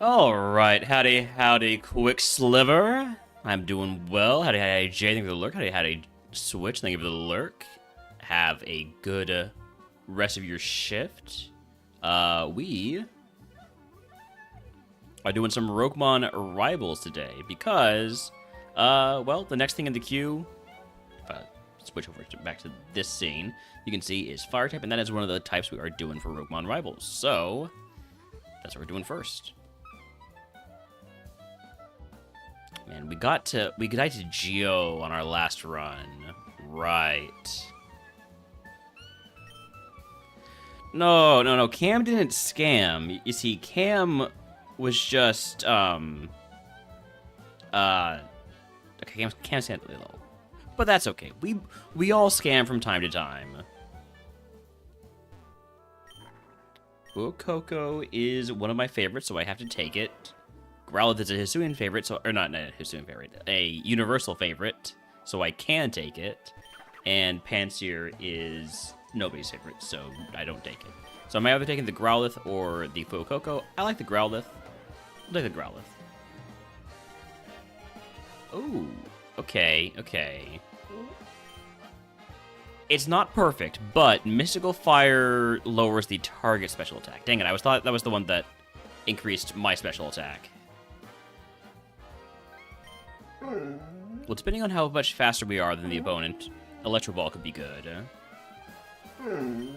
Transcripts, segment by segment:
Alright, howdy, quick sliver. I'm doing well. Howdy, Jay, thank you for the lurk. Howdy, Switch, thank you for the lurk. Have a good rest of your shift. We are doing some RogueMon Rivals today because, well, the next thing in the queue, if I switch over back to this scene, you can see is Fire type, and that is one of the types we are doing for RogueMon Rivals. So, that's what we're doing first. Man, we got to Geo on our last run. Right. No, Cam didn't scam. You see, Cam was just, okay, Cam's a little, but that's okay. We all scam from time to time. Ooh, Coco is one of my favorites, so I have to take it. Growlithe is a Hisuian favorite, so, or not a Hisuian favorite, a universal favorite, so I can take it. And Pansear is nobody's favorite, so I don't take it. So I'm either taking the Growlithe or the Fuecoco. I like the Growlithe. I'll take the Growlithe. Oh, okay. It's not perfect, but Mystical Fire lowers the target special attack. Dang it, I thought that was the one that increased my special attack. Well, depending on how much faster we are than the opponent, Electro Ball could be good. Let's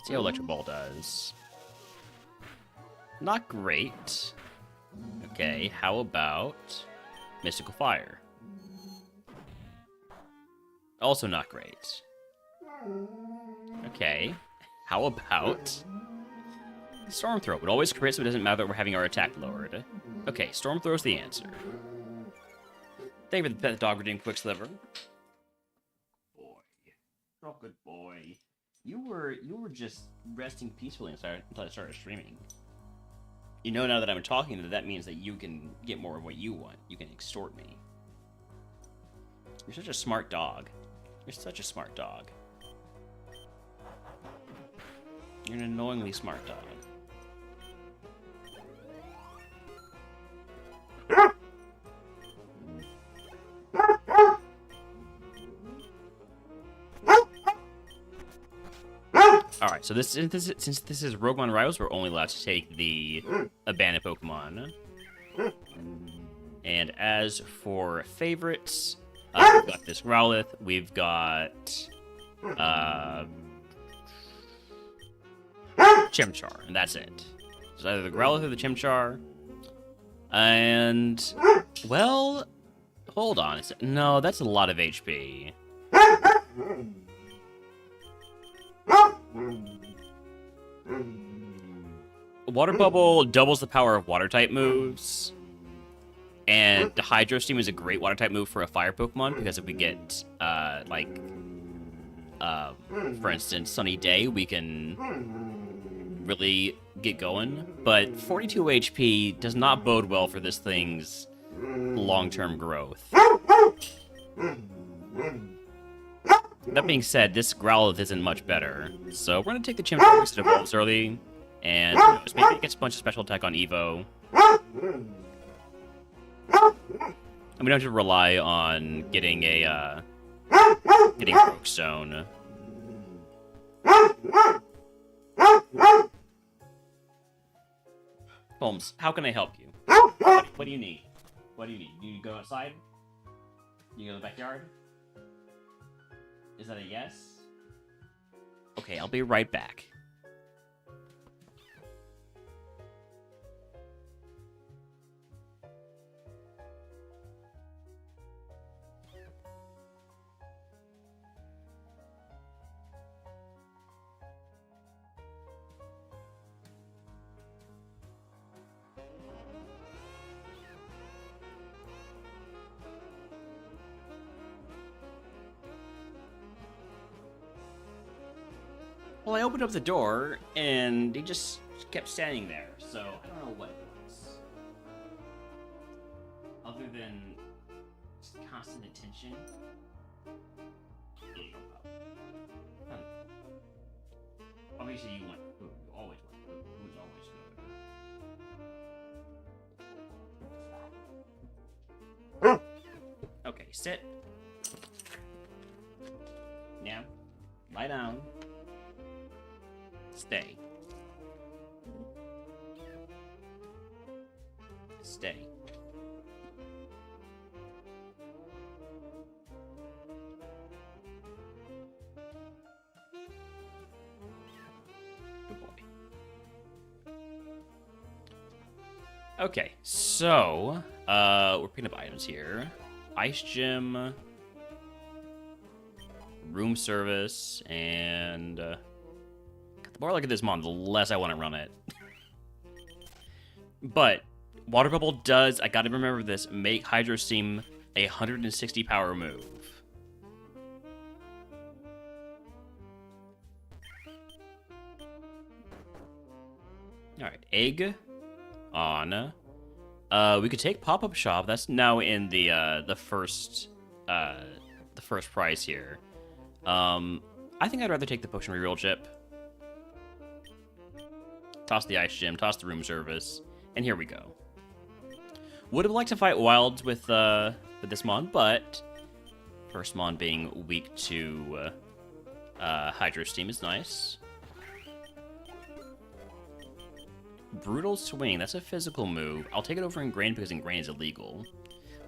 see how Electro Ball does. Not great. Okay, how about Mystical Fire? Also not great. Okay, how about Storm Throw? It always crits, so it doesn't matter that we're having our attack lowered. Okay, Storm Throw's the answer. Thank you for the dog redeem quick sliver. Boy, oh good boy. You were just resting peacefully until I started streaming. You know now that I'm talking, that means that you can get more of what you want. You can extort me. You're such a smart dog. You're such a smart dog. You're an annoyingly smart dog. Alright, so since this is RogueMon Rivals, we're only allowed to take the abandoned Pokemon. And as for favorites, we've got this Growlithe, we've got Chimchar, and that's it. It's either the Growlithe or the Chimchar. And, well, hold on. No, that's a lot of HP. Water Bubble doubles the power of Water-type moves. And the Hydro Steam is a great Water-type move for a Fire Pokemon, because if we get, for instance, Sunny Day, we can really get going. But 42 HP does not bode well for this thing's long-term growth. That being said, this Growlithe isn't much better. So we're going to take the Chimchar because it evolves early. And just maybe it gets a bunch of special attack on Evo. And we don't have to rely on getting a Rogue Stone. Holmes, how can I help you? What do you need? What do you need? You go outside? You go to the backyard? Is that a yes? Okay, I'll be right back. Well, I opened up the door, and he just kept standing there, so I don't know what it was. Other than just constant attention. Obviously, you want food. You always want food. Food's always good. Okay, sit. Yeah. Lie down. Stay. Stay. Good boy. Okay, so we're picking up items here. Ice gym, room service, and the more I look at this mon, the less I want to run it. But water bubble does, I gotta remember this, make Hydro Steam a 160 power move. Alright, egg on. We could take pop-up shop. That's now in the first prize here. I think I'd rather take the potion reroll chip. Toss the ice gym, toss the room service, and here we go. Would have liked to fight wilds with this mon, but first mon being weak to Hydro Steam is nice. Brutal Swing, that's a physical move. I'll take it over Ingrain because Ingrain is illegal.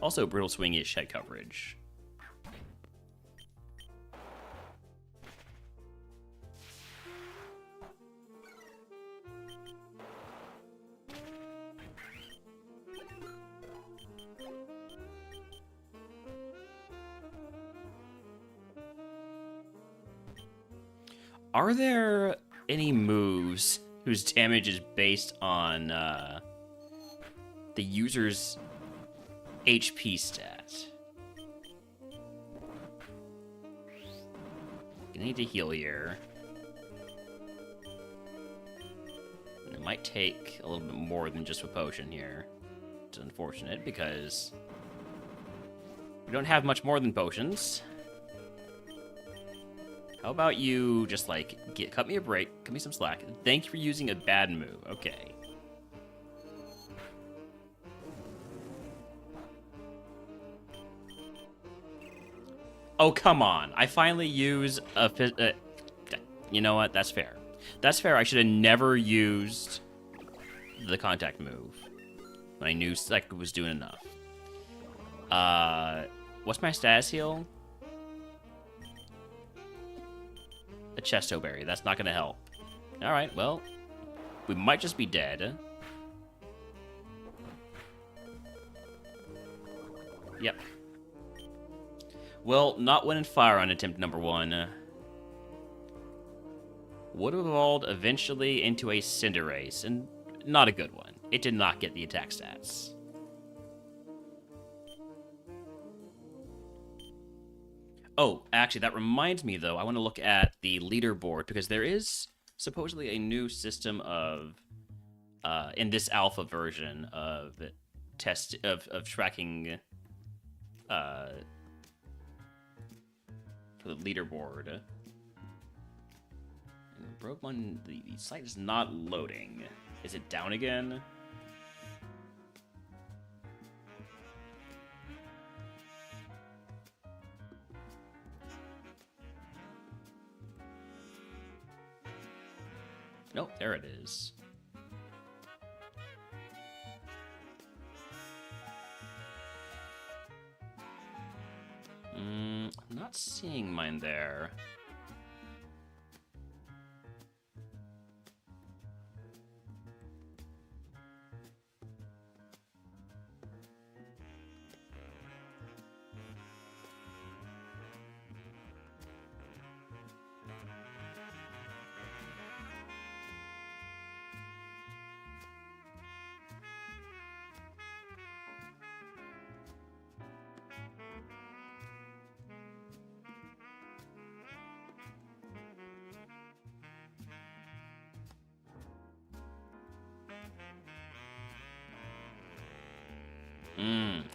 Also, Brutal Swing is shed coverage. Are there any moves whose damage is based on the user's HP stat? I need to heal here. And it might take a little bit more than just a potion here. It's unfortunate because we don't have much more than potions. How about you just, like, cut me a break, cut me some slack. Thank you for using a bad move. Okay. Oh, come on. I finally use a... you know what? That's fair. That's fair. I should have never used the contact move when I knew Psychic was doing enough. What's my status heal? A Chesto Berry. That's not going to help. Alright, well, we might just be dead. Yep. Well, not winning fire on attempt number 1. Would have evolved eventually into a Cinderace, and not a good one. It did not get the attack stats. Oh, actually, that reminds me, though, I want to look at the leaderboard, because there is supposedly a new system of, in this alpha version of tracking, for the leaderboard. And RogueMon, the site is not loading. Is it down again? Nope, there it is. I'm not seeing mine there.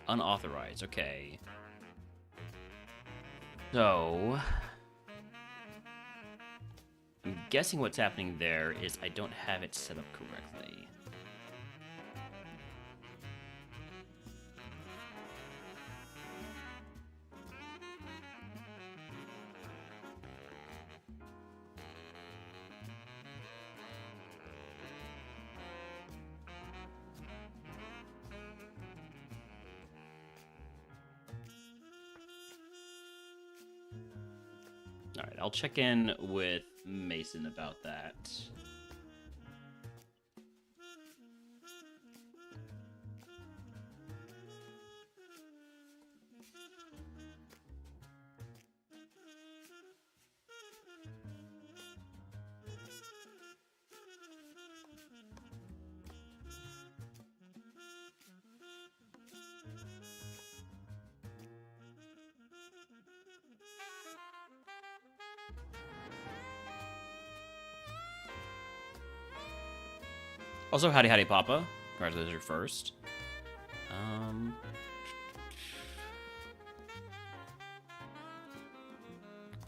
Unauthorized, okay. So, I'm guessing what's happening there is I don't have it set up correctly. All right, I'll check in with Mason about that. Also, howdy howdy papa. Congratulations first.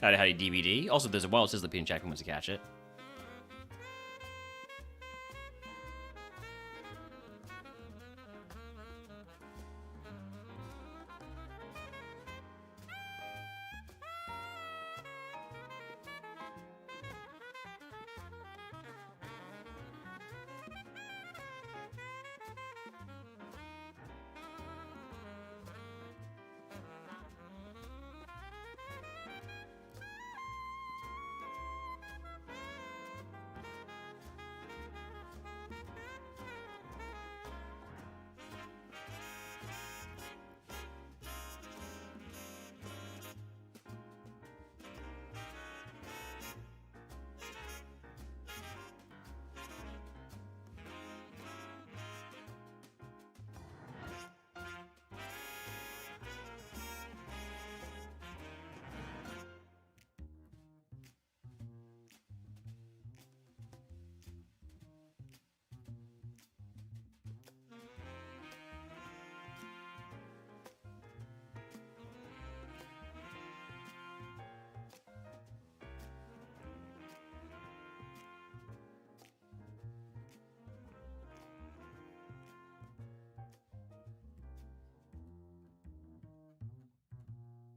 Howdy howdy DVD. Also, there's a Wild Sizzler in chat if wants to catch it.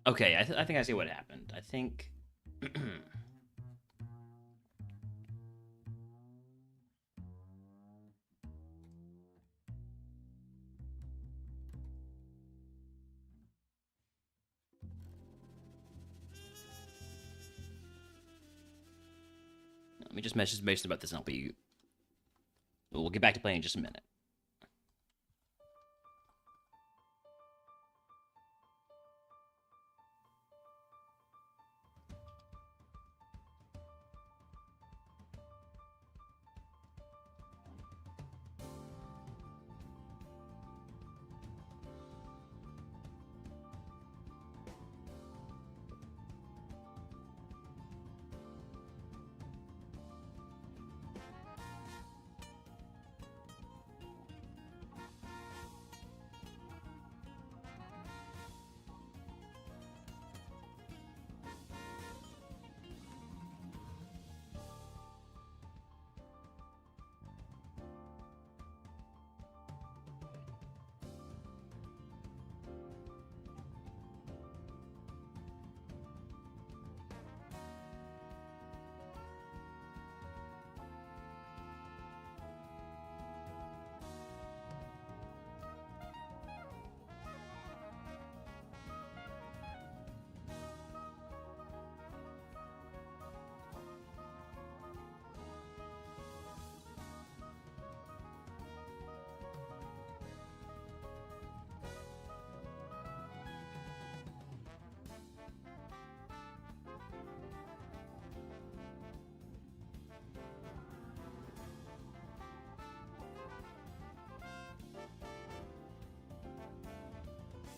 Okay, I think I see what happened. I think... Let me just message Mason about this and I'll be... We'll get back to playing in just a minute.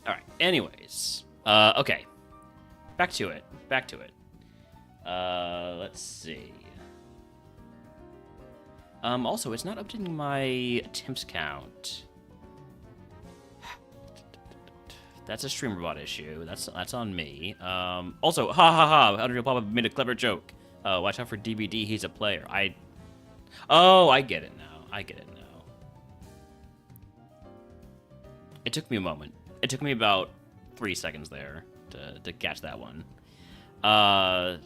Alright, anyways. Okay. Back to it. Let's see. Also, it's not updating my attempts count. That's a streamer bot issue. That's on me. Also, ha ha ha, Unreal Papa made a clever joke. Watch out for DBD. He's a player. Oh, I get it now. I get it now. It took me a moment. It took me about 3 seconds there to catch that one. Why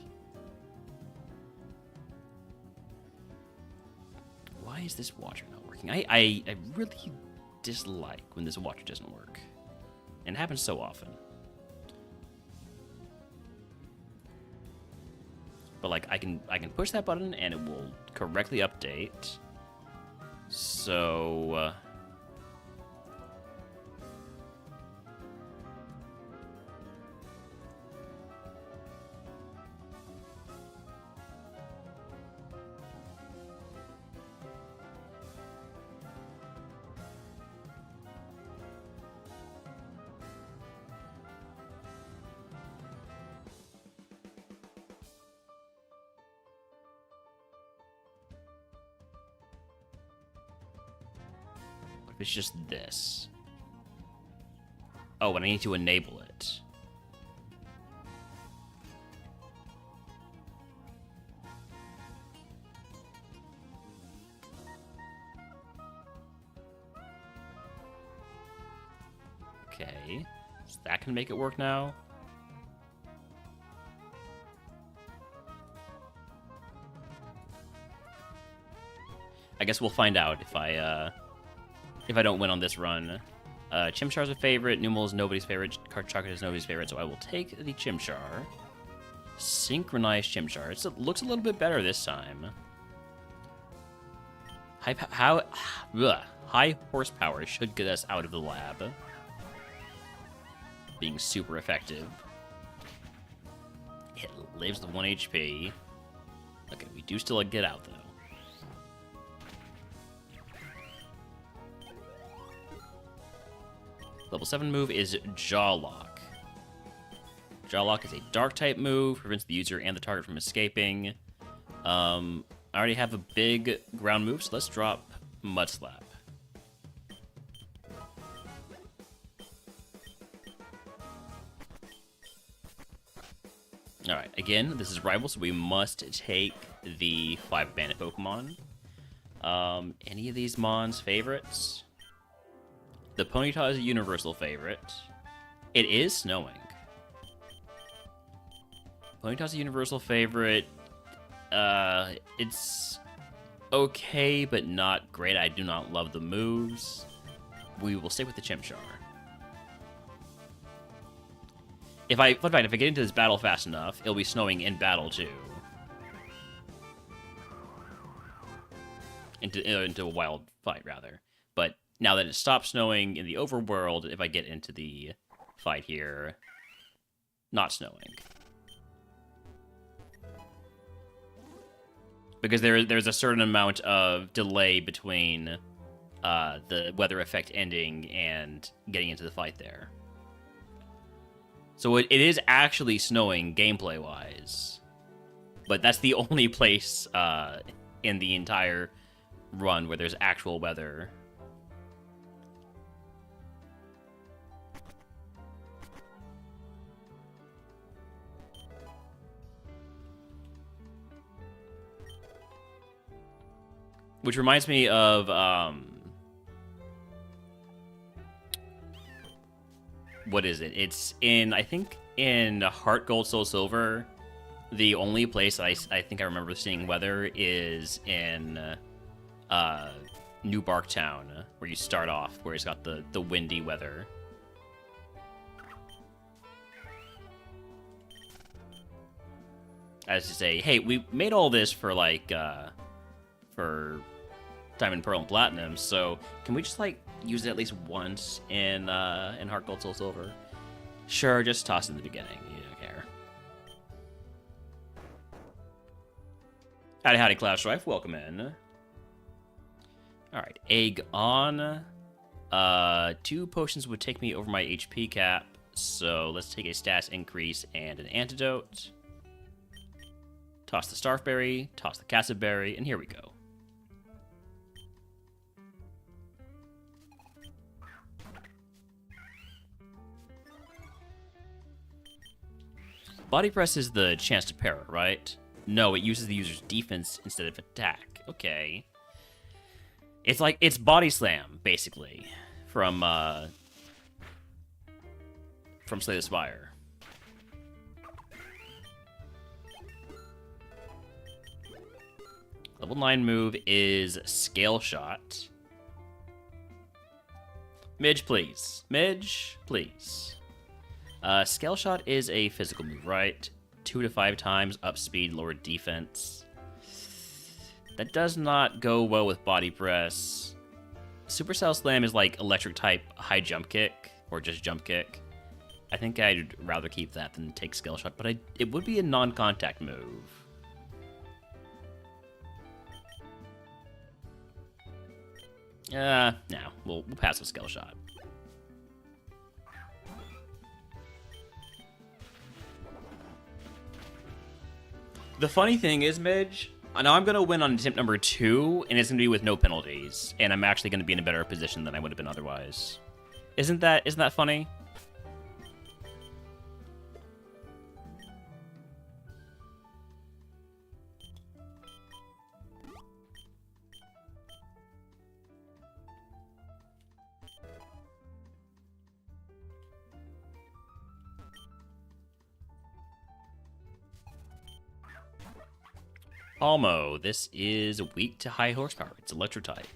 is this watcher not working? I really dislike when this watcher doesn't work. And it happens so often. But like I can push that button and it will correctly update. So it's just this. Oh, and I need to enable it. Okay. So that can make it work now. I guess we'll find out if I don't win on this run. Chimchar's a favorite. Numel is nobody's favorite. Chocolate is nobody's favorite, so I will take the Chimchar. Synchronized Chimchar. It looks a little bit better this time. High horsepower should get us out of the lab. Being super effective. It lives with 1 HP. Okay, we do still get out, though. Level 7 move is Jaw Lock. Jaw Lock is a dark type move, prevents the user and the target from escaping. I already have a big ground move, so let's drop Mud Slap. Alright, again, this is Rival, so we must take the 5 bandit Pokemon. Any of these Mons favorites? The Ponyta is a universal favorite. It is snowing. Ponyta's a universal favorite. It's okay, but not great. I do not love the moves. We will stick with the Chimchar. If I get into this battle fast enough, it'll be snowing in battle too. Into a wild fight, rather. But now that it stops snowing in the overworld, if I get into the fight here, not snowing. Because there's a certain amount of delay between the weather effect ending and getting into the fight there. So it is actually snowing gameplay-wise. But that's the only place in the entire run where there's actual weather. Which reminds me of, what is it? It's in, I think, in Heart Gold Soul Silver, the only place I think I remember seeing weather is in New Barktown, where you start off, where it's got the windy weather. As to say, hey, we made all this for, like, for Diamond, Pearl, and Platinum, so can we just, like, use it at least once in Heart Gold Soul Silver? Sure, just toss it in the beginning. You don't care. Howdy, Cloud Strife. Welcome in. Alright, egg on. 2 potions would take me over my HP cap, so let's take a stats increase and an antidote. Toss the Starfberry, toss the Cassidberry, and here we go. Body Press is the chance to para, right? No, it uses the user's defense instead of attack. Okay. It's like, it's Body Slam, basically, from Slay the Spire. Level 9 move is Scale Shot. Midge, please. Midge, please. Scale Shot is a physical move, right? 2 to 5 times up speed, lower defense. That does not go well with Body Press. Supercell Slam is like electric type high jump kick, or just jump kick. I think I'd rather keep that than take Scale Shot, but it would be a non-contact move. No, we'll pass with Scale Shot. The funny thing is, Midge, now I'm going to win on attempt number 2, and it's going to be with no penalties, and I'm actually going to be in a better position than I would have been otherwise. Isn't that funny? Almo, this is weak to high horsepower. It's electro type.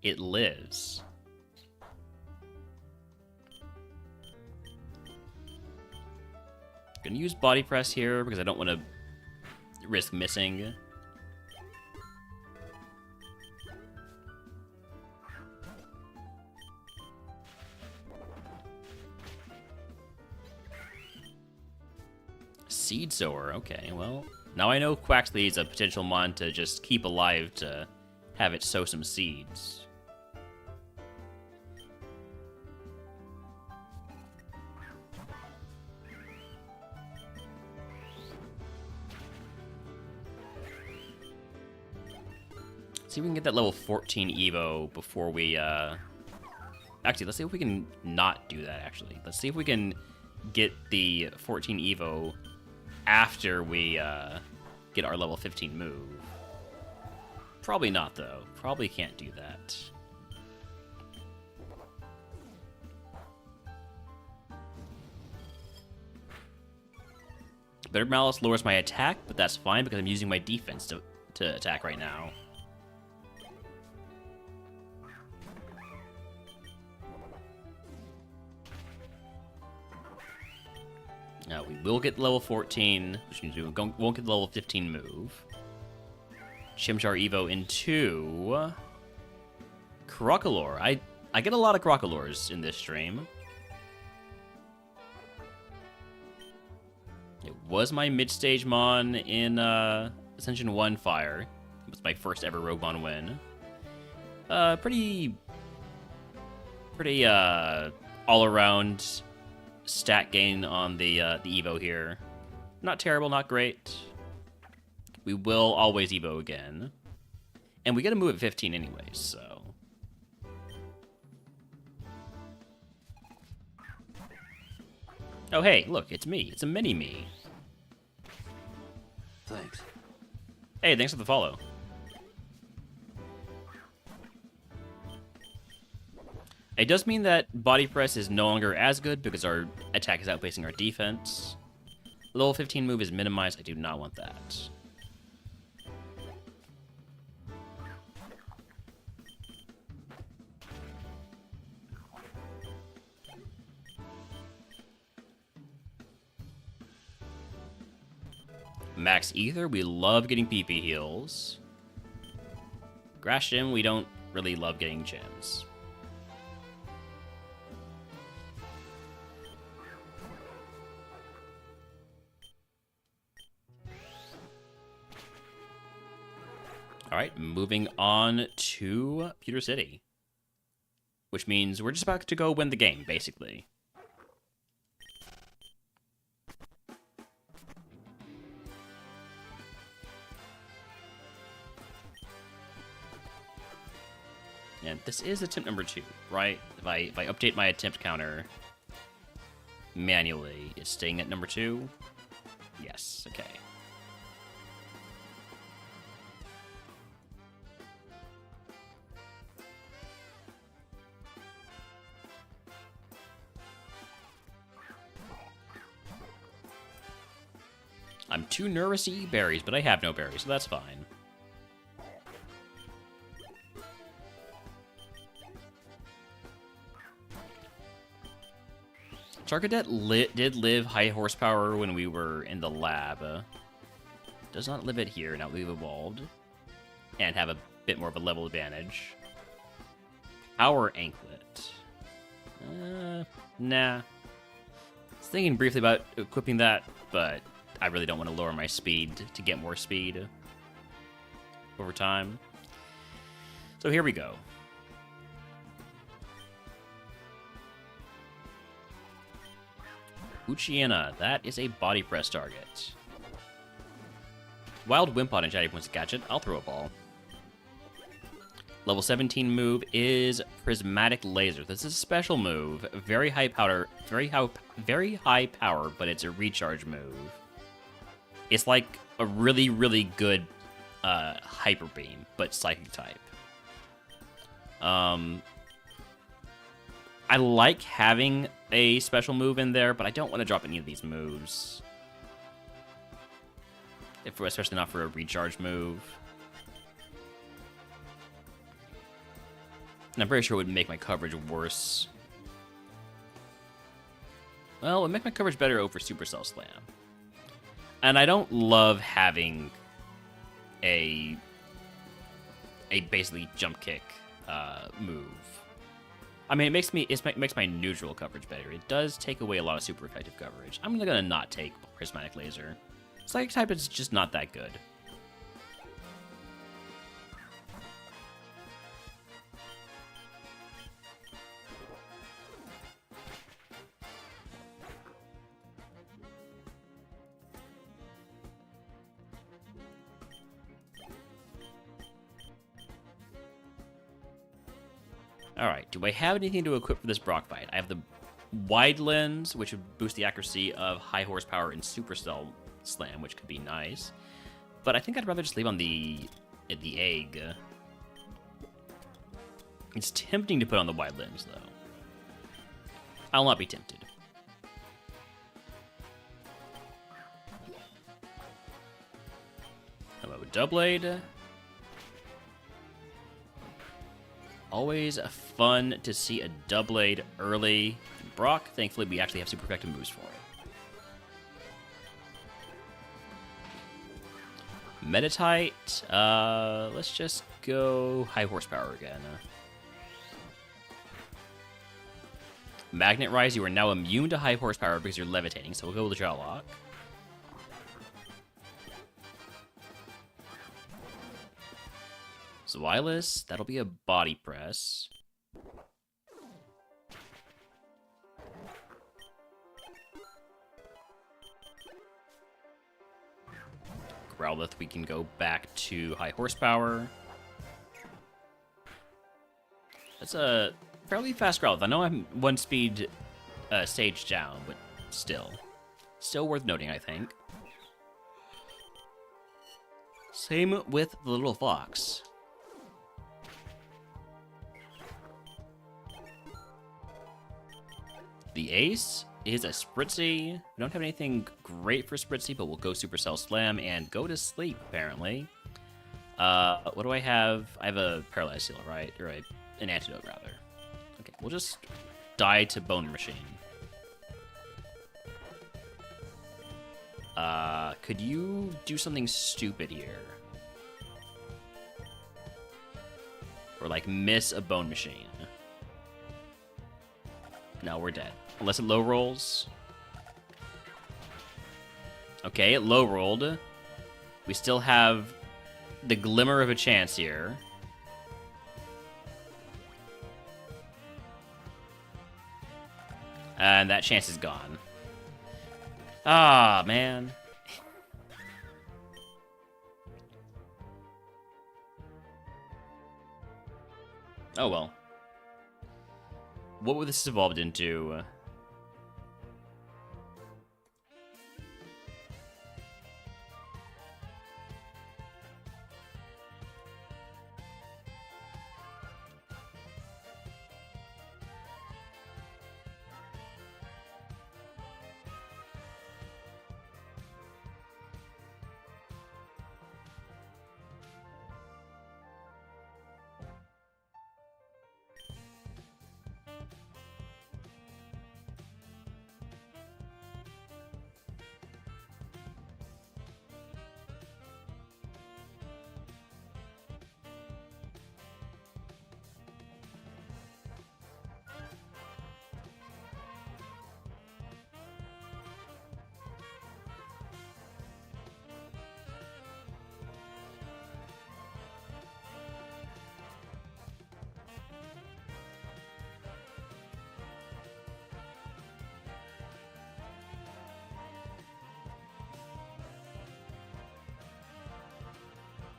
It lives. Gonna use Body Press here because I don't want to risk missing. Seed Sower, okay, well. Now I know Quaxley is a potential mon to just keep alive to have it sow some seeds. See if we can get that level 14 Evo before we, Actually, let's see if we can not do that, actually. Let's see if we can get the 14 Evo after we get our level 15 move. Probably not, though. Probably can't do that. Bitter Malice lowers my attack, but that's fine because I'm using my defense to attack right now. Now, we will get level 14, which means we won't get the level 15 move. Chimchar Evo into Crocolore. I get a lot of Crocolores in this stream. It was my mid-stage mon in Ascension 1 Fire. It was my first ever RogueMon win. Pretty all-around stat gain on the Evo here. Not terrible, not great. We will always Evo again. And we get to move at 15 anyways, so. Oh, hey, look, it's me. It's a mini-me. Thanks. Hey, thanks for the follow. It does mean that Body Press is no longer as good because our attack is outpacing our defense. Level 15 move is minimized. I do not want that. Max Ether, we love getting PP heals. Grass Gem, we don't really love getting gems. All right, moving on to Pewter City, which means we're just about to go win the game, basically. And this is attempt number 2, right? If I update my attempt counter manually, it's staying at number 2. Yes, okay. I'm too nervous to eat berries, but I have no berries, so that's fine. Charcadet did live high horsepower when we were in the lab. Does not live it here now that we've evolved. And have a bit more of a level advantage. Power Anklet. Nah. I was thinking briefly about equipping that, but I really don't want to lower my speed to get more speed over time. So here we go. Uchiana, that is a body press target. Wild Wimpod and Chatty wants to catch it. I'll throw a ball. Level 17 move is Prismatic Laser. This is a special move. Very high power, very high power, but it's a recharge move. It's like a really, really good Hyper Beam, but Psychic type. I like having a special move in there, but I don't want to drop any of these moves. Especially not for a recharge move. And I'm pretty sure it would make my coverage worse. Well, it would make my coverage better over Supercell Slam. And I don't love having a basically jump kick move. I mean, it makes my neutral coverage better. It does take away a lot of super effective coverage. I'm gonna not take Prismatic Laser. Psychic type is just not that good. Alright, do I have anything to equip for this Brock fight? I have the Wide Lens, which would boost the accuracy of high horsepower and Supercell Slam, which could be nice. But I think I'd rather just leave on the egg. It's tempting to put on the Wide Lens, though. I'll not be tempted. Hello, Doublade. Always fun to see a Doublade early. Brock, thankfully, we actually have super effective moves for it. Metatite, let's just go high horsepower again. Magnet Rise, you are now immune to high horsepower because you're levitating, so we'll go with the Jaw Lock. Zweilous, that'll be a body press. Growlithe, we can go back to high horsepower. That's a fairly fast Growlithe. I know I'm one speed stage down, but still worth noting, I think. Same with the little fox. The Ace is a Spritzy. We don't have anything great for Spritzy, but we'll go Supercell Slam and go to sleep, apparently. What do I have? I have a Paralyzed Heal, right? Or an Antidote, rather. Okay, we'll just die to Bone Machine. Could you do something stupid here? Or, like, miss a Bone Machine? No, we're dead. Unless it low rolls. Okay, it low rolled. We still have the glimmer of a chance here. And that chance is gone. Ah, man. Oh well. What would this evolved into?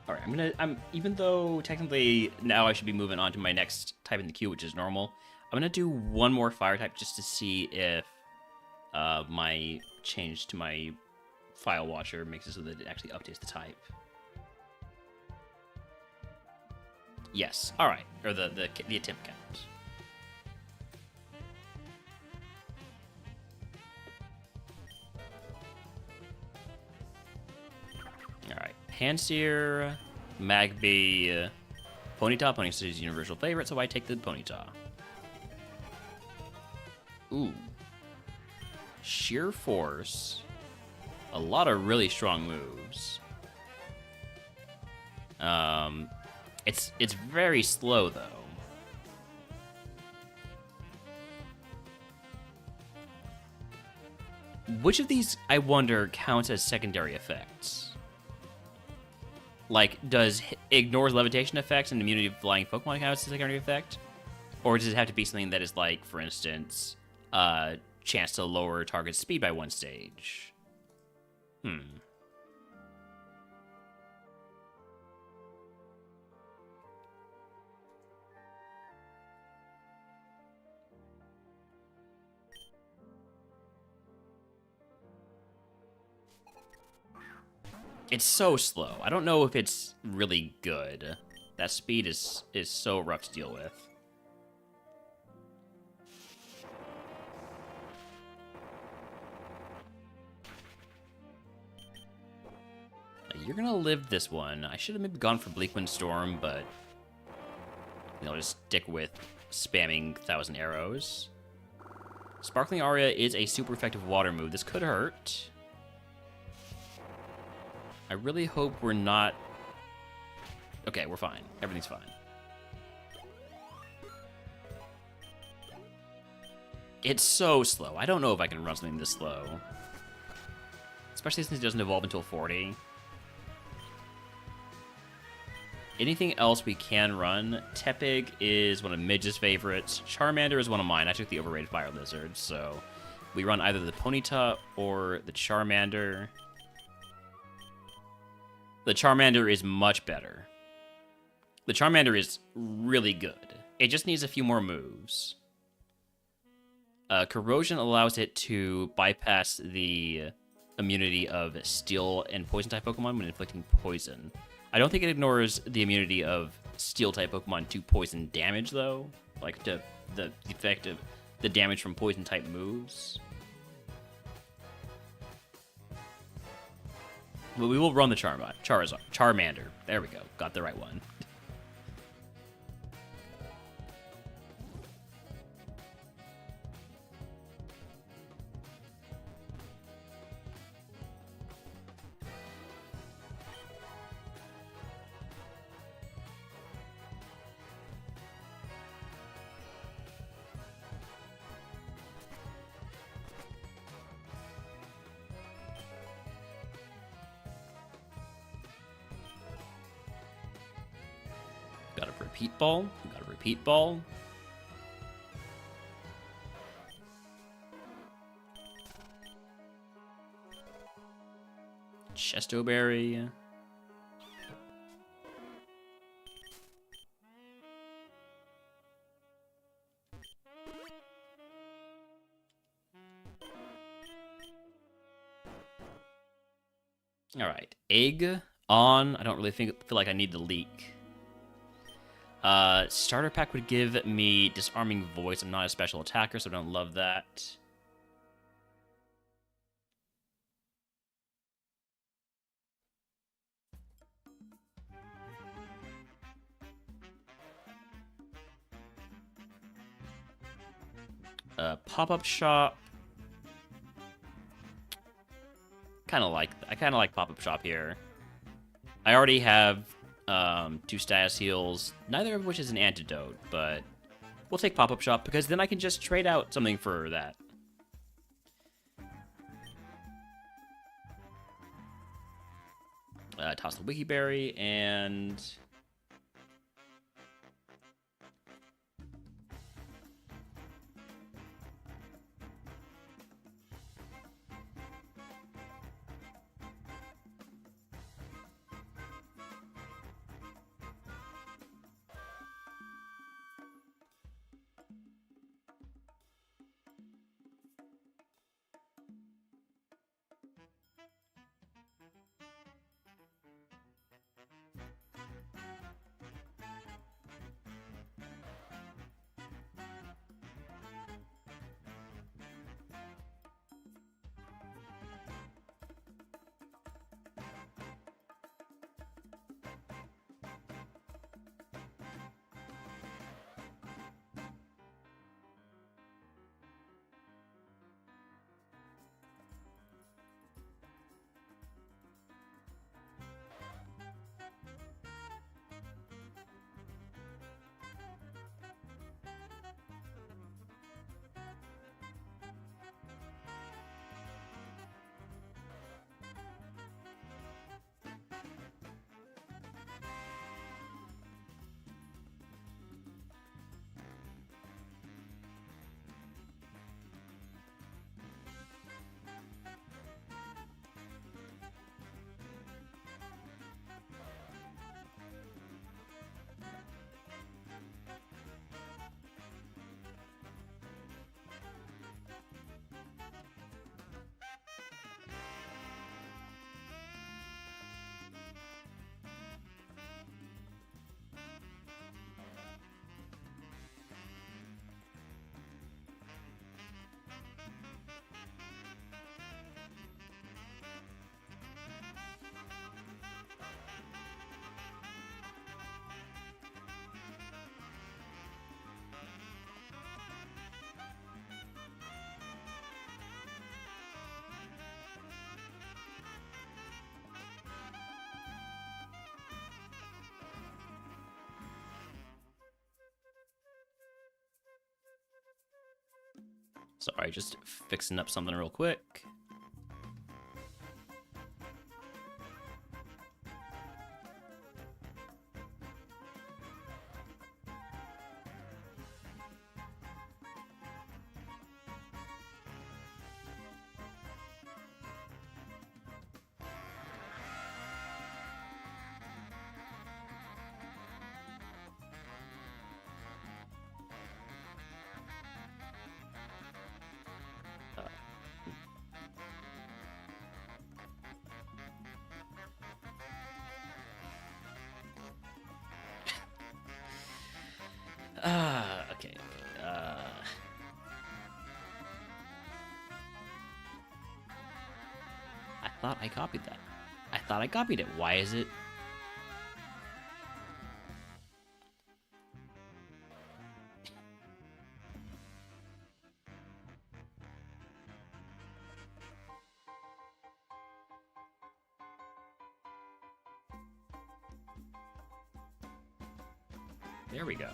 All right, even though technically now I should be moving on to my next type in the queue, which is normal. I'm gonna do one more fire type just to see if my change to my file watcher makes it so that it actually updates the type. Yes. All right. Or the attempt count. All right. Handseer, Magby, Ponyta. Ponyta is universal favorite, so I take the Ponyta. Ooh. Sheer Force. A lot of really strong moves. It's very slow though. Which of these, I wonder, counts as secondary effects? Like, does ignores levitation effects and immunity of flying Pokemon count as a secondary effect? Or does it have to be something that is like, for instance, chance to lower target speed by 1 stage? It's so slow. I don't know if it's really good. That speed is so rough to deal with. You're gonna live this one. I should have maybe gone for Bleakwind Storm, but I'll just stick with spamming 1,000 arrows. Sparkling Aria is a super effective water move. This could hurt. I really hope we're not... Okay, we're fine. Everything's fine. It's so slow. I don't know if I can run something this slow. Especially since it doesn't evolve until 40. Anything else we can run? Tepig is one of Midge's favorites. Charmander is one of mine. I took the overrated Fire Lizard, so we run either the Ponyta or the Charmander. The Charmander is much better. The Charmander is really good. It just needs a few more moves. Corrosion allows it to bypass the immunity of Steel and Poison-type Pokemon when inflicting poison. I don't think it ignores the immunity of Steel-type Pokemon to poison damage, though. Like, to the effect of the damage from Poison-type moves. But we will run the Charmander. There we go. Got the right one. Got a repeat ball. Got a repeat ball. Chestoberry. All right, egg on. I don't really feel like I need the leak. Starter pack would give me Disarming Voice. I'm not a special attacker, so I don't love that. Pop-up shop. I kind of like pop-up shop here. I already have 2 status heals, neither of which is an antidote, but we'll take pop-up shop because then I can just trade out something for that. Toss the Wiki Berry and Sorry, just fixing up something real quick. Okay. I thought I copied that. I thought I copied it. Why is it? There we go.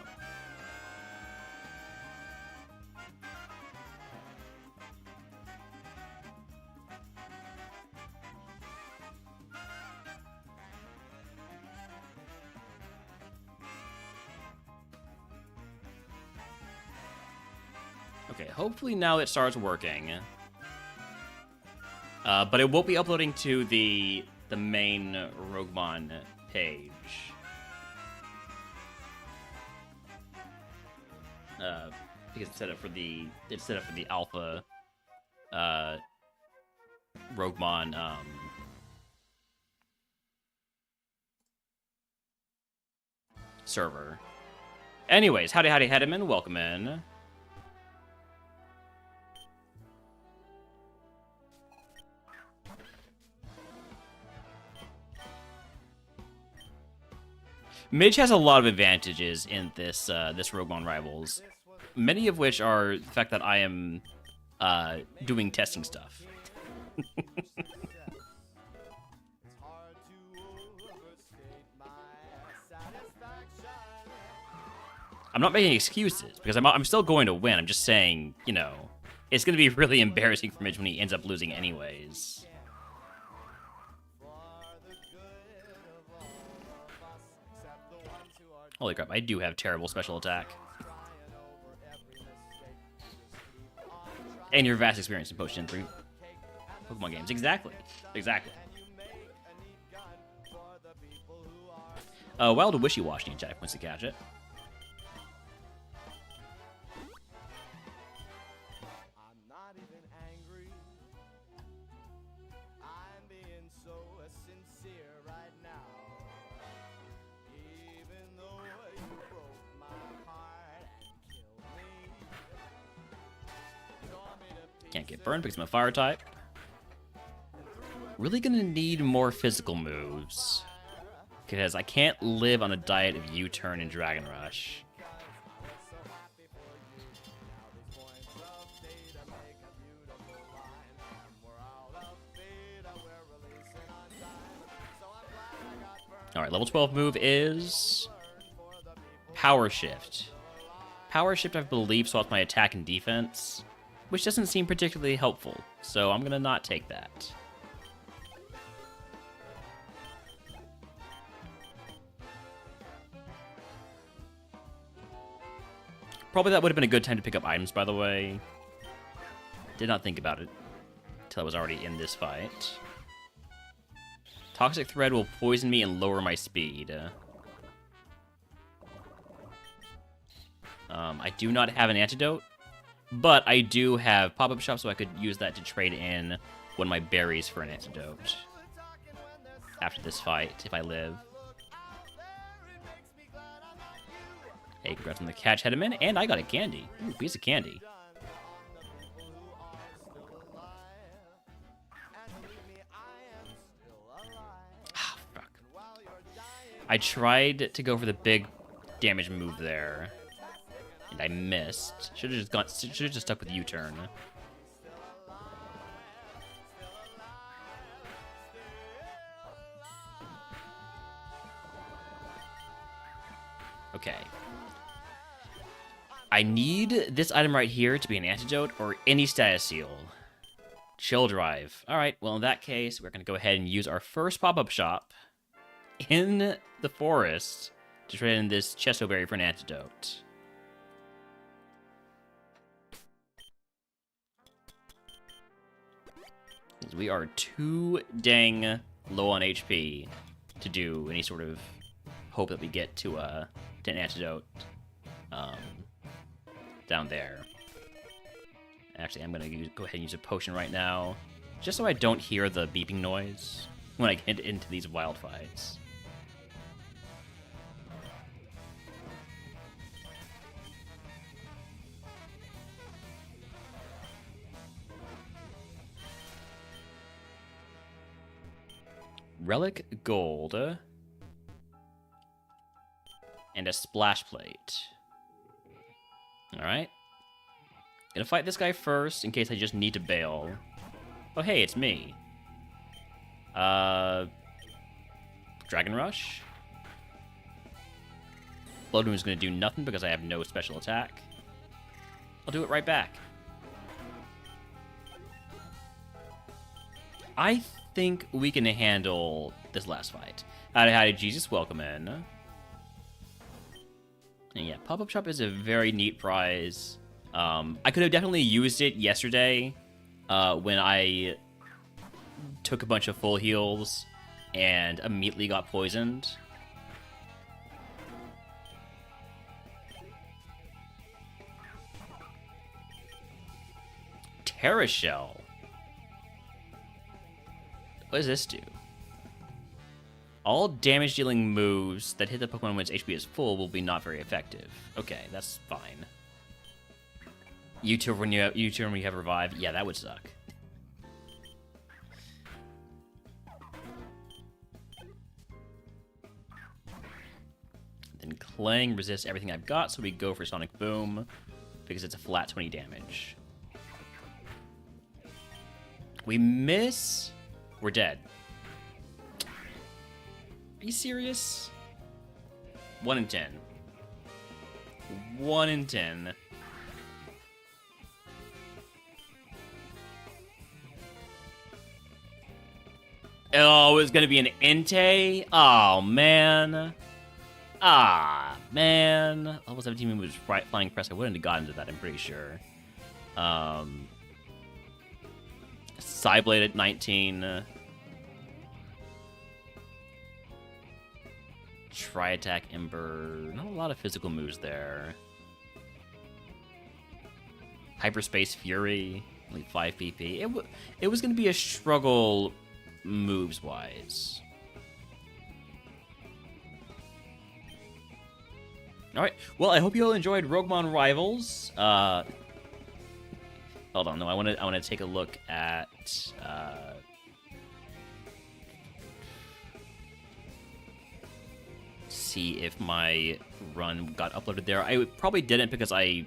Okay, hopefully now it starts working. But it won't be uploading to the main RogueMon page. Because it's set up for the alpha RogueMon server. Anyways, howdy Hedeman, welcome in. Midge has a lot of advantages in this this RogueMon Rivals, many of which are the fact that I am doing testing stuff. I'm not making excuses because I'm still going to win. I'm just saying, you know, it's going to be really embarrassing for Midge when he ends up losing anyways. Holy crap, I do have terrible special attack. And your vast experience in Potion 3 Pokemon games. Exactly. Exactly. Wild Wishy-Washy in chat wants to catch it. Can't get burned because I'm a fire type. Really gonna need more physical moves. Because I can't live on a diet of U-turn and Dragon Rush. Alright, level 12 move is Power Shift. Power Shift, I believe, swaps my attack and defense, which doesn't seem particularly helpful, so I'm gonna not take that. Probably that would have been a good time to pick up items, by the way. Did not think about it until I was already in this fight. Toxic Thread will poison me and lower my speed. I do not have an antidote, but I do have pop-up shop, so I could use that to trade in one of my berries for an antidote after this fight, if I live. Hey, congrats on the catch, Hedeman, and I got a candy. Ooh, piece of candy. Ah, fuck. I tried to go for the big damage move there, and I missed. Should have just stuck with U-turn. Okay. I need this item right here to be an antidote or any status seal. Chill drive. All right, well, in that case, we're going to go ahead and use our first pop-up shop in the forest to trade in this chesto berry for an antidote. We are too dang low on HP to do any sort of hope that we get to an antidote down there. Actually, I'm going to go ahead and use a potion right now, just so I don't hear the beeping noise when I get into these wild fights. Relic gold. And a splash plate. Alright. Gonna fight this guy first, in case I just need to bail. Oh, hey, it's me. Dragon Rush? Blood Moon's gonna do nothing because I have no special attack. I'll do it right back. I think we can handle this last fight. Howdy, Jesus, welcome in. And yeah, pop-up shop is a very neat prize. I could have definitely used it yesterday when I took a bunch of full heals and immediately got poisoned. Terra Shell. What does this do? All damage-dealing moves that hit the Pokemon when its HP is full will be not very effective. Okay, that's fine. U-turn when you have Revive. Yeah, that would suck. Then Clang resists everything I've got, so we go for Sonic Boom because it's a flat 20 damage. We miss. We're dead. Are you serious? 1 in 10. 1 in 10. Oh, it's gonna be an Entei? Oh, man. Ah, man. Level 17 was Flying Press. I wouldn't have gotten to that, I'm pretty sure. Psyblade at 19. Tri-Attack Ember. Not a lot of physical moves there. Hyperspace Fury. Only 5 PP. It was going to be a struggle moves-wise. Alright. Well, I hope you all enjoyed RogueMon Rivals. Hold on, though. I want to take a look at... see if my run got uploaded there. I probably didn't because I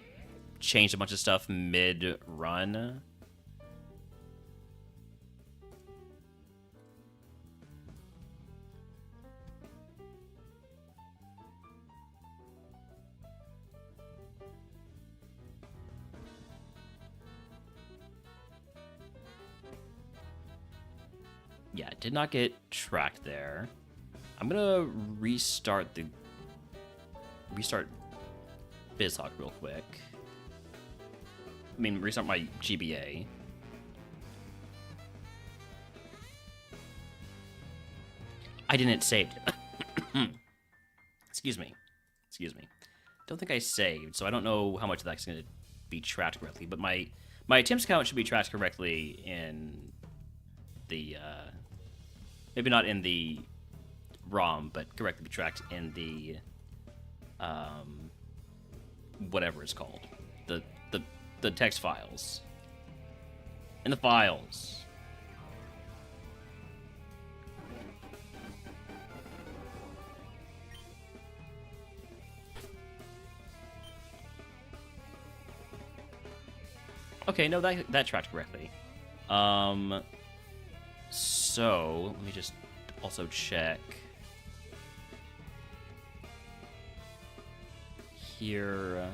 changed a bunch of stuff mid-run. Yeah, it did not get tracked there. I'm gonna restart BizHawk real quick. I mean, restart my GBA. I didn't save it. Excuse me. Don't think I saved, so I don't know how much of that's gonna be tracked correctly. But my attempts count should be tracked correctly in the maybe not in the ROM, but correctly be tracked in the whatever it's called, the text files, in the files. Okay, no, that tracked correctly. So let me just also check. Here,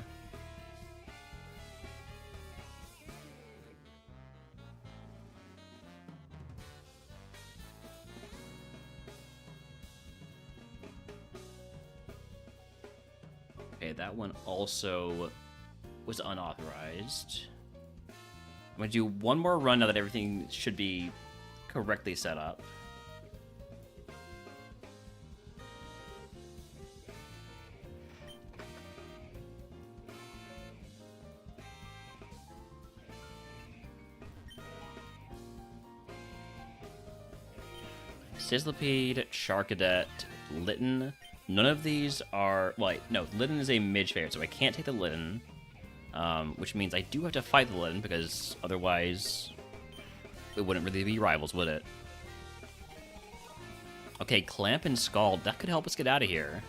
Okay, that one also was unauthorized. I'm gonna do one more run now that everything should be correctly set up. Sizzlipede, Charcadet, Litten. None of these are... Well, no, Litten is a mid favorite, so I can't take the Litten. Which means I do have to fight the Litten, because otherwise it wouldn't really be rivals, would it? Okay, Clamp and Scald. That could help us get out of here.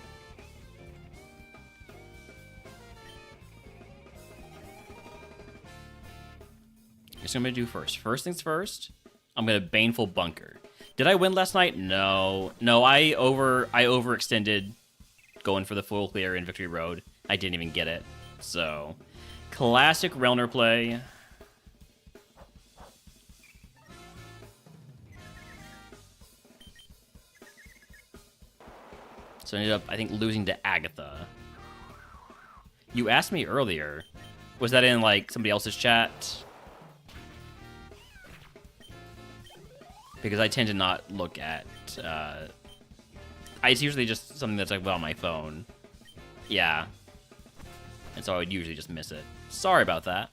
Here's what I'm going to do first. First things first, I'm going to Baneful Bunker. Did I win last night? No. No, I overextended going for the full clear in Victory Road. I didn't even get it. So, classic Relner play. So I ended up, I think, losing to Agatha. You asked me earlier. Was that in, like, somebody else's chat? Because I tend to not look at, it's usually just something that's, like, well, on my phone. Yeah. And so I would usually just miss it. Sorry about that.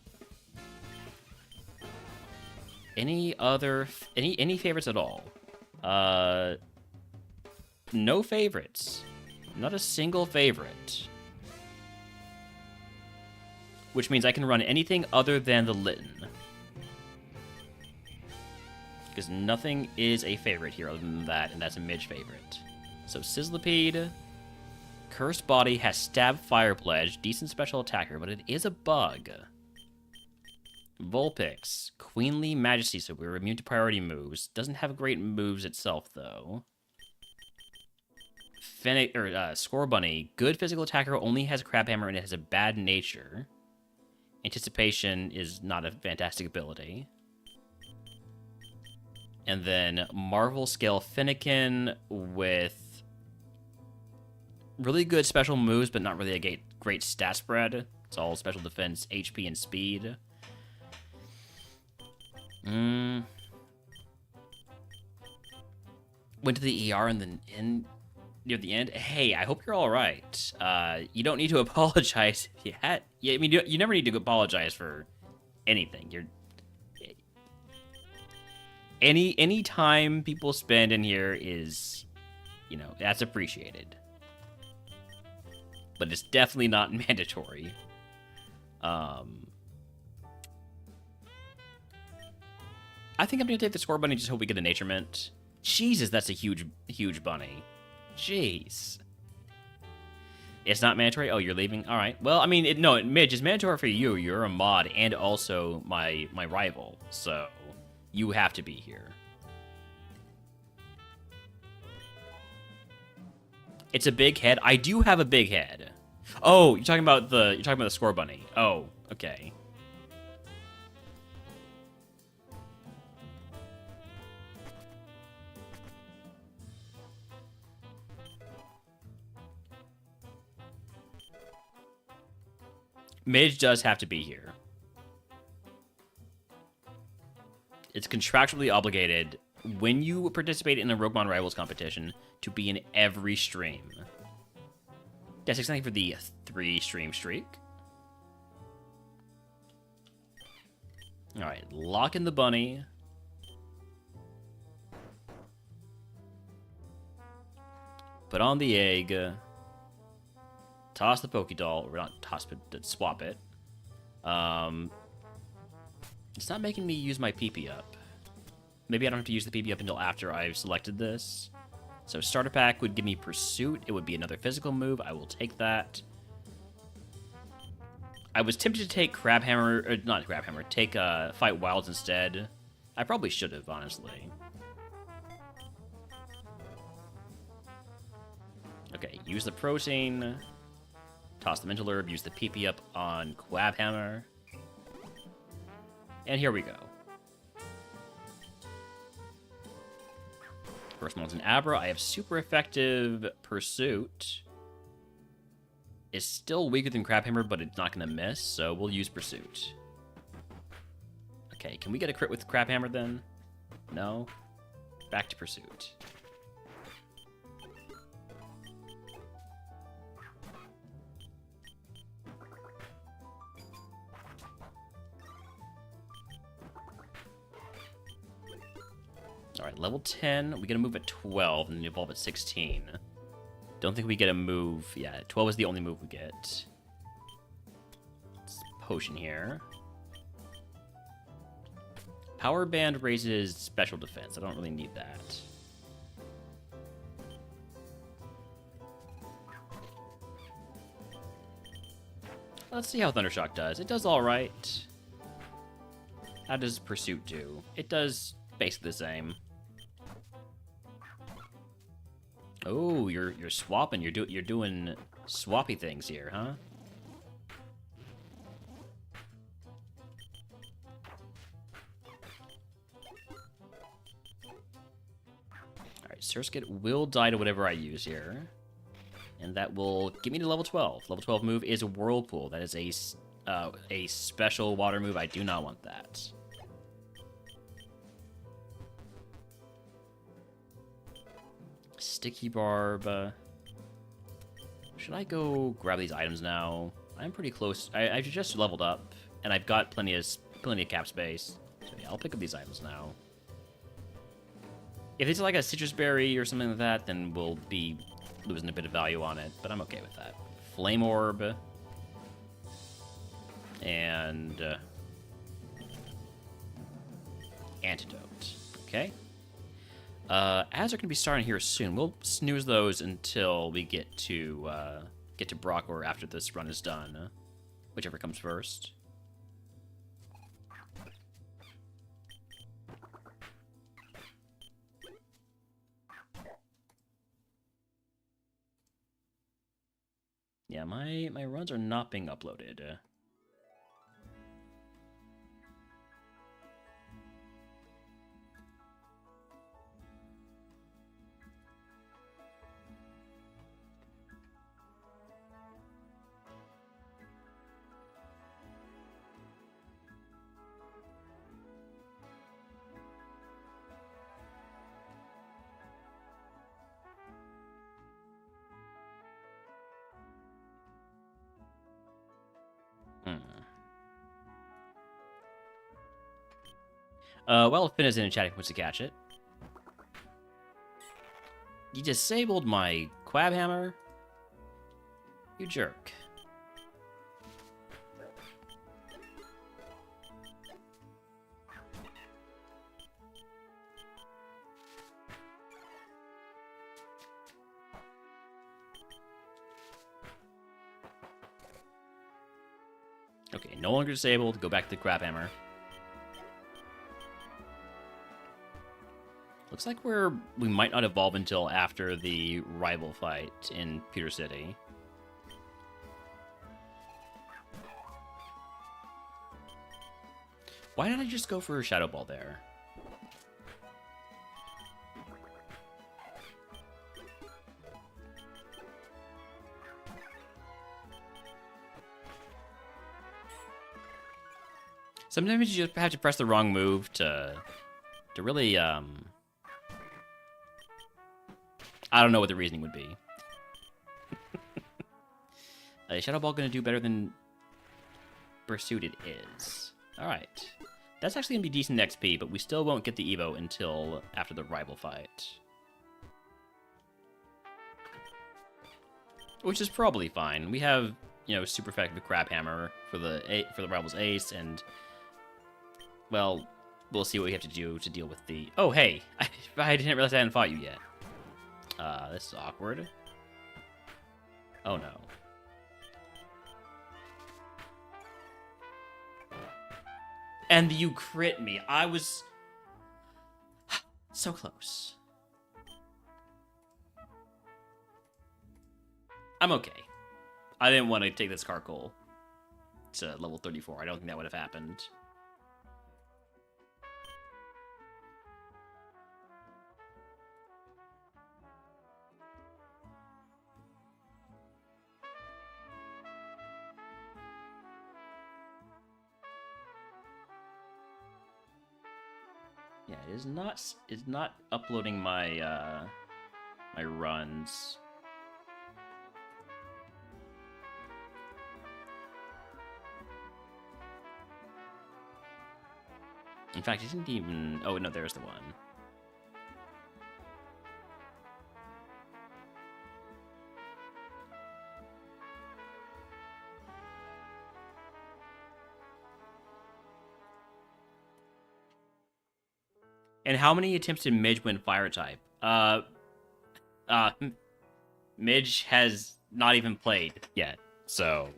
Any other, any favorites at all? No favorites. Not a single favorite. Which means I can run anything other than the Litten. Because nothing is a favorite here other than that, and that's a midge favorite. So Sizzlipede. Cursed Body has Stab Fire Pledge, decent special attacker, but it is a bug. Vulpix, Queenly Majesty, so we're immune to priority moves. Doesn't have great moves itself, though. Scorbunny, good physical attacker, only has Crabhammer, and it has a bad nature. Anticipation is not a fantastic ability. And then Marvel Scale Finnegan with really good special moves, but not really a great stat spread. It's all special defense, HP, and speed. Went to the ER near the end. Hey, I hope you're all right. You don't need to apologize if you had. Yeah, I mean, you never need to apologize for anything. Any time people spend in here is, you know, that's appreciated. But it's definitely not mandatory. I think I'm gonna take the Scorbunny, just hope we get a Nature Mint. Jesus, that's a huge bunny. Jeez. It's not mandatory? Oh, you're leaving? Alright. Well, I mean, Midge, it's mandatory for you. You're a mod and also my rival. So, you have to be here. It's a big head? I do have a big head. Oh, you're talking about the Scorbunny. Oh, okay. Midge does have to be here. It's contractually obligated when you participate in a RogueMon Rivals competition to be in every stream. That's something for the 3-stream streak. Alright, lock in the bunny. Put on the egg. Toss the Pokédoll, or not toss, but swap it. It's not making me use my PP up. Maybe I don't have to use the PP up until after I've selected this. So starter pack would give me Pursuit. It would be another physical move. I will take that. I was tempted to take Crabhammer, or not Crabhammer, take Fight Wilds instead. I probably should have, honestly. Okay, use the Protein. Toss the Mental Herb, use the PP up on Quabhammer. And here we go. First one's an Abra. I have super effective Pursuit. is still weaker than Crabhammer, but it's not going to miss, so we'll use Pursuit. Okay, can we get a crit with Crabhammer then? No? Back to Pursuit. Alright, level 10. We get a move at 12 and then evolve at 16. Don't think we get a move. Yeah, 12 is the only move we get. It's potion here. Power Band raises special defense. I don't really need that. Let's see how Thundershock does. It does alright. How does Pursuit do? It does basically the same. Oh, you're swapping. You're doing swappy things here, huh? All right, Surskit will die to whatever I use here, and that will get me to level 12. Level 12 move is a Whirlpool. That is a special water move. I do not want that. Sticky Barb. Should I go grab these items now? I'm pretty close. I just leveled up, and I've got plenty of cap space. So yeah, I'll pick up these items now. If it's like a citrus berry or something like that, then we'll be losing a bit of value on it, but I'm okay with that. Flame Orb. And Antidote. Okay. As are going to be starting here soon. We'll snooze those until we get to Brock, or after this run is done, whichever comes first. Yeah, my runs are not being uploaded. Well, Finn is in and chatting wants to catch it. You disabled my Quab Hammer? You jerk. Okay, no longer disabled. Go back to the Crab Hammer. Looks like we might not evolve until after the rival fight in Pewter City. Why did I just go for a Shadow Ball there? Sometimes you just have to press the wrong move to really, I don't know what the reasoning would be. Shadow Ball gonna do better than Pursuit? It is. Alright. That's actually gonna be decent XP, but we still won't get the Evo until after the rival fight. Which is probably fine. We have, you know, super effective Crab Hammer for the rival's ace, and well, we'll see what we have to do to deal with the... Oh, hey! I didn't realize I hadn't fought you yet. This is awkward. Oh, no. And you crit me. I was... so close. I'm okay. I didn't want to take this Carcoal to level 34. I don't think that would have happened. Yeah, it is not. It's not uploading my my runs. In fact, it didn't even... Oh, no, there's the one. And how many attempts did Midge win Fire type? Midge has not even played yet, so...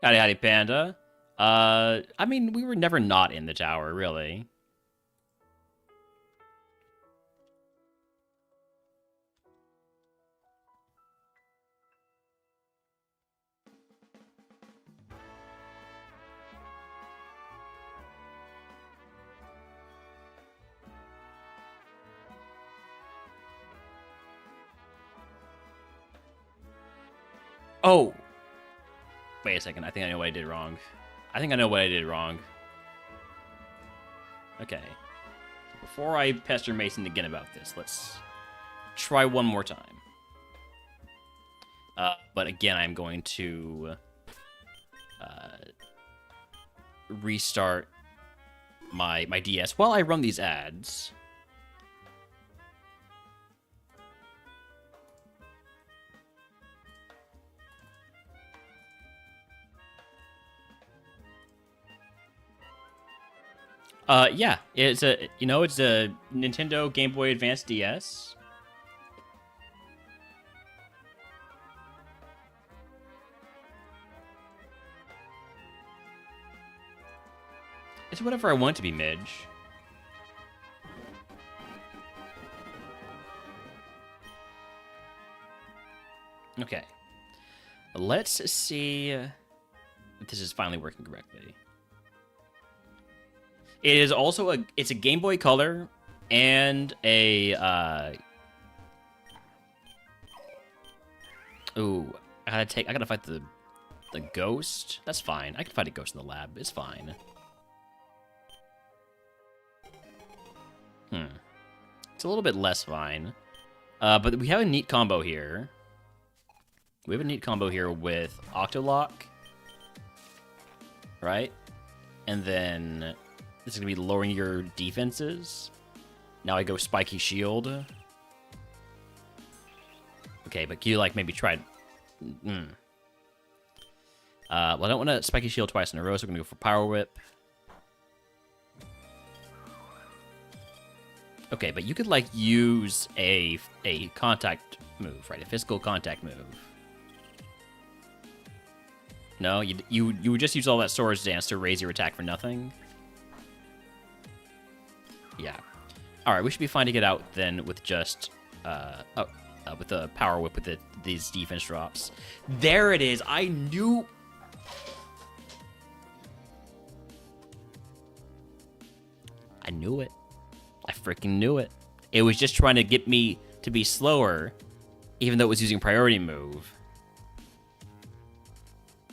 Howdy, howdy, Panda. I mean, we were never not in the tower, really. Oh! Wait a second, I think I know what I did wrong. Okay. Before I pester Mason again about this, let's try one more time. But again, I'm going to restart my DS while I run these ads. Yeah, it's a Nintendo Game Boy Advance DS. It's whatever I want it to be, Midge. Okay. Let's see if this is finally working correctly. It is also it's a Game Boy Color and a ooh, I gotta fight the ghost. That's fine. I can fight a ghost in the lab. It's fine. It's a little bit less fine. But we have a neat combo here. We have a neat combo here with Octolock. Right? And then this is going to be lowering your defenses. Now I go Spiky Shield. Okay, but can you, like, maybe try... Well, I don't want to Spiky Shield twice in a row, so we're going to go for Power Whip. Okay, but you could, like, use a contact move, right? A physical contact move. No? You would just use all that Swords Dance to raise your attack for nothing? Yeah. Alright, we should be fine to get out then with just, with the Power Whip with these defense drops. There it is! I knew... I knew it. I freaking knew it. It was just trying to get me to be slower, even though it was using priority move.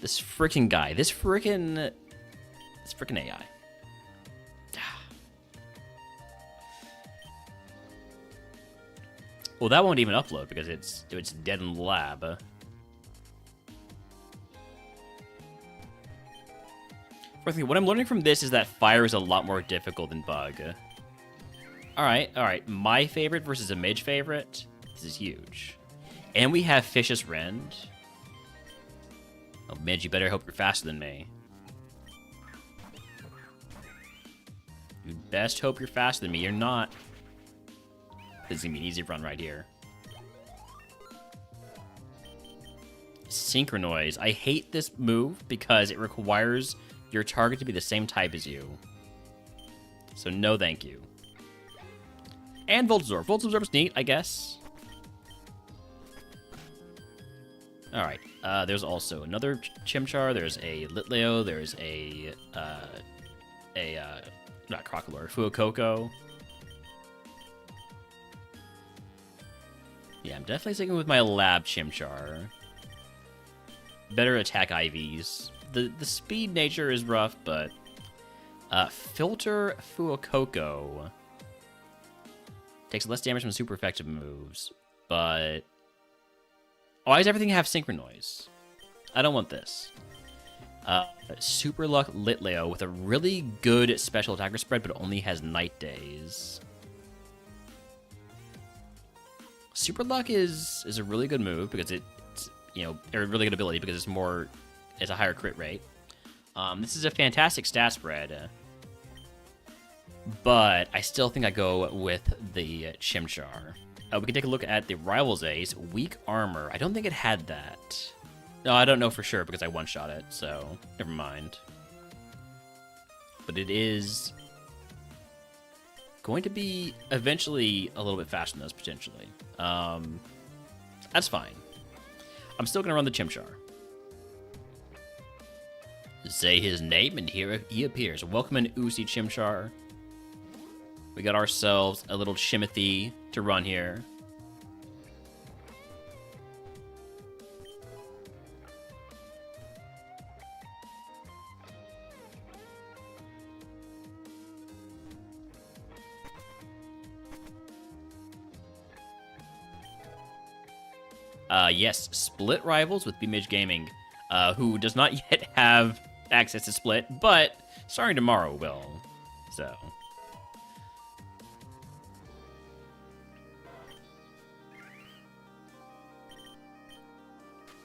This freaking guy. This freaking AI. Well, that won't even upload because it's dead in the lab. Fourthly, what I'm learning from this is that fire is a lot more difficult than bug. Alright. My favorite versus a mage favorite. This is huge. And we have Vicious Rend. Oh, Midge, you better hope you're faster than me. You best hope you're faster than me. You're not. This is going to be an easy run right here. Synchronize. I hate this move because it requires your target to be the same type as you. So no thank you. And Volt Absorb. Volt Absorb is neat, I guess. Alright. There's also another Chimchar. There's a Litleo. There's not Crocolore, Fuecoco. Yeah, I'm definitely sticking with my Lab Chimchar. better attack IVs. The speed nature is rough, but Filter Fuokoko takes less damage from super effective moves, but why does everything have synchro noise? I don't want this. Super Luck Litleo with a really good special attacker spread, but only has night days. Super Luck is a really good move because it's, you know, a really good ability because it's a higher crit rate. This is a fantastic stat spread, but I still think I go with the Chimchar. We can take a look at the Rivals Ace, Weak Armor. I don't think it had that. No, I don't know for sure because I one-shot it, so never mind. But it is going to be eventually a little bit faster than those, potentially. That's fine. I'm still going to run the Chimchar. Say his name, and here he appears. Welcome in, Uzi Chimchar. We got ourselves a little Chimothy to run here. Yes, Split Rivals with B-Mage Gaming, who does not yet have access to Split, but starting tomorrow will. So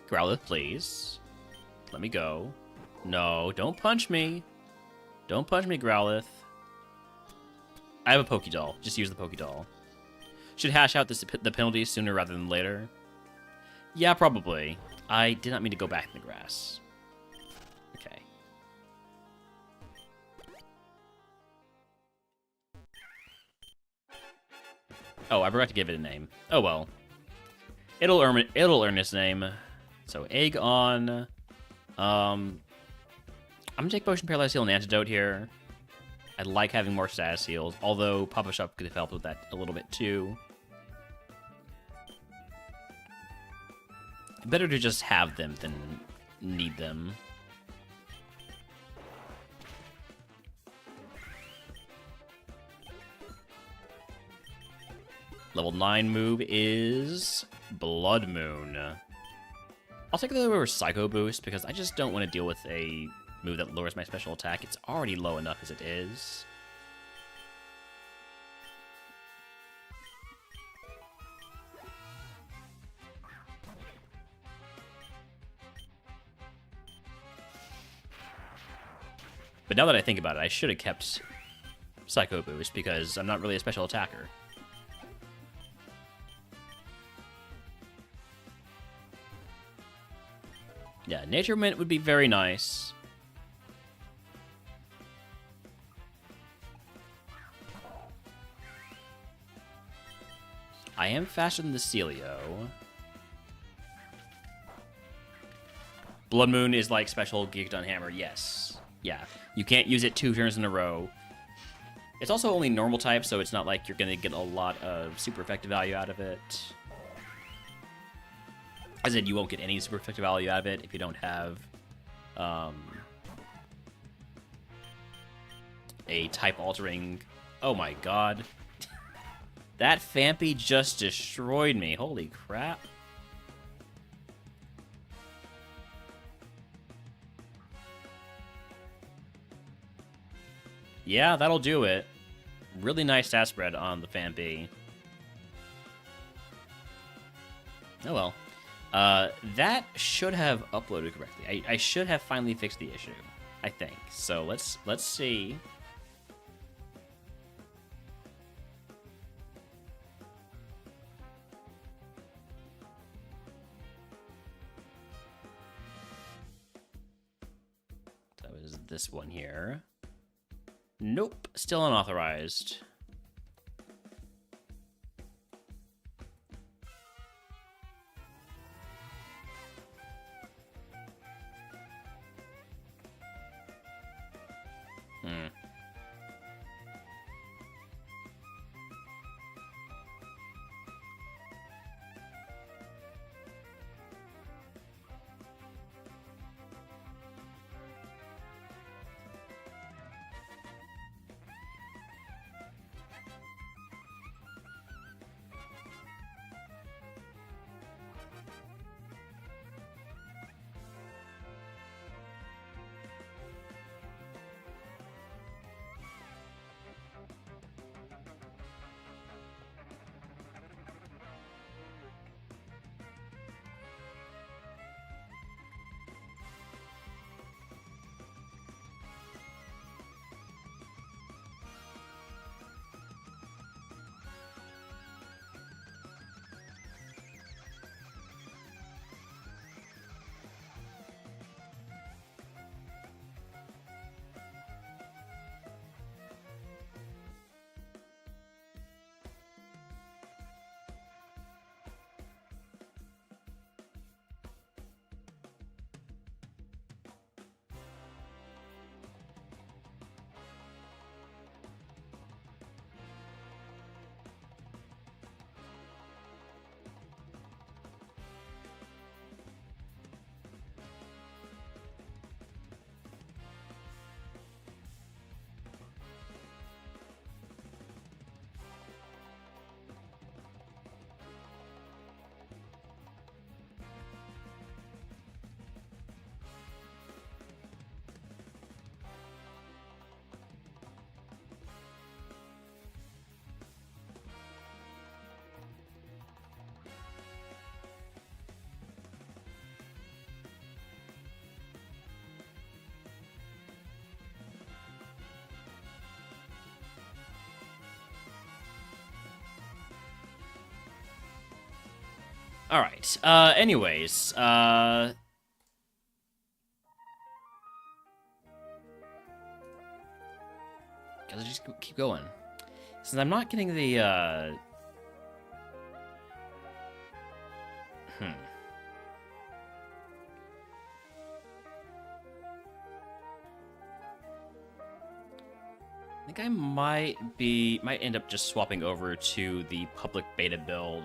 Growlithe, please. Let me go. No, don't punch me. Don't punch me, Growlithe. I have a Pokédoll. Just use the Pokédoll. Should hash out the penalties sooner rather than later. Yeah, probably. I did not mean to go back in the grass. Okay. Oh, I forgot to give it a name. Oh well. It'll earn its name. So egg on. I'm gonna take Potion Paralyze Heal and Antidote here. I like having more status heals, although Papa Shop could have helped with that a little bit too. Better to just have them than need them. Level 9 move is Blood Moon. I'll take the lower Psycho Boost because I just don't want to deal with a move that lowers my special attack. It's already low enough as it is. But now that I think about it, I should have kept Psycho Boost because I'm not really a special attacker. Yeah, Nature Mint would be very nice. I am faster than the Celio. Blood Moon is like special Geekdon Hammer, yes. Yeah, you can't use it 2 turns in a row. It's also only normal type, so it's not like you're going to get a lot of super effective value out of it. As in, you won't get any super effective value out of it if you don't have a type-altering... Oh my god. That Phanpy just destroyed me. Holy crap. Yeah, that'll do it. Really nice stat spread on the Phanpy. Oh well. That should have uploaded correctly. I should have finally fixed the issue, I think. So let's see. That was this one here. Nope, still unauthorized. All right. Anyways, gotta just keep going. Since I'm not getting the I think I might end up just swapping over to the public beta build.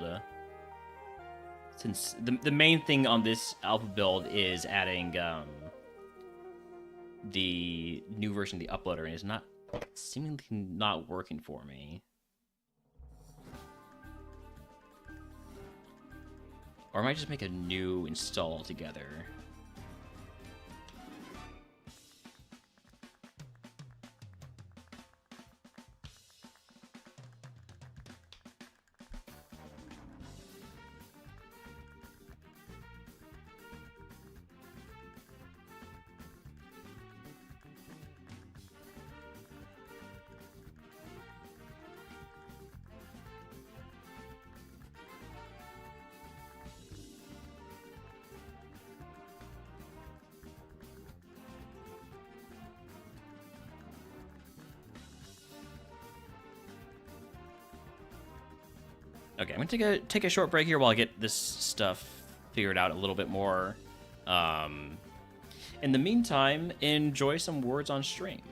Since the main thing on this alpha build is adding the new version of the uploader, and it's not seemingly not working for me. Or I might just make a new install altogether. Okay, I'm gonna take a short break here while I get this stuff figured out a little bit more. In the meantime, enjoy some words on stream.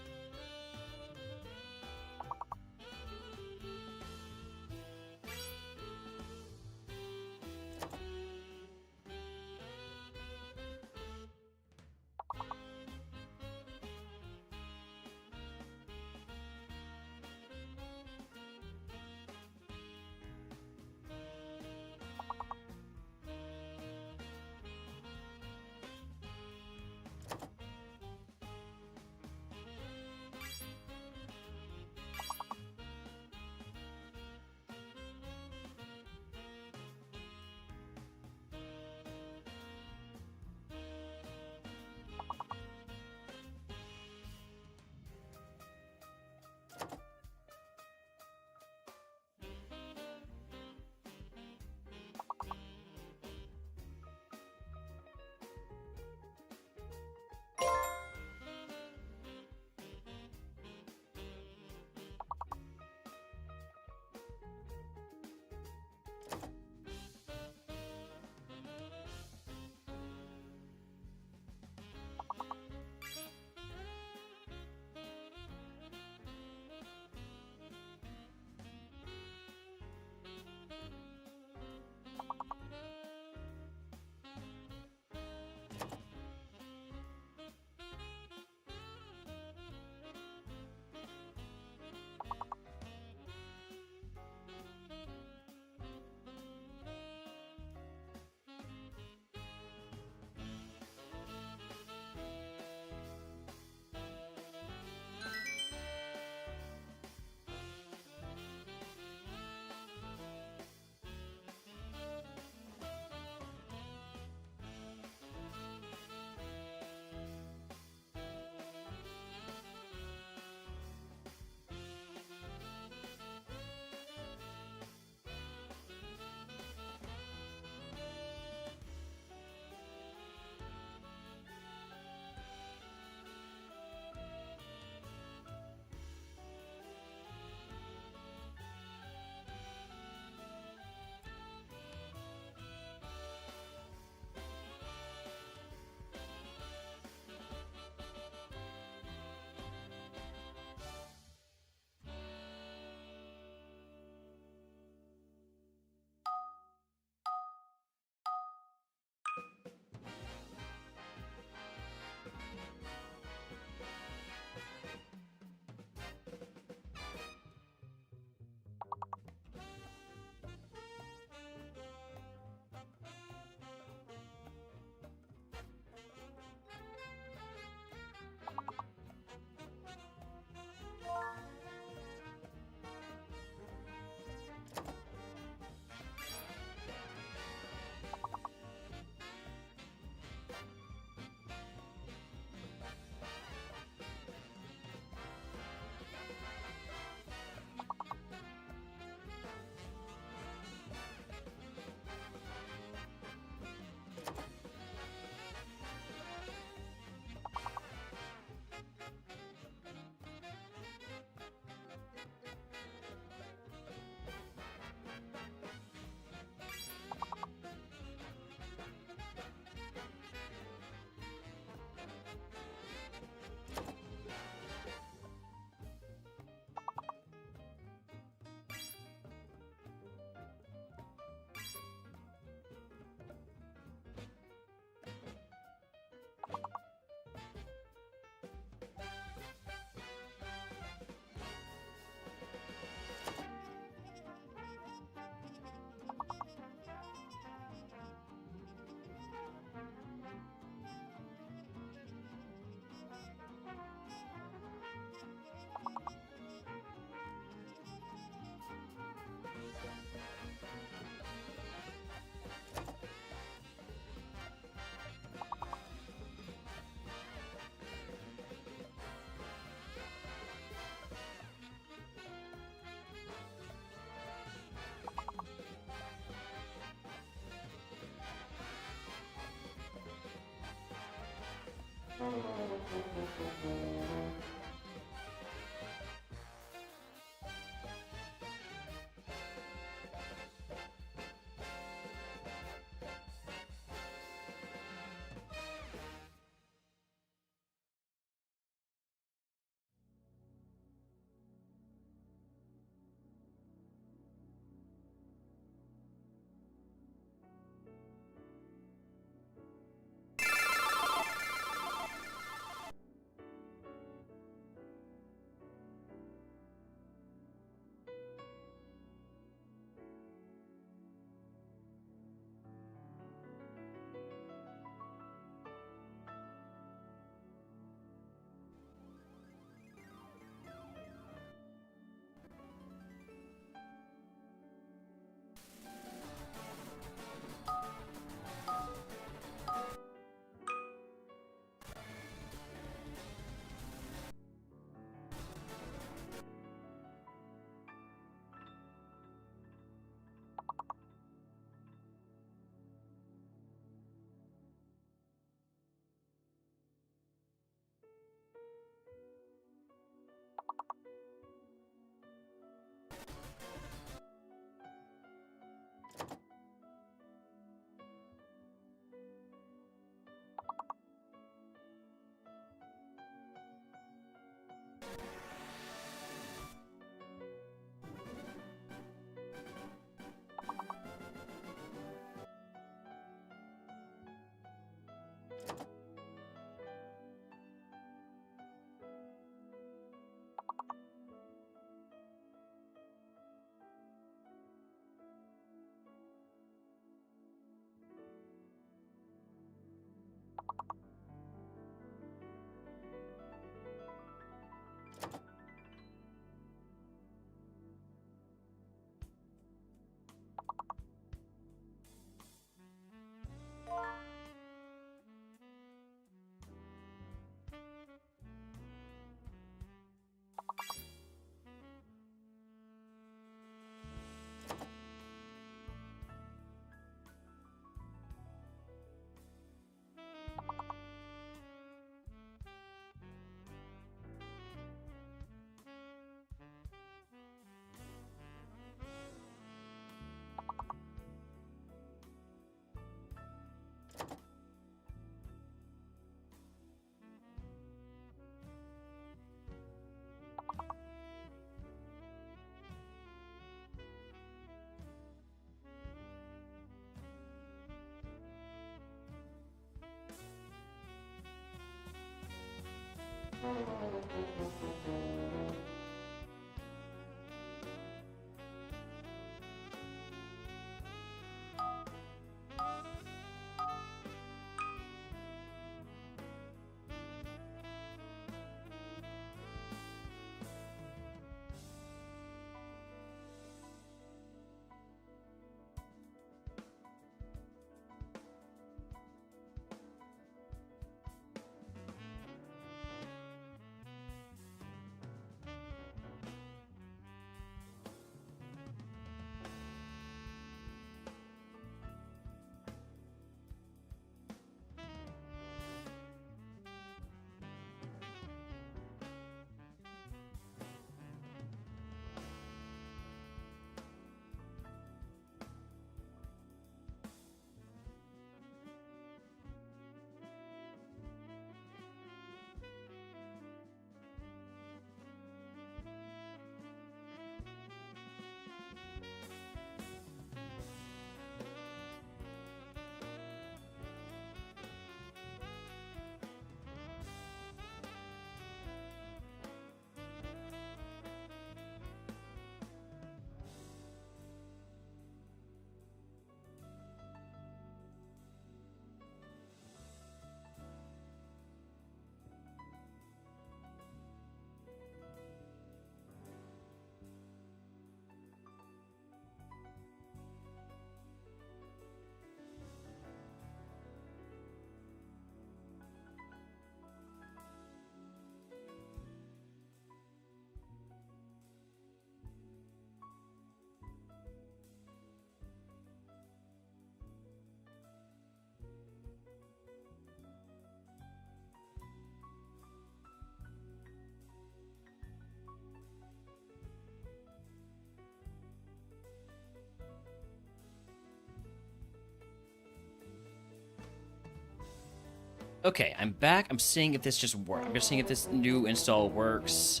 Okay, I'm back. I'm seeing if this just works. I'm just seeing if this new install works.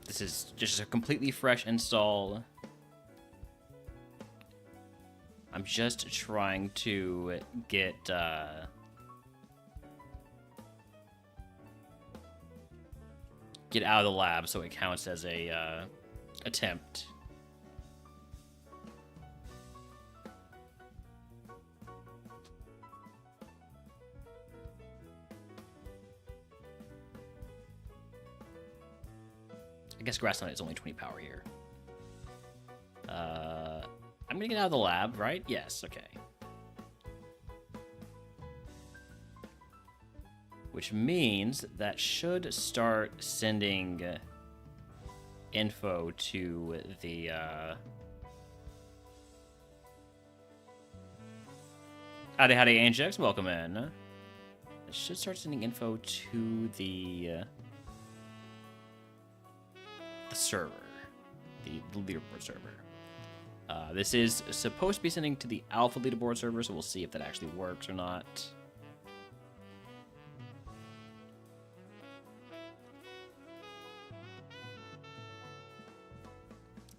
This is just a completely fresh install. I'm just trying to get out of the lab so it counts as a attempt. I guess Grassland is only 20 power here. I'm gonna get out of the lab, right? Yes, okay. Which means that should start sending info to the Howdy, Angex, welcome in. It should start sending info to the server, the leaderboard server. This is supposed to be sending to the alpha leaderboard server, so we'll see if that actually works or not.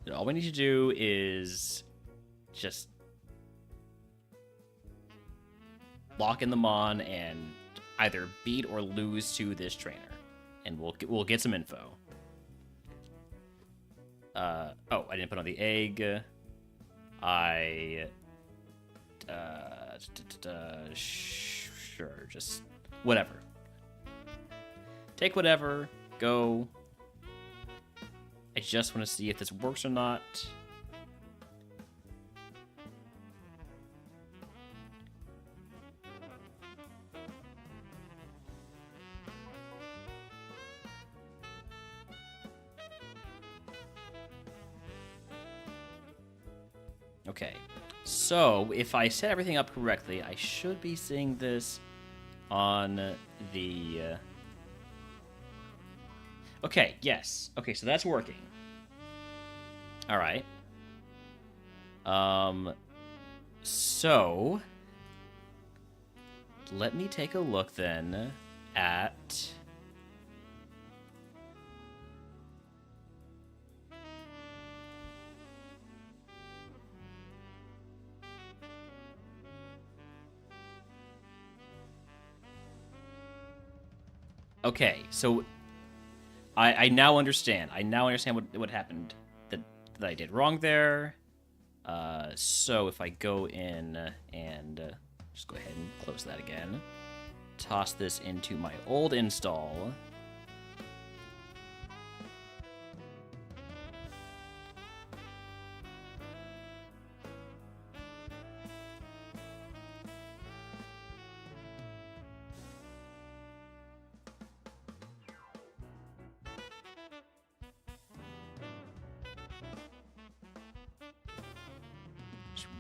And all we need to do is just lock in the Mon and either beat or lose to this trainer, and we'll get some info. Oh, I didn't put on the egg. Sure, just whatever. Take whatever, go. I just want to see if this works or not. Okay, so if I set everything up correctly, I should be seeing this on the... Okay, yes. Okay, so that's working. All right. So let me take a look then at... Okay, so I now understand. I now understand what happened that I did wrong there. So if I go in and just go ahead and close that again, toss this into my old install.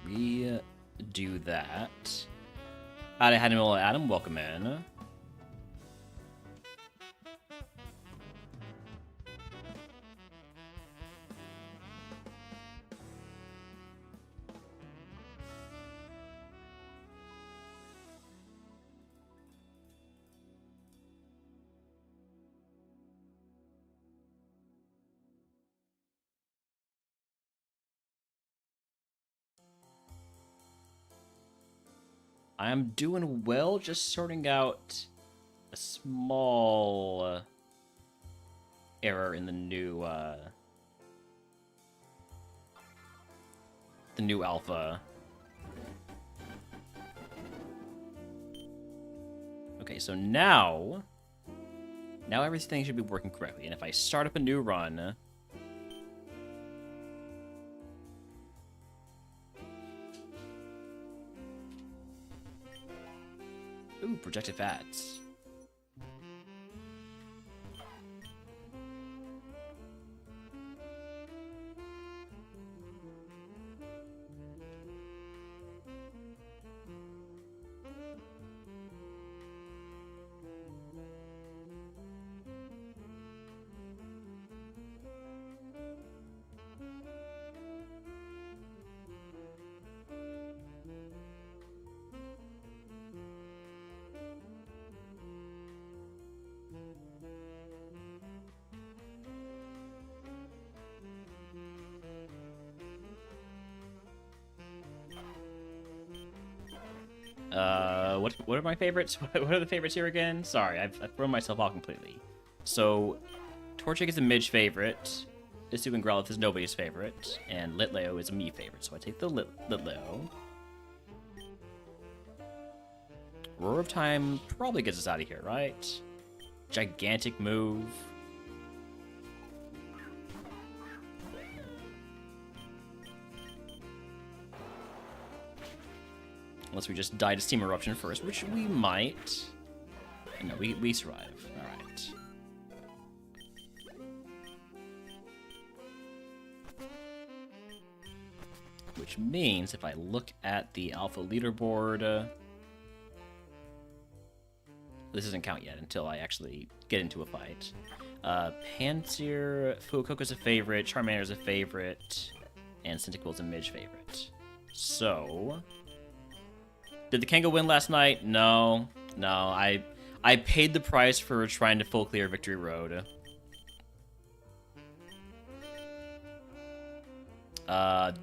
Redo that. Adam, welcome in. I'm doing well, just sorting out a small error in the new alpha. Okay, so now everything should be working correctly. And if I start up a new run, ooh, projected ads. What are my favorites? What are the favorites here again? Sorry, I've thrown myself off completely. So, Torchic is a Midge favorite. Isu and Growlithe is nobody's favorite, and Litleo is a me favorite. So I take the Litleo. Roar of Time probably gets us out of here, right? Gigantic move. Unless we just die to Steam Eruption first, which we might. No, we survive. Alright. Which means if I look at the alpha leaderboard... this doesn't count yet until I actually get into a fight. Pansear, Fuecoco's a favorite, Charmander's a favorite, and Cyndaquil's a Midge favorite. So... did the Kango win last night? No. I paid the price for trying to full clear Victory Road.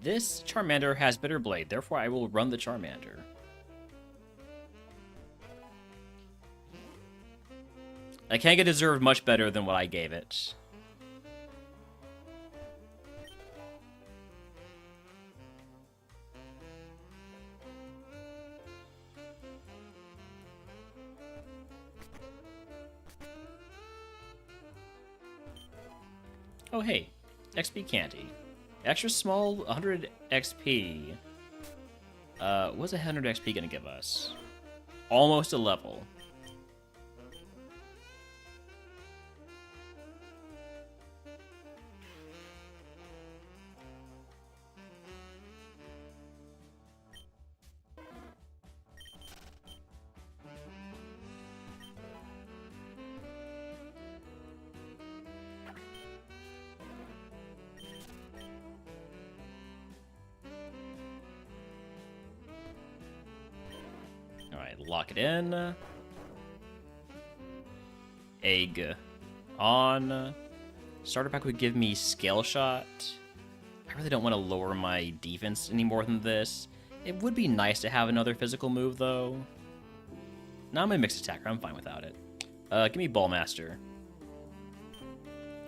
This Charmander has Bitter Blade, therefore I will run the Charmander. Kango deserved much better than what I gave it. Oh hey, XP candy. Extra small, 100 XP. What's 100 XP gonna give us? Almost a level. Alright, lock it in. Egg on. Starter pack would give me Scale Shot. I really don't want to lower my defense any more than this. It would be nice to have another physical move, though. Now I'm a mixed attacker. I'm fine without it. Give me Ballmaster.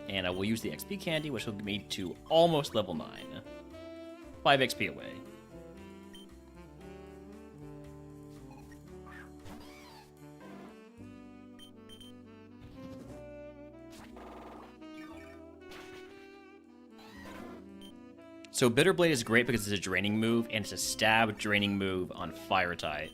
And I will use the XP candy, which will get me to almost level 9. 5 XP away. So Bitter Blade is great because it's a draining move, and it's a stab draining move on fire type.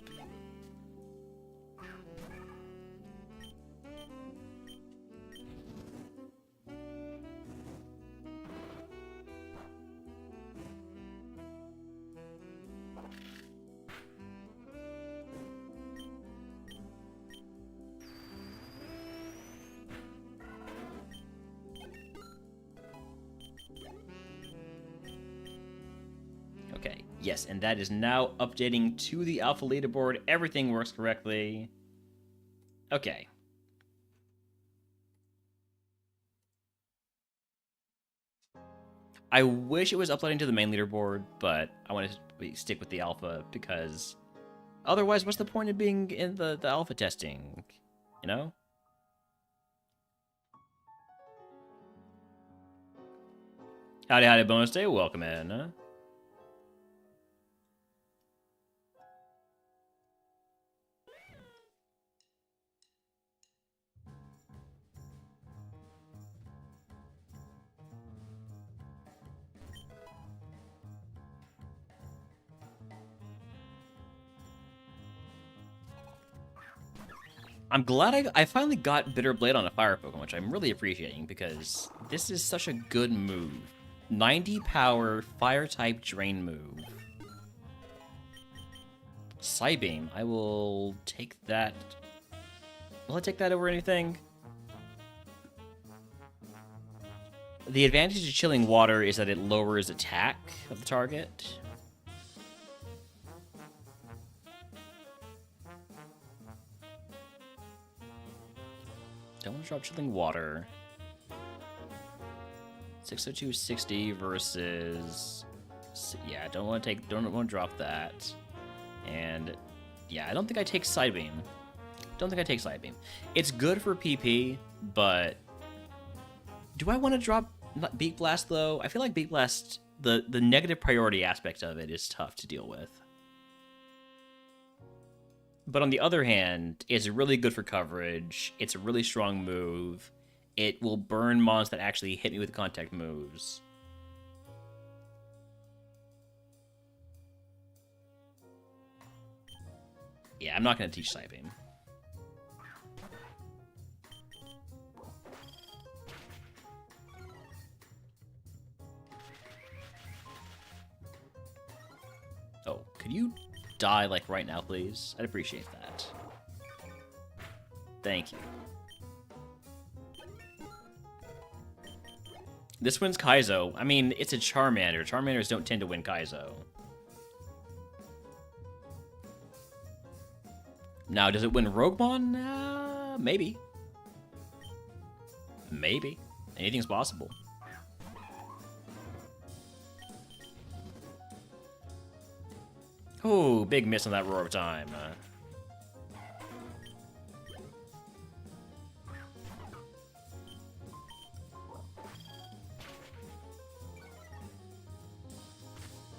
Okay, yes, and that is now updating to the alpha leaderboard. Everything works correctly. Okay. I wish it was uploading to the main leaderboard, but I want to stick with the alpha because otherwise, what's the point of being in the alpha testing? You know? Howdy, bonus day. Welcome in. I'm glad I finally got Bitter Blade on a fire Pokemon, which I'm really appreciating because this is such a good move. 90 power, fire type drain move. Psybeam, I will take that. Will I take that over anything? The advantage of chilling water is that it lowers attack of the target. Don't want to drop chilling water. 602 60 versus... yeah, don't want to drop that. And Yeah, I don't think I take Sidebeam. Don't think I take Sidebeam. It's good for PP, but do I want to drop Beak Blast though? I feel like Beak Blast, the negative priority aspect of it is tough to deal with. But on the other hand, it's really good for coverage. It's a really strong move. It will burn mons that actually hit me with contact moves. Yeah, I'm not going to teach Psybeam. Oh, could you die, like, right now, please? I'd appreciate that. Thank you. This wins Kaizo. I mean, it's a Charmander. Charmanders don't tend to win Kaizo. Now, does it win RogueMon? Maybe. Maybe. Anything's possible. Oh, big miss on that Roar of Time.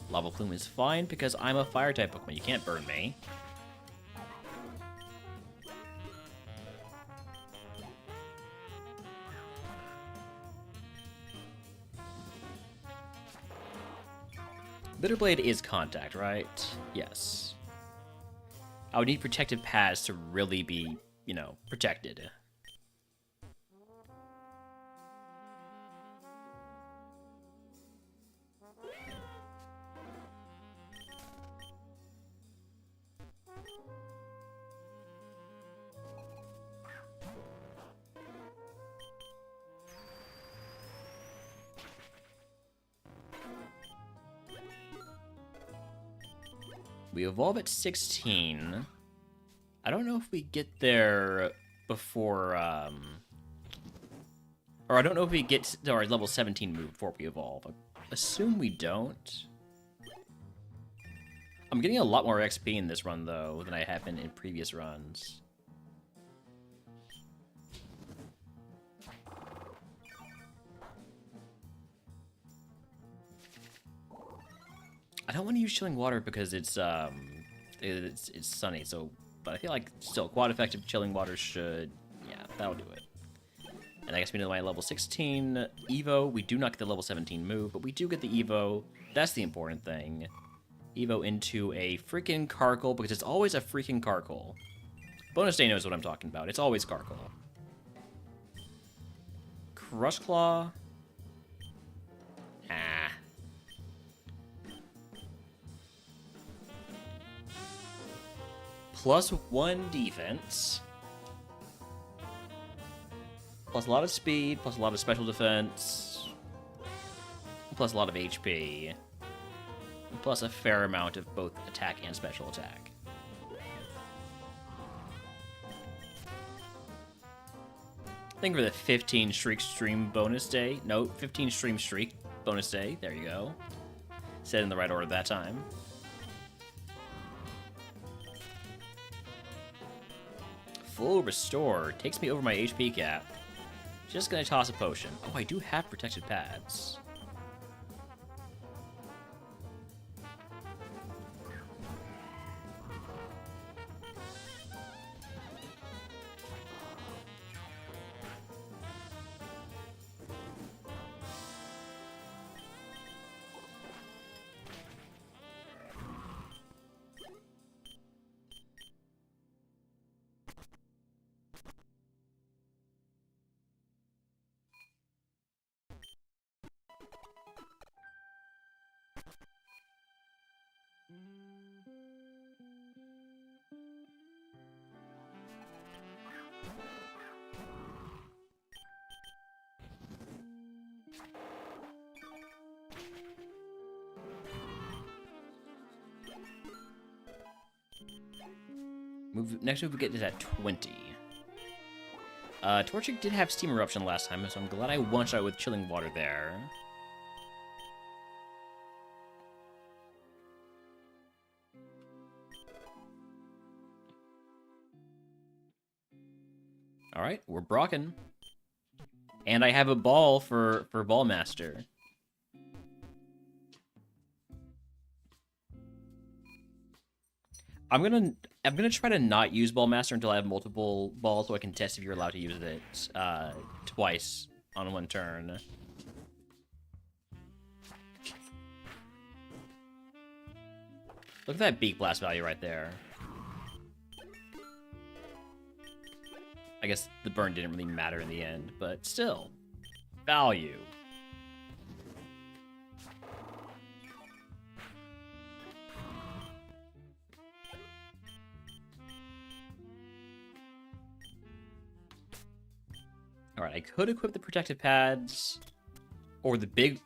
Lava Plume is fine because I'm a Fire-type Pokemon. You can't burn me. Bitterblade is contact, right? Yes. I would need protective pads to really be, you know, protected. We evolve at 16. I don't know if we get there before, or I don't know if we get to our level 17 move before we evolve. I assume we don't. I'm getting a lot more XP in this run, though, than I have been in previous runs. I don't want to use Chilling Water because it's sunny, so, but I feel like still quad effective Chilling Water should, yeah, that'll do it. And I guess we know my level 16 Evo. We do not get the level 17 move, but we do get the Evo. That's the important thing. Evo into a freaking Carkle, because it's always a freaking Carkle. Bonus Day knows what I'm talking about. It's always Carkle. Crush Claw. Ah. +1 defense. Plus a lot of speed, plus a lot of special defense. Plus a lot of HP. Plus a fair amount of both attack and special attack. I think for the 15 Shriek Stream bonus day. No, 15 Stream Shriek bonus day. There you go. Said in the right order that time. Full Restore takes me over my HP cap. Just gonna toss a potion. Oh, I do have protected pads. Next move we get is at 20. Torchic did have Steam Eruption last time, so I'm glad I one-shot with Chilling Water there. All right, we're brocking. And I have a ball for Ballmaster. I'm gonna try to not use Ballmaster until I have multiple balls, so I can test if you're allowed to use it twice on one turn. Look at that Beak Blast value right there. I guess the burn didn't really matter in the end, but still, value. All right, I could equip the protective pads, or the big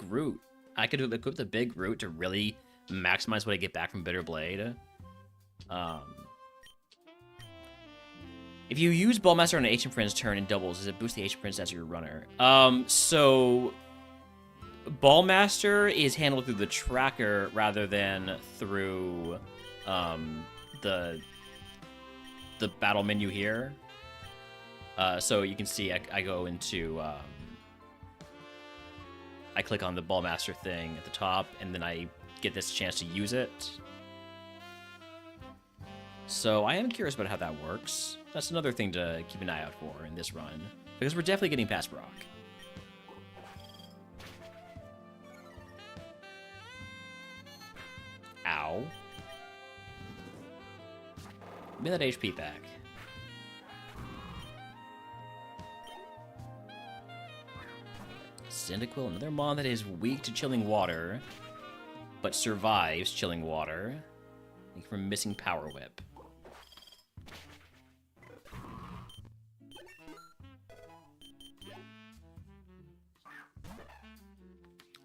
root. I could equip the big root to really maximize what I get back from Bitter Blade. If you use Ballmaster on an Ancient Friend's turn in doubles, does it boost the Ancient Friends as your runner? So Ballmaster is handled through the tracker rather than through the battle menu here. So you can see I go into I click on the Ballmaster thing at the top, and then I get this chance to use it. So I am curious about how that works. That's another thing to keep an eye out for in this run, because we're definitely getting past Brock. Ow. Give me that HP back. Cyndaquil, another mon that is weak to chilling water, but survives chilling water. Thank you for missing Power Whip.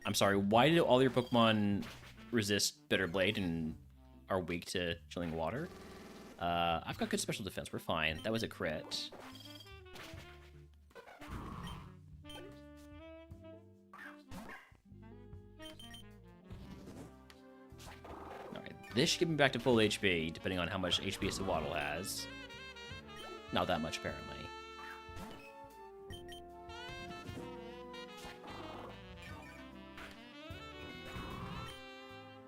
I'm sorry, why did all your Pokemon resist Bitter Blade and are weak to chilling water? I've got good special defense, we're fine. That was a crit. Alright, this should get me back to full HP, depending on how much HP Sawaddle has. Not that much, apparently.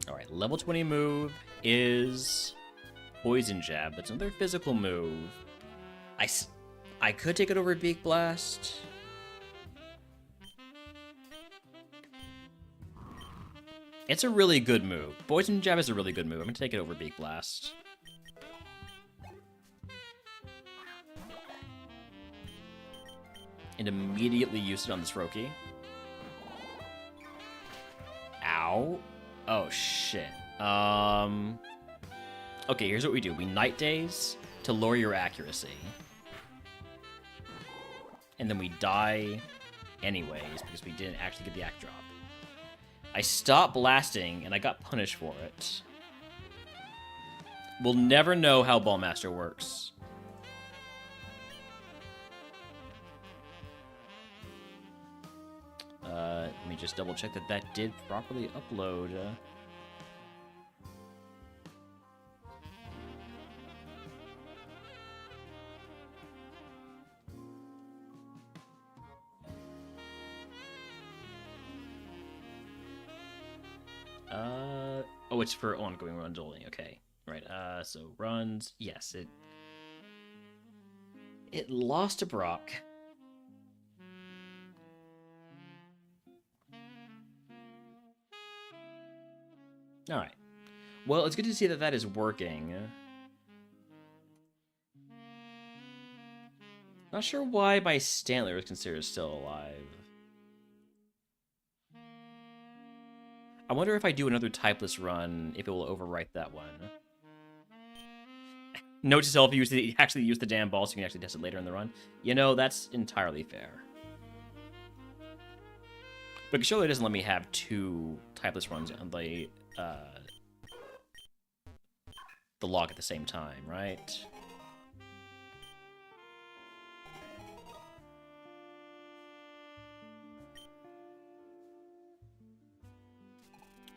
Alright, level 20 move is Poison Jab. That's another physical move. I could take it over Beak Blast. It's a really good move. Poison Jab is a really good move. I'm going to take it over Beak Blast. And immediately use it on this Roki. Ow. Oh, shit. Okay, here's what we do. We Night Daze to lower your accuracy. And then we die anyways, because we didn't actually get the Act Drop. I stopped blasting, and I got punished for it. We'll never know how Ballmaster works. Let me just double check that that did properly upload. Oh, it's for ongoing runs only. Okay, right. So runs. Yes, it lost to Brock. All right. Well, it's good to see that that is working. Not sure why my Stantler is considered still alive. I wonder if I do another typeless run, if it will overwrite that one. Note to self, actually use the damn ball so you can actually test it later in the run. You know, that's entirely fair. But surely it doesn't let me have two typeless runs on the log at the same time, right?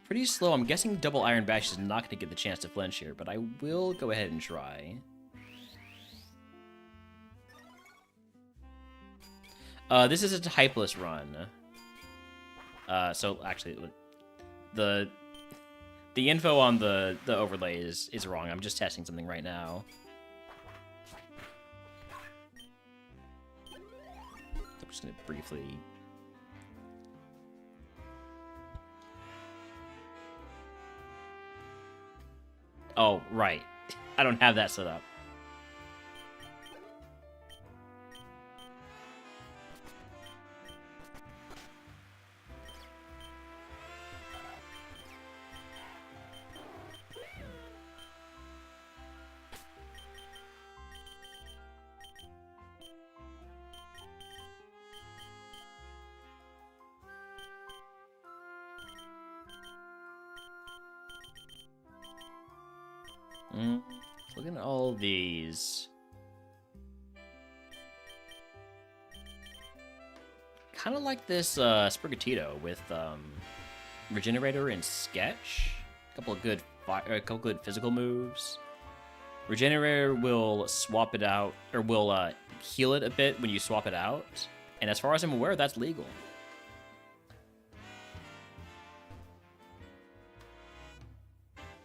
Pretty slow. I'm guessing double Iron Bash is not going to get the chance to flinch here, but I will go ahead and try. This is a typeless run. So actually, the info on the overlay is wrong. I'm just testing something right now. I'm just gonna briefly. Oh, right. I don't have that set up. Looking at all these. Kind of like this Sprigatito with Regenerator and Sketch. A couple good physical moves. Regenerator will swap it out, or will heal it a bit when you swap it out. And as far as I'm aware, that's legal.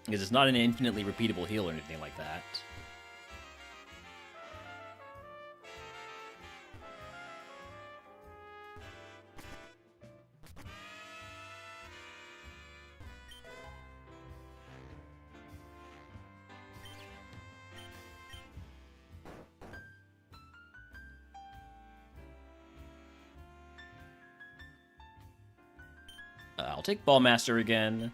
Because it's not an infinitely repeatable heal or anything like that. I'll take Ballmaster again.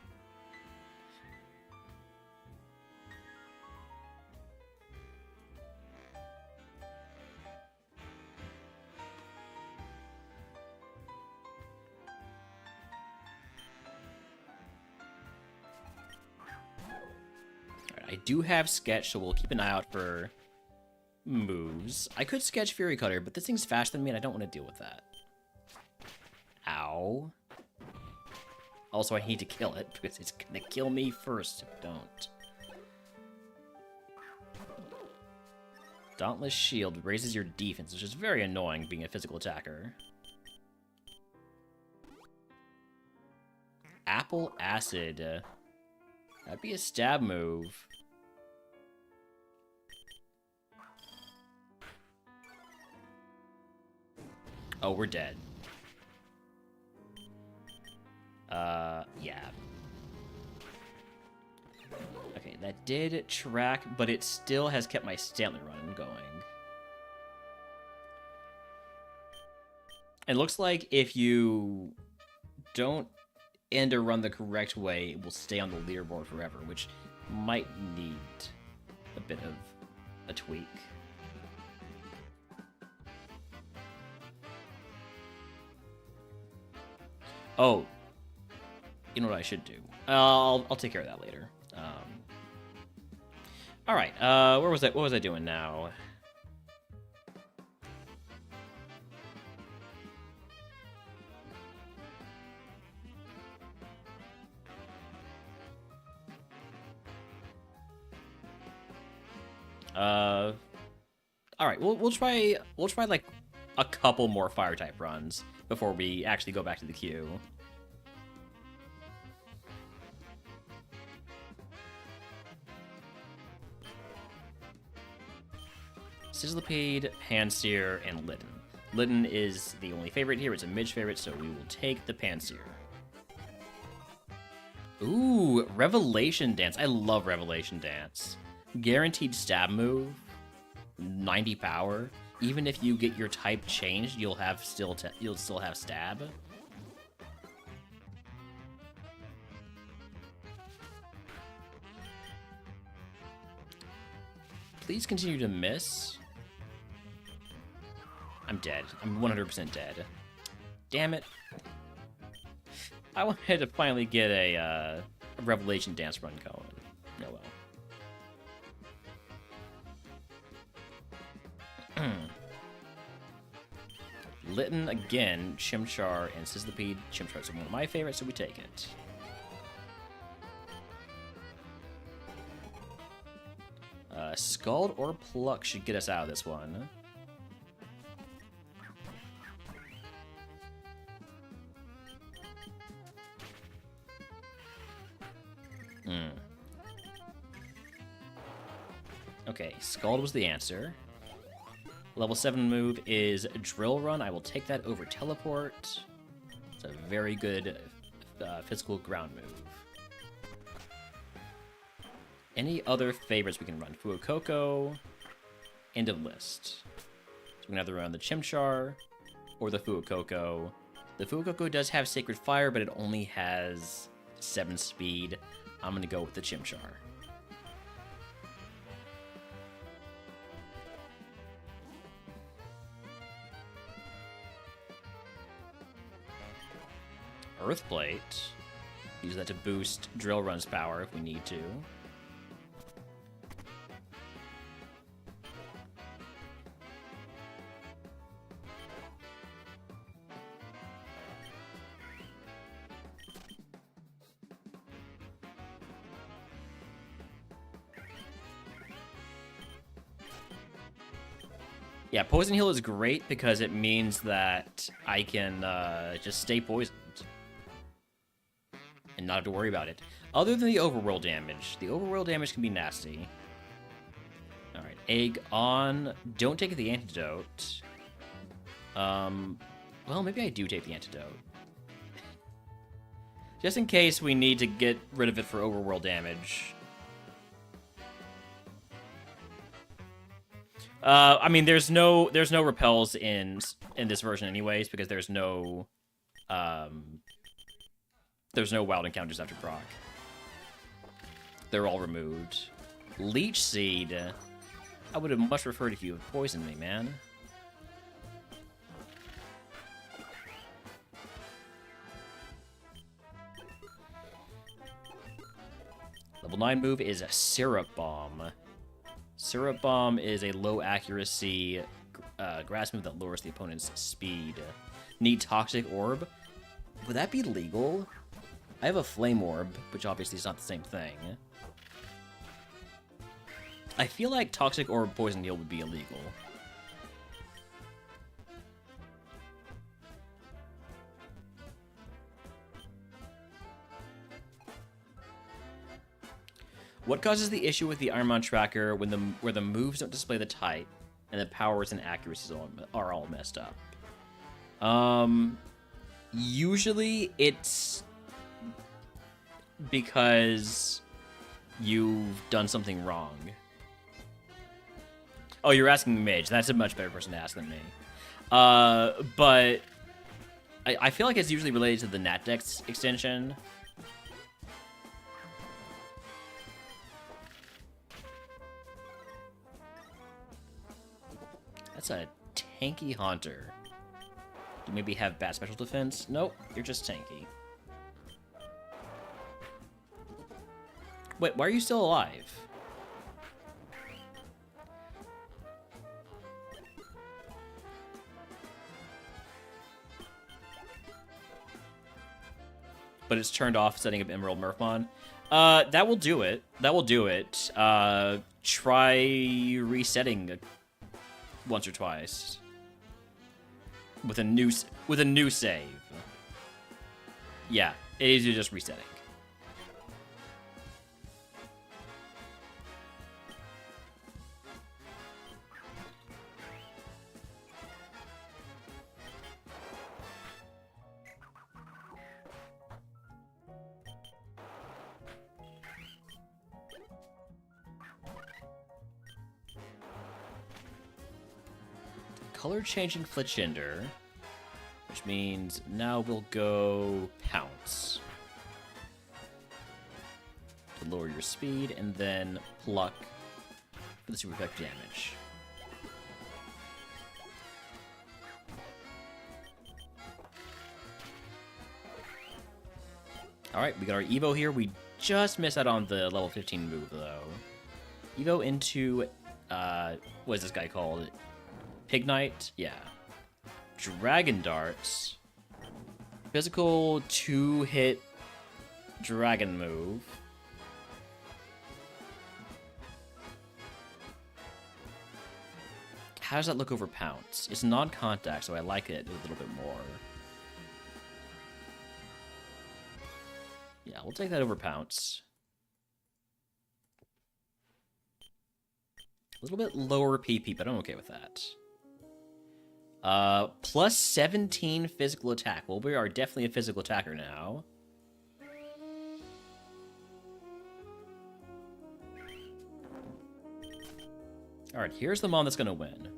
I do have Sketch, so we'll keep an eye out for moves. I could Sketch Fury Cutter, but this thing's faster than me, and I don't want to deal with that. Ow. Also, I need to kill it, because it's gonna kill me first if I don't. Dauntless Shield raises your defense, which is very annoying being a physical attacker. Apple Acid. That'd be a stab move. Oh, we're dead. Yeah. Okay, that did track, but it still has kept my Stanley run going. It looks like if you don't end a run the correct way, it will stay on the leaderboard forever, which might need a bit of a tweak. Oh, you know what I should do? I'll take care of that later. All right. Where was I? What was I doing now? All right. We'll try like a couple more fire type runs before we actually go back to the queue. Sizzlipede, Pansear, and Litten. Litten is the only favorite here. It's a midge favorite, so we will take the Pansear. Ooh, Revelation Dance. I love Revelation Dance. Guaranteed stab move, 90 power. Even if you get your type changed, you'll still have stab. Please continue to miss. I'm dead. I'm 100% dead. Damn it. I wanted to finally get a Revelation Dance run going. Oh well. Litten again, Chimchar, and Sizzlipede. Chimchar's one of my favorites, so we take it. Scald or Pluck should get us out of this one. Okay, Scald was the answer. Level 7 move is Drill Run. I will take that over Teleport. It's a very good physical ground move. Any other favorites we can run? Fuecoco, end of list. So we can either run the Chimchar or the Fuecoco. The Fuecoco does have Sacred Fire, but it only has 7 speed. I'm going to go with the Chimchar. Earthplate. Use that to boost Drill Run's power if we need to. Yeah, Poison Heal is great because it means that I can just stay poisoned and not have to worry about it. Other than the overworld damage. The overworld damage can be nasty. Alright, Egg on. Don't take the antidote. Well, maybe I do take the antidote. Just in case we need to get rid of it for overworld damage. I mean, there's no repels in this version anyways, because there's no wild encounters after proc. They're all removed. Leech Seed. I would have much preferred if you had poisoned me, man. Level 9 move is a Syrup Bomb. Syrup Bomb is a low accuracy grass move that lowers the opponent's speed. Need Toxic Orb. Would that be legal? I have a Flame Orb, which obviously is not the same thing. I feel like Toxic Orb Poison Heal would be illegal. What causes the issue with the Ironmon tracker where the moves don't display the type and the powers and accuracies are all messed up? Usually it's because you've done something wrong. Oh, you're asking Mage. That's a much better person to ask than me. But I feel like it's usually related to the NatDex extension. That's a tanky Haunter. Do you maybe have bad special defense? Nope, you're just tanky. Wait, why are you still alive? But it's turned off setting up Emerald Murphmon. That will do it. That will do it. Try resetting once or twice with a new save. Yeah, it is just resetting. Color-changing Fletchinder, which means now we'll go Pounce to lower your speed, and then Pluck for the super effective damage. Alright, we got our Evo here. We just missed out on the level 15 move, though. Evo into, what is this guy called? Pignite? Yeah. Dragon Darts. Physical 2-hit dragon move. How does that look over Pounce? It's non-contact, so I like it a little bit more. Yeah, we'll take that over Pounce. A little bit lower PP, but I'm okay with that. Plus 17 physical attack. Well, we are definitely a physical attacker now. Alright, here's the mon that's gonna win.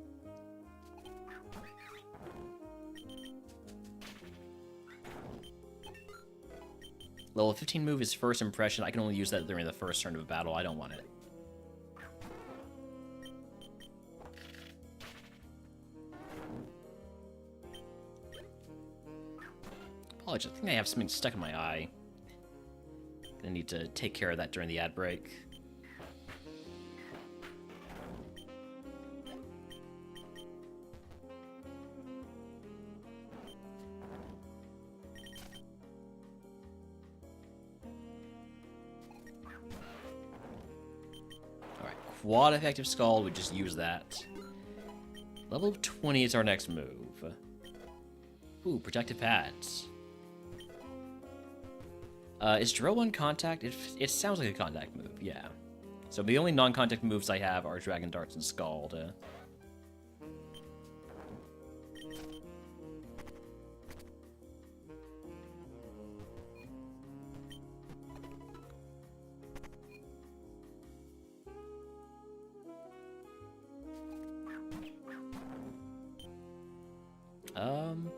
Level 15 move is first impression. I can only use that during the first turn of a battle. I don't want it. Apologies, I think I have something stuck in my eye. Gonna need to take care of that during the ad break. Quad effective skull, we just use that. Level 20 is our next move. Ooh, protective pads. Is drill one contact? It sounds like a contact move, yeah. So the only non-contact moves I have are Dragon Darts and Scald.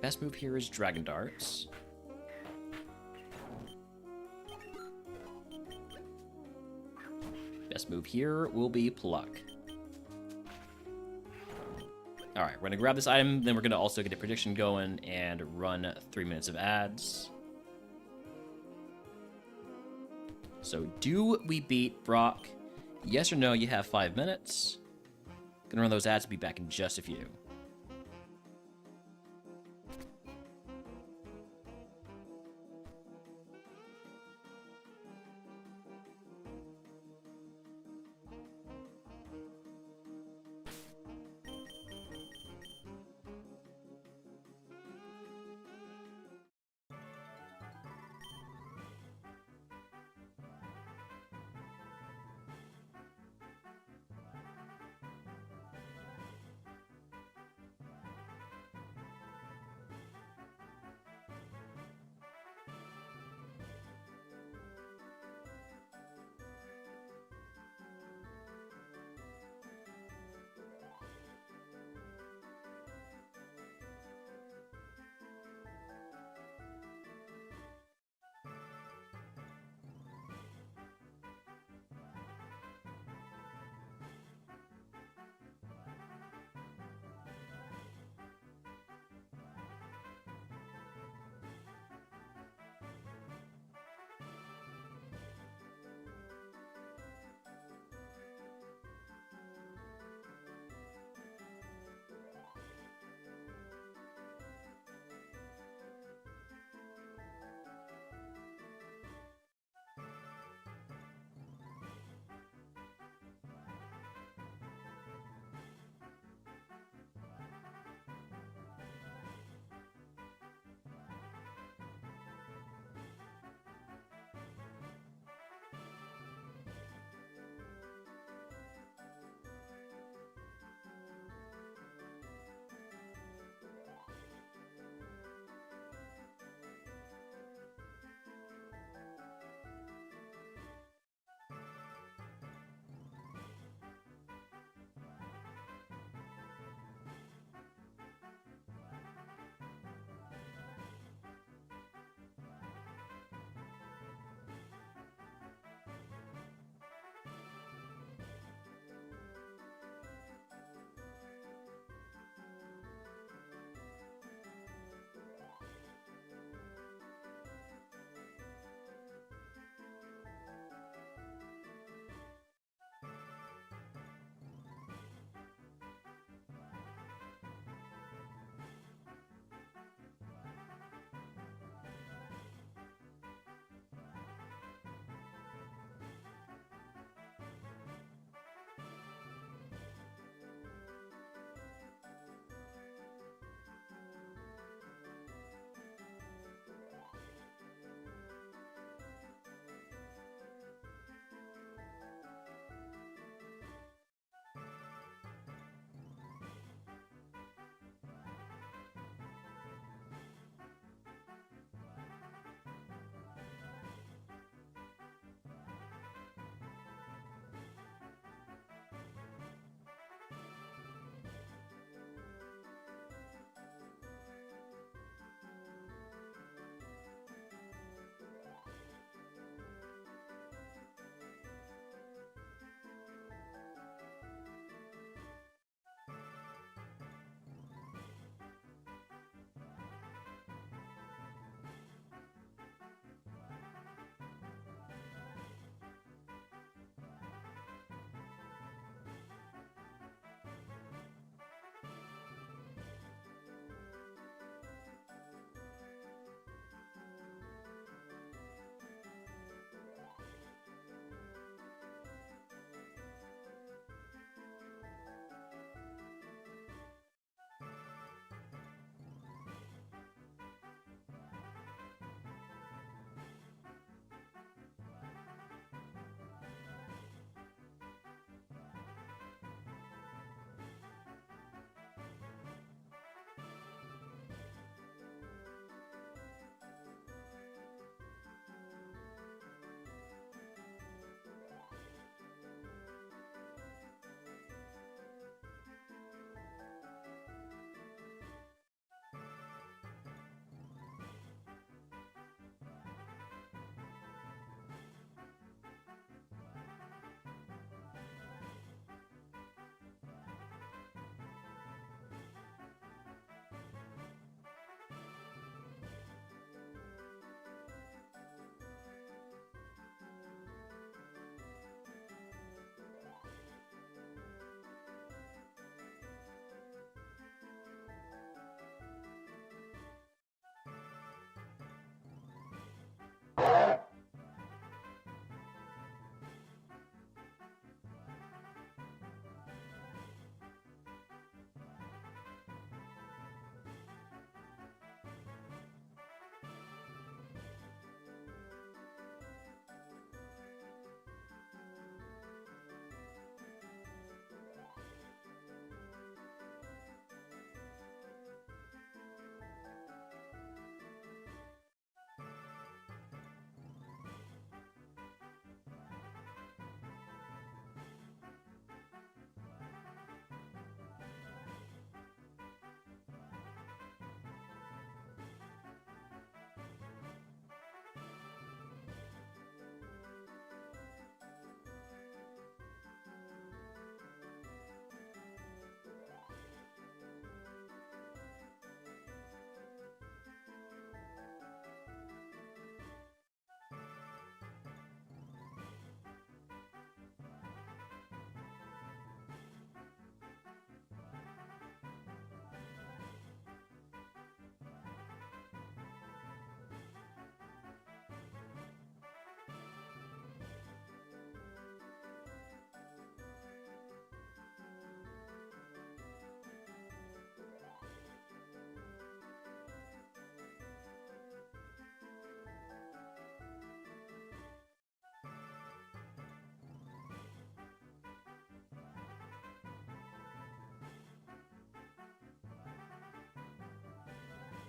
Best move here is Dragon Darts. Best move here will be Pluck. Alright, we're gonna grab this item, then we're gonna also get a prediction going and run 3 minutes of ads. So, do we beat Brock? Yes or no, you have 5 minutes. Gonna run those ads, be back in just a few.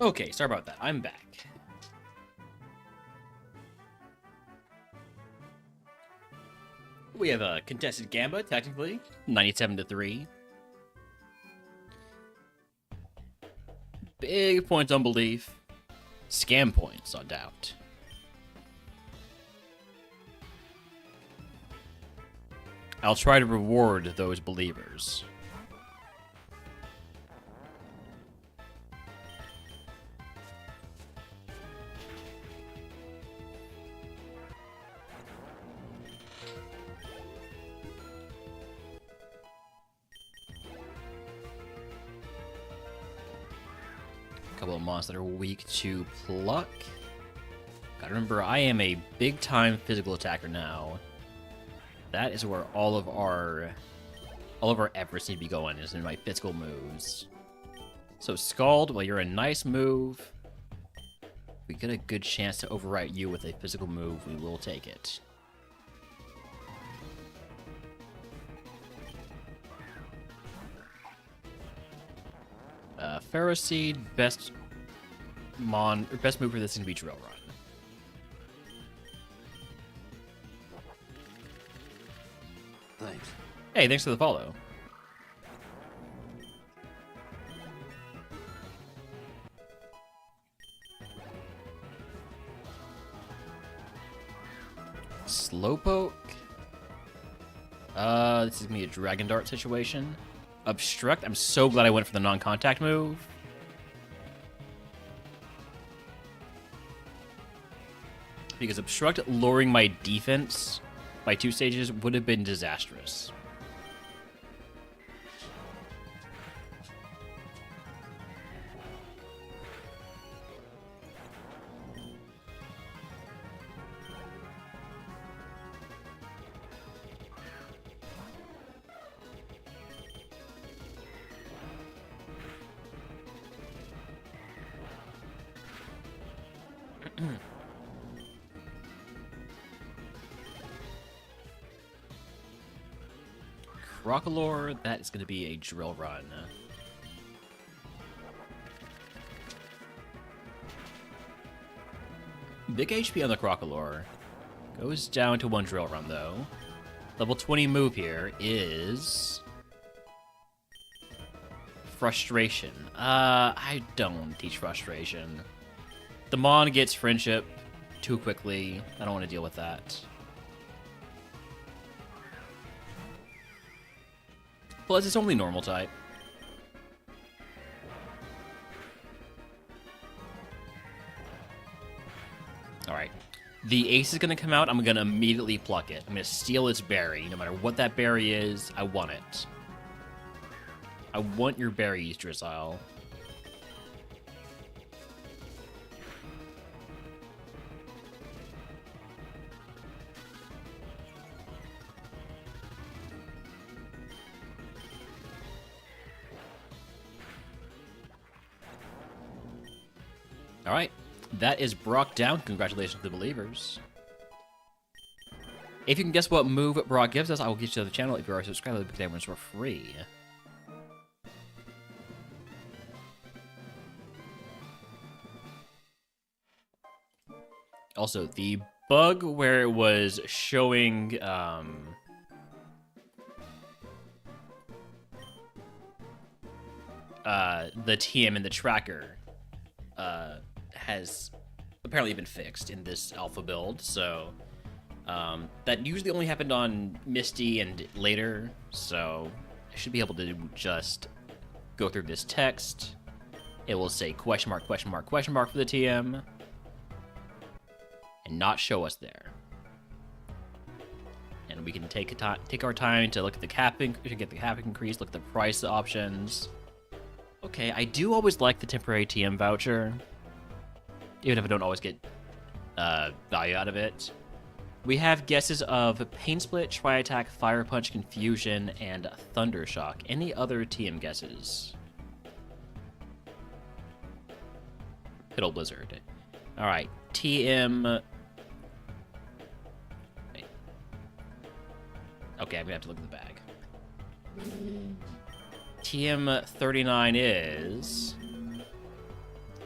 Okay, sorry about that. I'm back. We have a contested Gamba, technically. 97-3. Big points on belief. Scam points on doubt. I'll try to reward those believers. Couple of monsters that are weak to pluck. Gotta remember, I am a big-time physical attacker now. That is where all of our efforts need to be going, is in my physical moves. So Scald, well, you're a nice move. If we get a good chance to overwrite you with a physical move, we will take it. Pharaoh Seed, best move for this is gonna be Drill Run. Thanks. Hey, thanks for the follow. Slowpoke. This is gonna be a Dragon Dart situation. Obstruct. I'm so glad I went for the non-contact move. Because Obstruct lowering my defense by 2 stages would have been disastrous. Crocalor, that is going to be a Drill Run. Big HP on the Crocalor. Goes down to 1 Drill Run, though. Level 20 move here is... Frustration. I don't teach Frustration. The Mon gets Friendship too quickly. I don't want to deal with that. Plus, it's only normal type. Alright. The ace is going to come out. I'm going to immediately pluck it. I'm going to steal its berry. No matter what that berry is, I want it. I want your berries, Drizzile. Alright, that is Brock down. Congratulations to the believers. If you can guess what move Brock gives us, I will get you to the channel. If you are subscribed, the big diamonds for free. Also, the bug where it was showing the TM in the tracker has apparently been fixed in this alpha build, so that usually only happened on Misty and later, so I should be able to just go through this text. It will say question mark, question mark, question mark for the TM, and not show us there. And we can take our time to look at the capping, to get the capping increase, look at the price options. Okay, I do always like the temporary TM voucher, even if I don't always get value out of it. We have guesses of Pain Split, Tri Attack, Fire Punch, Confusion, and Thunder Shock. Any other TM guesses? Piddle Blizzard. Alright, TM... Wait. Okay, I'm gonna have to look at the bag. TM 39 is...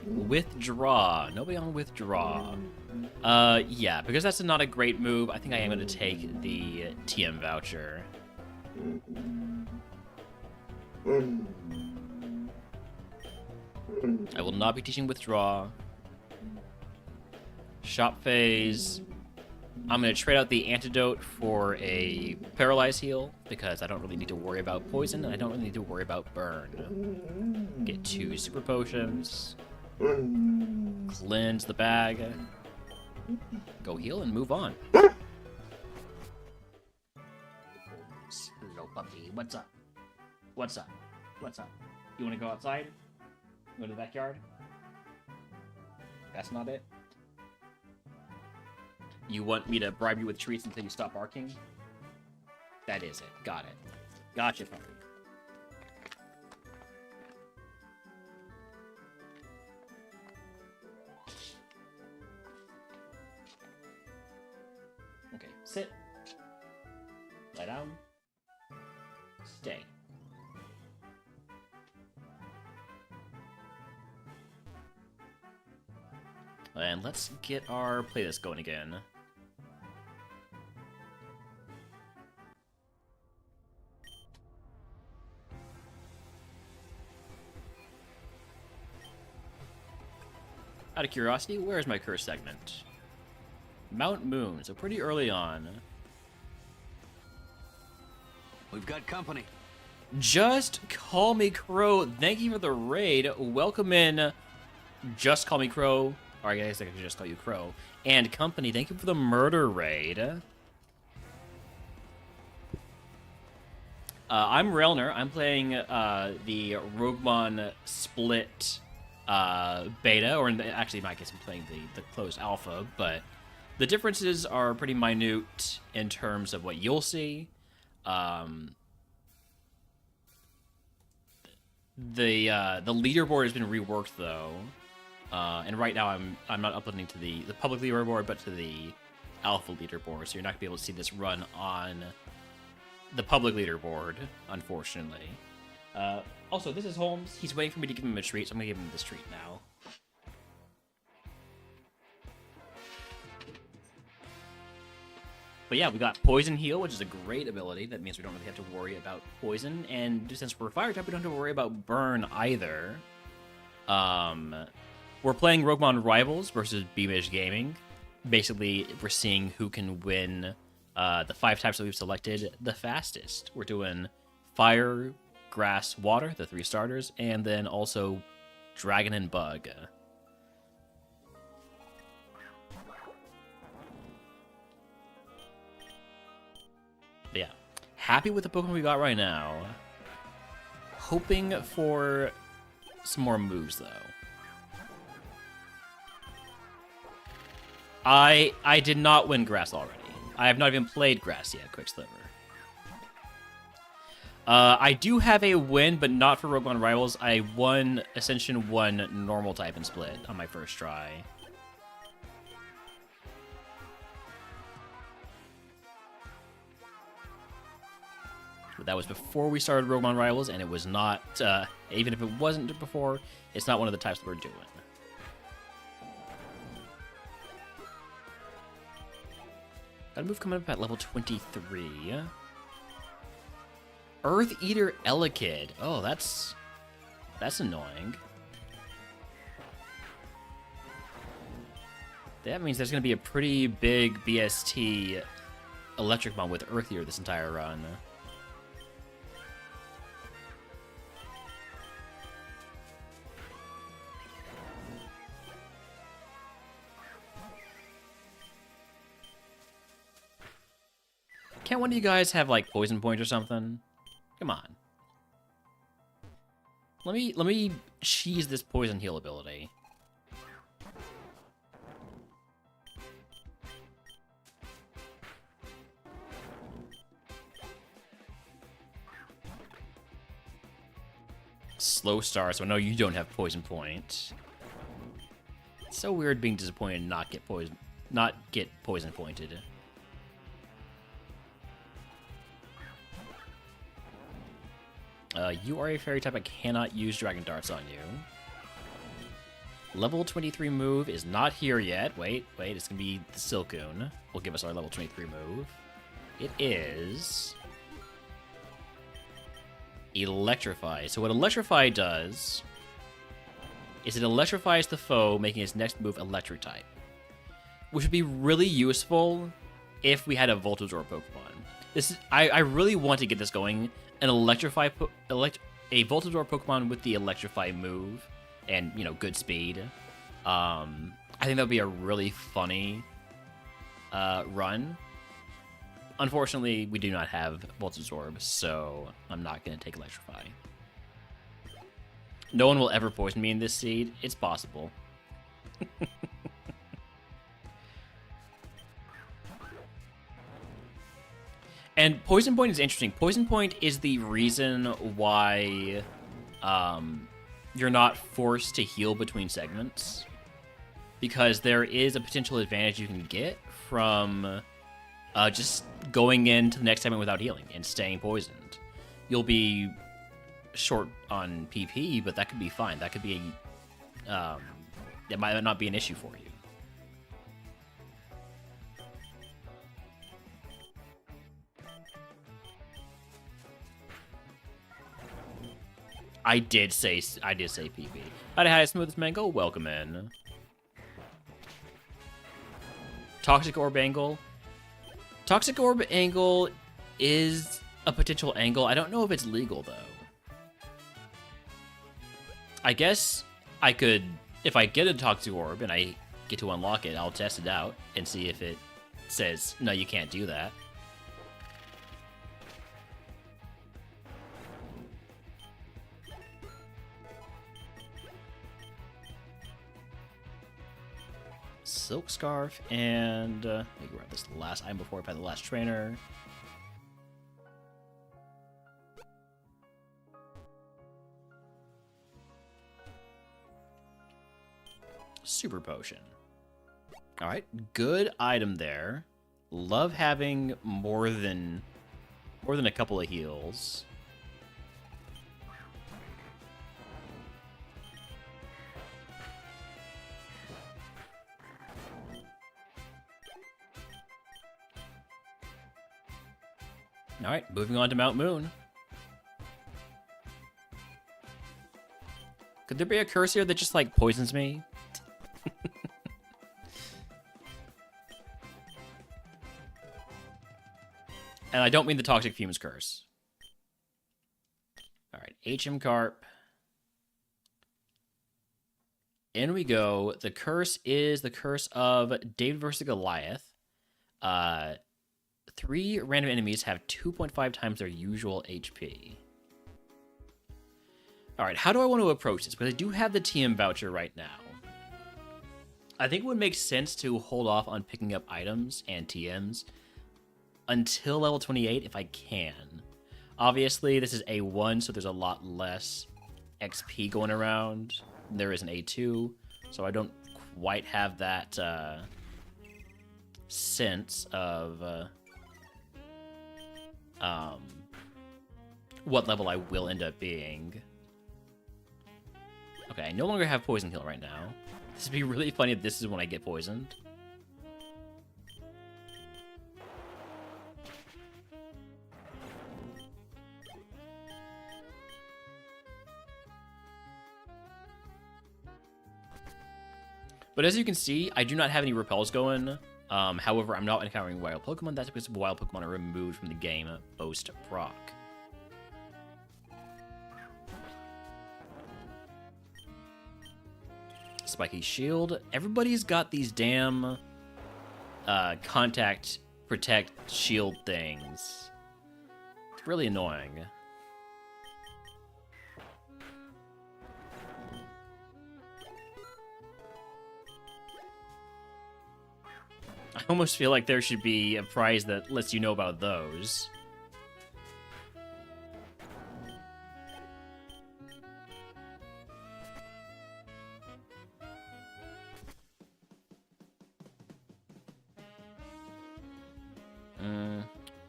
Withdraw. Nobody on withdraw. Yeah, because that's not a great move, I think I am going to take the TM voucher. I will not be teaching withdraw. Shop phase. I'm going to trade out the antidote for a paralyze heal, because I don't really need to worry about poison, and I don't really need to worry about burn. Get 2 super potions. Cleanse the bag. Go heal and move on. Hello, puppy. What's up? What's up? What's up? You want to go outside? Go to the backyard? That's not it? You want me to bribe you with treats until you stop barking? That is it. Got it. Gotcha, puppy. Okay, sit. Lie down. Stay. And let's get our playlist going again. Out of curiosity, where is my curse segment? Mount Moon, so pretty early on. We've got company. Just Call Me Crow, thank you for the raid. Welcome in, Just Call Me Crow. Or I guess I could just call you Crow. And company, thank you for the murder raid. I'm Relner. I'm playing the RogueMon Split Beta, or actually, in my case, I'm playing the closed alpha, but the differences are pretty minute in terms of what you'll see. The leaderboard has been reworked though, and right now I'm not uploading to the public leaderboard, but to the alpha leaderboard. So you're not gonna be able to see this run on the public leaderboard, unfortunately. Also, this is Holmes. He's waiting for me to give him a treat, so I'm gonna give him this treat now. But yeah, we got Poison Heal, which is a great ability. That means we don't really have to worry about poison. And since we're fire type, we don't have to worry about burn either. We're playing RogueMon Rivals versus Beamish Gaming. Basically, we're seeing who can win the 5 types that we've selected the fastest. We're doing Fire, Grass, Water, the 3 starters, and then also Dragon and Bug. But yeah, happy with the Pokemon we got right now. Hoping for some more moves, though. I did not win Grass already. I have not even played Grass yet, Quicksliver. I do have a win, but not for RogueMon Rivals. I won Ascension 1 normal type and split on my first try. But that was before we started RogueMon Rivals, and it was not, even if it wasn't before, it's not one of the types that we're doing. Got a move coming up at level 23. Earth Eater Elekid. Oh, that's annoying. That means there's going to be a pretty big BST Electric Bomb with Earth Eater this entire run. Can't one of you guys have, like, Poison Point or something? Come on. Let me cheese this Poison Heal ability. Slow start, so I know you don't have Poison Point. It's so weird being disappointed and not get poison pointed. You are a fairy type. I cannot use Dragon Darts on you. Level 23 move is not here yet. Wait, it's gonna be the Silcoon. Will give us our level 23 move. It is Electrify. So what Electrify does is it electrifies the foe, making its next move Electric type, which would be really useful if we had a Voltazor Pokemon. I really want to get this going. An Electrify, a Voltazor Pokemon with the Electrify move, and good speed. I think that would be a really funny run. Unfortunately, we do not have Voltazorb, so I'm not going to take Electrify. No one will ever poison me in this seed. It's possible. And Poison Point is interesting. Poison Point is the reason why you're not forced to heal between segments, because there is a potential advantage you can get from just going into the next segment without healing and staying poisoned. You'll be short on PP, but that could be fine. That could be that might not be an issue for you. I did say PP. Howdy, hi, Smoothest Mango. Welcome in. Toxic Orb Angle. Toxic Orb Angle is a potential angle. I don't know if it's legal, though. I guess I could, if I get a Toxic Orb and I get to unlock it, I'll test it out and see if it says, no, you can't do that. Silk Scarf, and let me grab this last item before I find the last trainer. Super Potion. Alright, good item there. Love having more than a couple of heals. Alright, moving on to Mount Moon. Could there be a curse here that just, like, poisons me? And I don't mean the Toxic Fumes curse. Alright, HM Carp. In we go. The curse is the curse of David vs. Goliath. 3 random enemies have 2.5 times their usual HP. Alright, how do I want to approach this? Because I do have the TM voucher right now. I think it would make sense to hold off on picking up items and TMs until level 28 if I can. Obviously, this is A1, so there's a lot less XP going around than there is an A2, so I don't quite have that sense of what level I will end up being. Okay, I no longer have Poison Heal right now. This would be really funny if this is when I get poisoned. But as you can see, I do not have any repels going. However, I'm not encountering wild Pokemon. That's because wild Pokemon are removed from the game post-proc. Spiky Shield. Everybody's got these damn contact protect shield things. It's really annoying. I almost feel like there should be a prize that lets you know about those.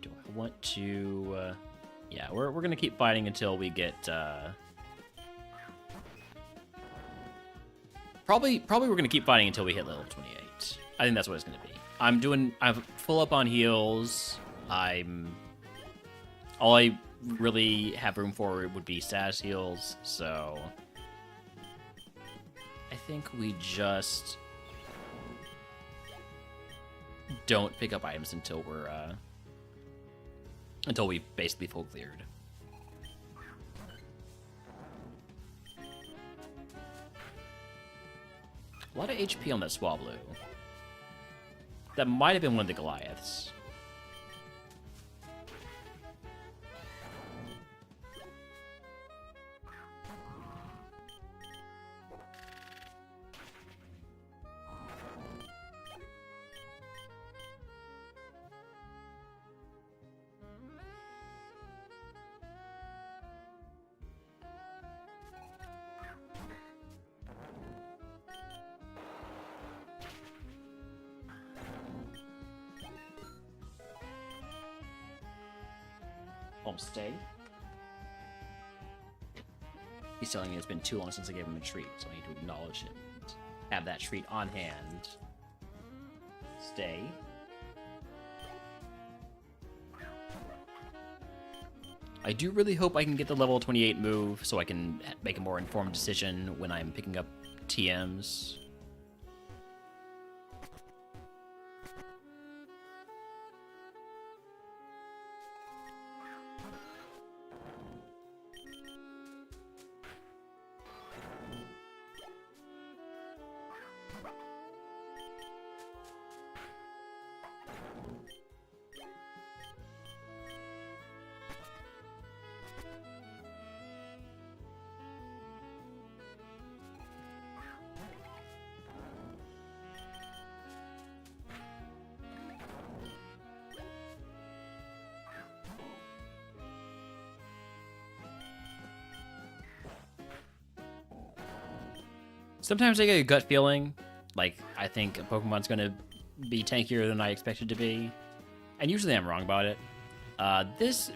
Do I want to... yeah, we're going to keep fighting until we get... Probably we're gonna keep fighting until we hit level 28. I think that's what it's gonna be. I'm full up on heals. All I really have room for would be status heals, so I think we just don't pick up items until we've basically full cleared. A lot of HP on that Swablu. That might have been one of the Goliaths. Stay. He's telling me it's been too long since I gave him a treat, so I need to acknowledge it. Have that treat on hand. Stay. I do really hope I can get the level 28 move so I can make a more informed decision when I'm picking up TMs. Sometimes I get a gut feeling, like I think a Pokemon's gonna be tankier than I expect it to be, and usually I'm wrong about it. This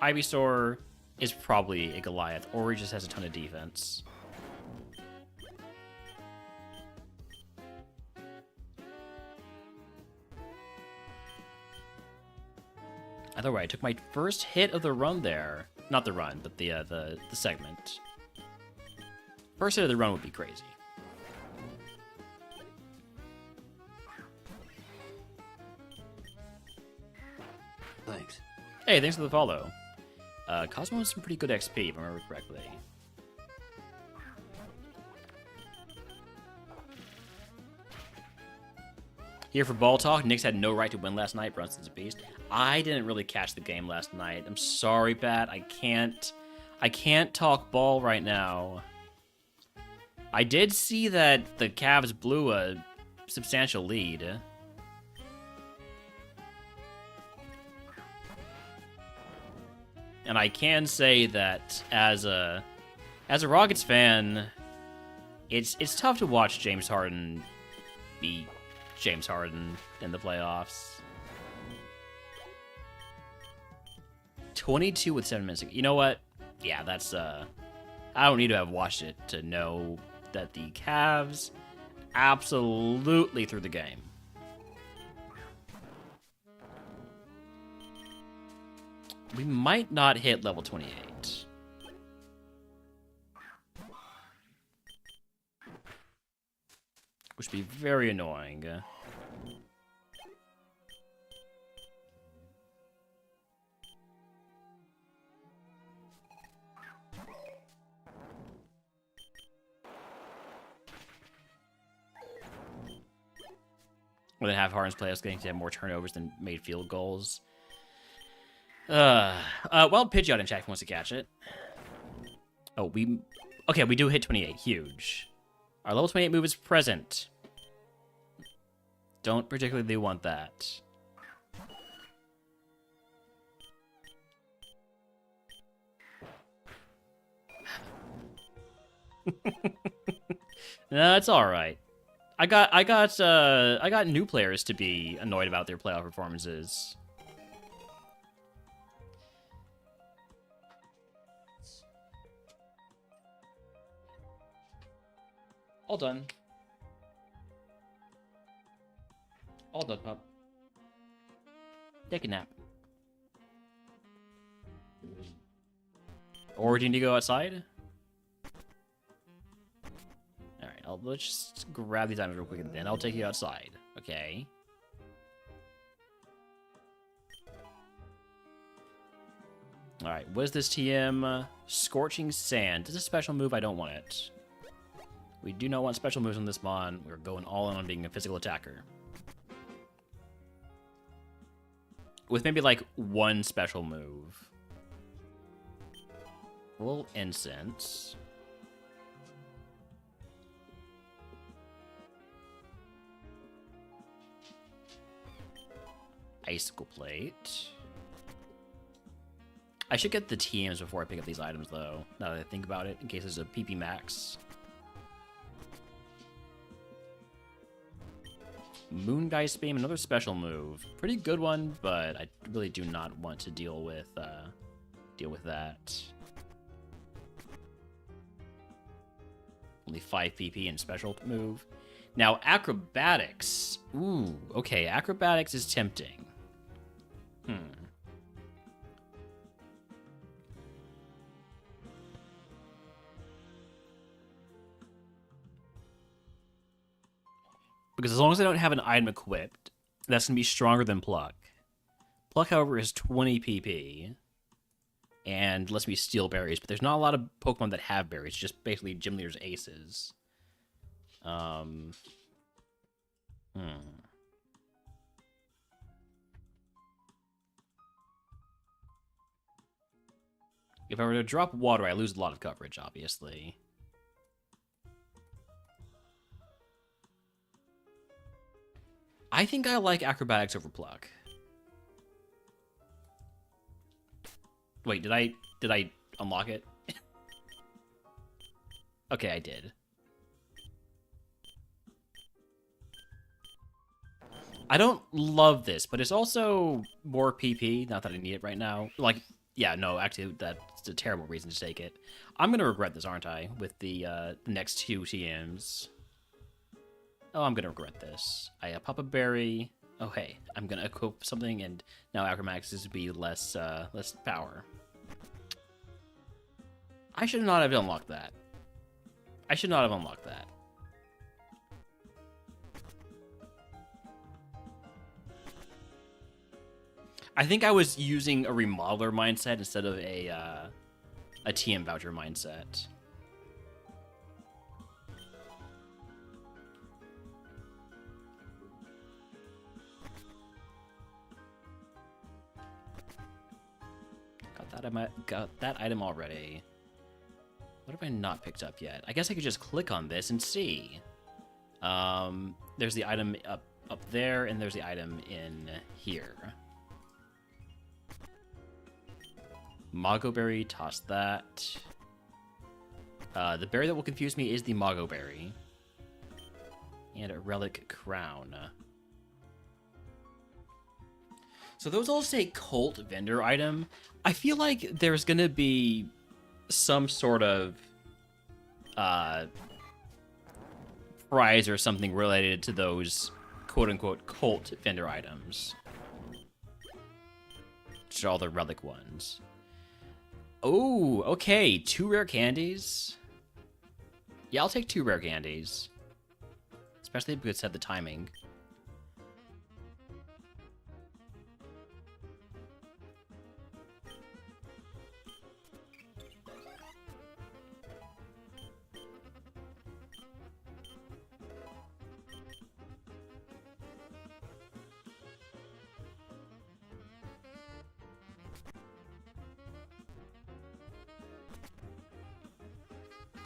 Ivysaur is probably a Goliath, or he just has a ton of defense. Either way, I took my first hit of the run there. Not the run, but the segment. First hit of the run would be crazy. Thanks. Hey, thanks for the follow. Cosmo has some pretty good XP, if I remember correctly. Here for Ball Talk, Knicks had no right to win last night. Brunson's a beast. I didn't really catch the game last night. I'm sorry, Pat. I can't talk ball right now. I did see that the Cavs blew a substantial lead. And I can say that as a Rockets fan, it's tough to watch James Harden be James Harden in the playoffs. 22 with 7 minutes. You know what? Yeah, that's I don't need to have watched it to know that the Cavs absolutely threw the game. We might not hit level 28. Which would be very annoying. More than half Harden's players getting to have more turnovers than made field goals. Well, Pidgeot in chat wants to catch it. Oh, we do hit 28. Huge. Our level 28 move is present. Don't particularly want that. No, it's all right. I got new players to be annoyed about their playoff performances. All done. All done, pup. Take a nap. Or do you need to go outside? Alright, let's just grab these items real quick and then I'll take you outside. Okay. Alright, what is this TM? Scorching Sand. This is a special move, I don't want it. We do not want special moves on this Mon. We're going all in on being a physical attacker. With maybe like one special move. A little incense. Icicle plate. I should get the TMs before I pick up these items, though, now that I think about it, in case there's a PP max. Moongeist Beam, another special move. Pretty good one, but I really do not want to deal with that. Only 5 PP and special move. Now, Acrobatics. Ooh, okay, Acrobatics is tempting. Because as long as I don't have an item equipped, that's going to be stronger than Pluck. Pluck, however, is 20 PP. And lets me steal berries. But there's not a lot of Pokemon that have berries. Just basically gym leaders' aces. If I were to drop water, I lose a lot of coverage, obviously. I think I like Acrobatics over Pluck. Wait, did I unlock it? Okay, I did. I don't love this, but it's also more PP. Not that I need it right now. Like, yeah, no, actually, that's a terrible reason to take it. I'm gonna regret this, aren't I? With the next 2 TMs. Oh, I'm gonna regret this. I pop a berry. Oh, hey, I'm gonna equip something, and now Acrobatics is to be less power. I should not have unlocked that. I should not have unlocked that. I think I was using a remodeler mindset instead of a TM voucher mindset. Got that item already. What have I not picked up yet? I guess I could just click on this and see. There's the item up there, and there's the item in here. Mago Berry, toss that. The berry that will confuse me is the Mago Berry. And a Relic Crown. So those all say Cult Vendor item. I feel like there's gonna be some sort of prize or something related to those quote-unquote Cult Vendor items. Which are all the Relic ones. Oh, okay, 2 rare candies. Yeah, I'll take 2 rare candies. Especially if we could set the timing.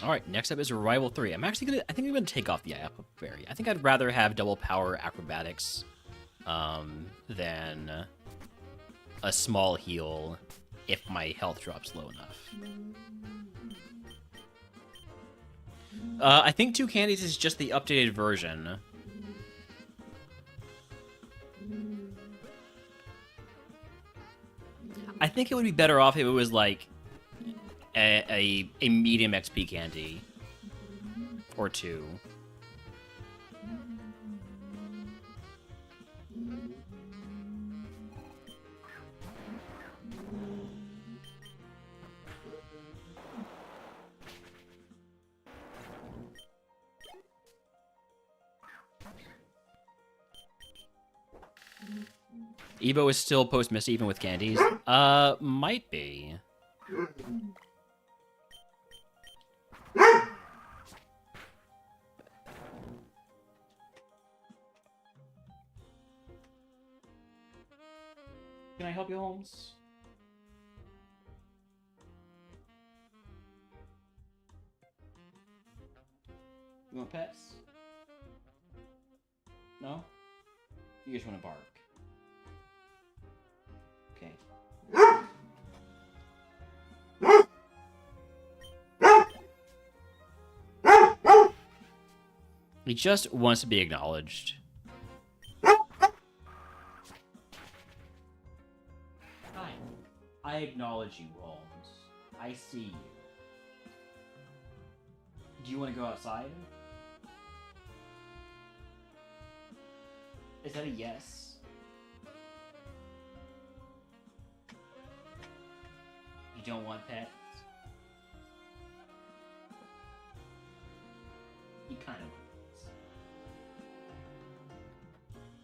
Alright, next up is Rival 3. I think I'm gonna take off the Apple Berry. I think I'd rather have double power acrobatics than a small heal if my health drops low enough. I think 2 candies is just the updated version. I think it would be better off if it was like a medium XP candy or 2. Evo is still post-Misty even with candies? Might be. Can I help you, Holmes? You want pets? No? You just want to bark. Okay. He just wants to be acknowledged. Hi. I acknowledge you, Holmes. I see you. Do you want to go outside? Is that a yes? You don't want pets? You kind of want pets.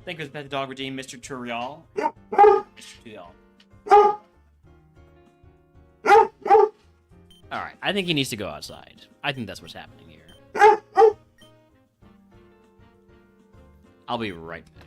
Thank you for the pet dog redeem, Mr. Turial. Mr. Turial. Alright, I think he needs to go outside. I think that's what's happening here. I'll be right back.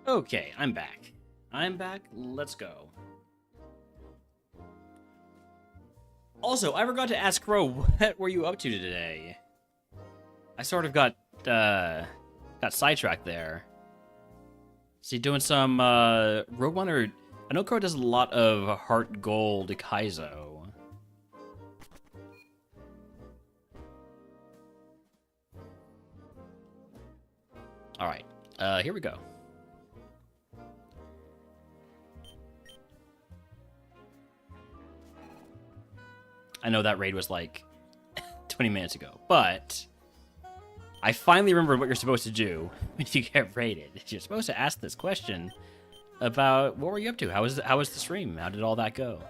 Okay, I'm back. I'm back. Let's go. Also, I forgot to ask Crow, what were you up to today? I sort of got sidetracked there. Is he doing some RogueMon, or I know Crow does a lot of Heart Gold Kaizo. All right, here we go. I know that raid was like 20 minutes ago, but I finally remembered what you're supposed to do when you get raided. You're supposed to ask this question about what were you up to? How was the stream? How did all that go?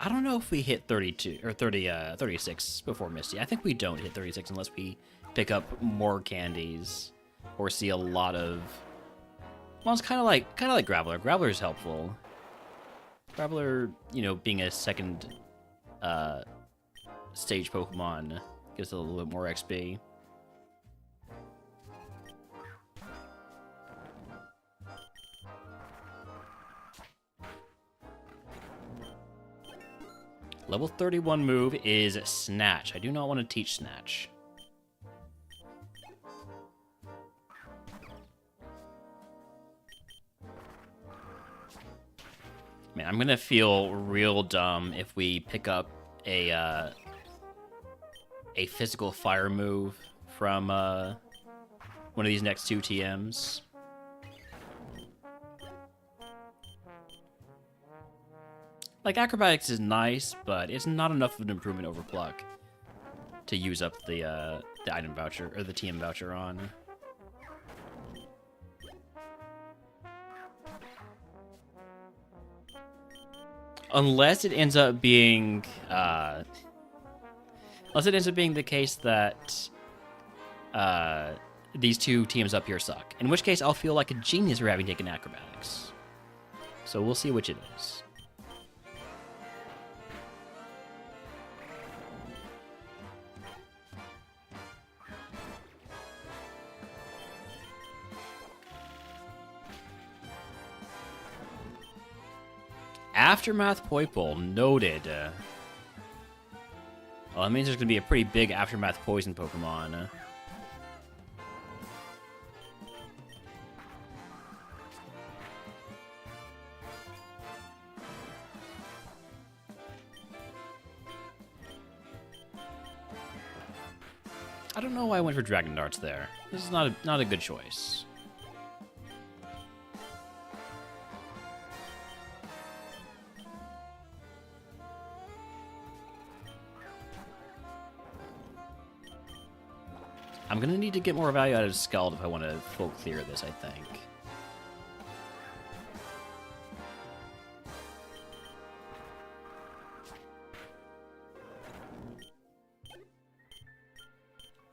I don't know if we hit 32 or 36 before Misty. I think we don't hit 36 unless we pick up more candies or see a lot of. Well, it's kind of like Graveler. Graveler is helpful. Graveler, you know, being a second stage Pokemon gives it a little bit more XP. Level 31 move is Snatch. I do not want to teach Snatch. Man, I'm gonna feel real dumb if we pick up a physical fire move from one of these next two TMs. Like, acrobatics is nice, but it's not enough of an improvement over pluck to use up the item voucher, or the TM voucher on. Unless it ends up being, unless it ends up being the case that, these two teams up here suck. In which case, I'll feel like a genius for having taken acrobatics. So we'll see which it is. Aftermath Poipole, noted. Well, that means there's going to be a pretty big Aftermath Poison Pokemon. I don't know why I went for Dragon Darts there. This is not a good choice. I'm gonna need to get more value out of Scald if I want to full clear this, I think.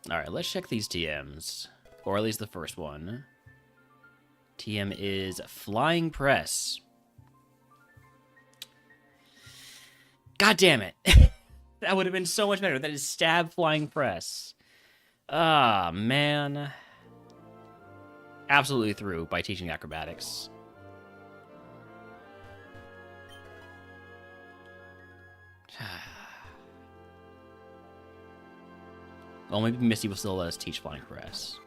Alright, let's check these TMs. Or at least the first one. TM is Flying Press. God damn it! That would have been so much better. That is Stab Flying Press. Ah, man. Absolutely through by teaching acrobatics. Well, maybe Misty will still let us teach Flying Press.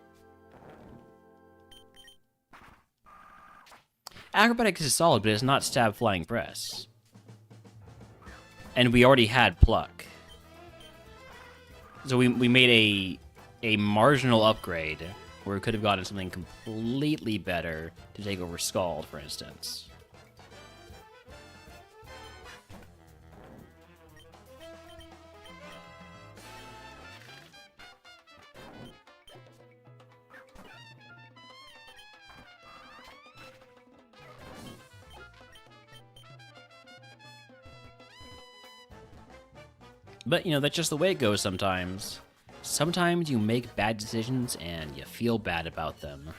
Acrobatics is solid, but it's not Stab Flying Press. And we already had Pluck. So we made a marginal upgrade where we could have gotten something completely better to take over Scald, for instance. But, you know, that's just the way it goes sometimes. Sometimes you make bad decisions and you feel bad about them.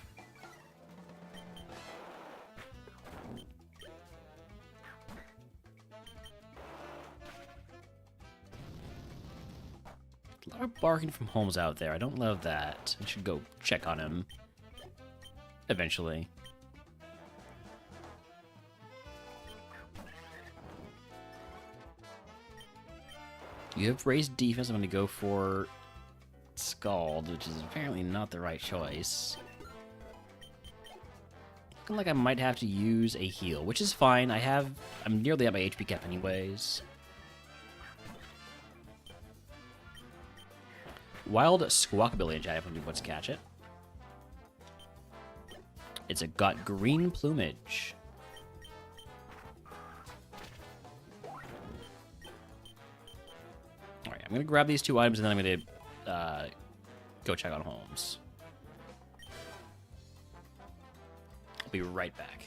A lot of barking from Holmes out there. I don't love that. I should go check on him. Eventually. You have raised defense. I'm going to go for Scald, which is apparently not the right choice. Looking like I might have to use a heal, which is fine. I'm nearly at my HP cap anyways. Wild Squawkabilly in chat if anybody wants to catch it. It's got green plumage. Alright, I'm going to grab these two items and then I'm going to go check on Holmes. I'll be right back.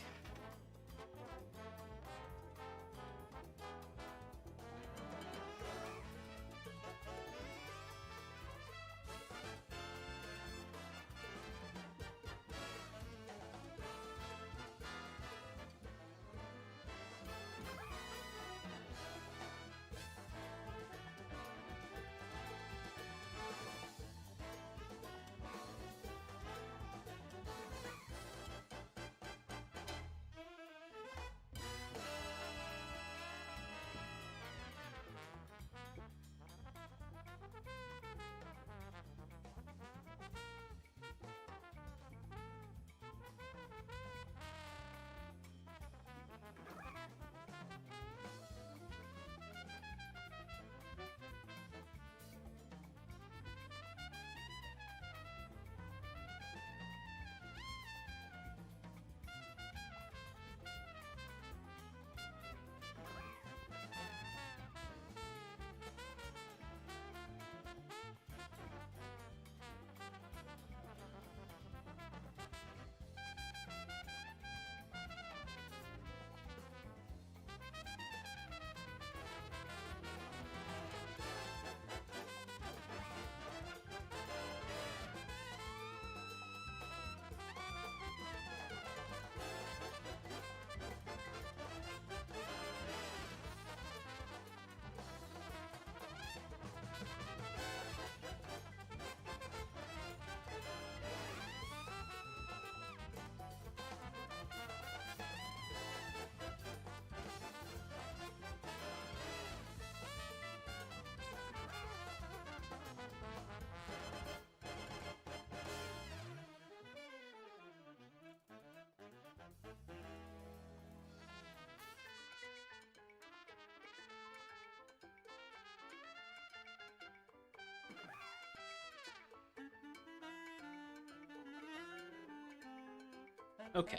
Okay,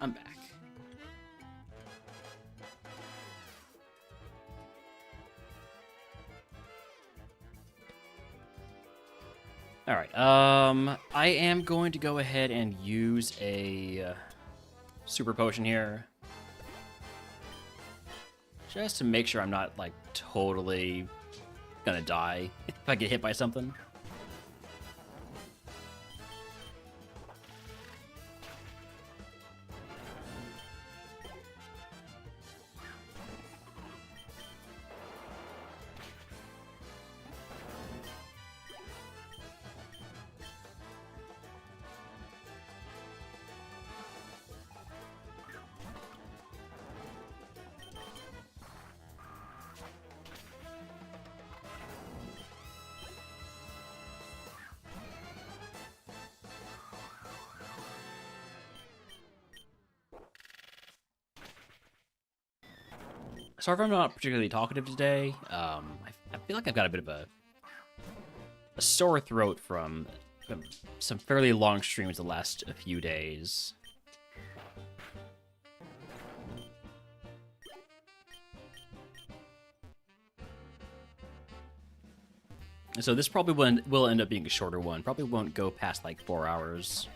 I'm back. All right. I am going to go ahead and use a super potion here, just to make sure I'm not like totally gonna die if I get hit by something. Sorry if I'm not particularly talkative today. I feel like I've got a bit of a sore throat from some fairly long streams the last few days. So this probably will end up being a shorter one. Probably won't go past like 4 hours.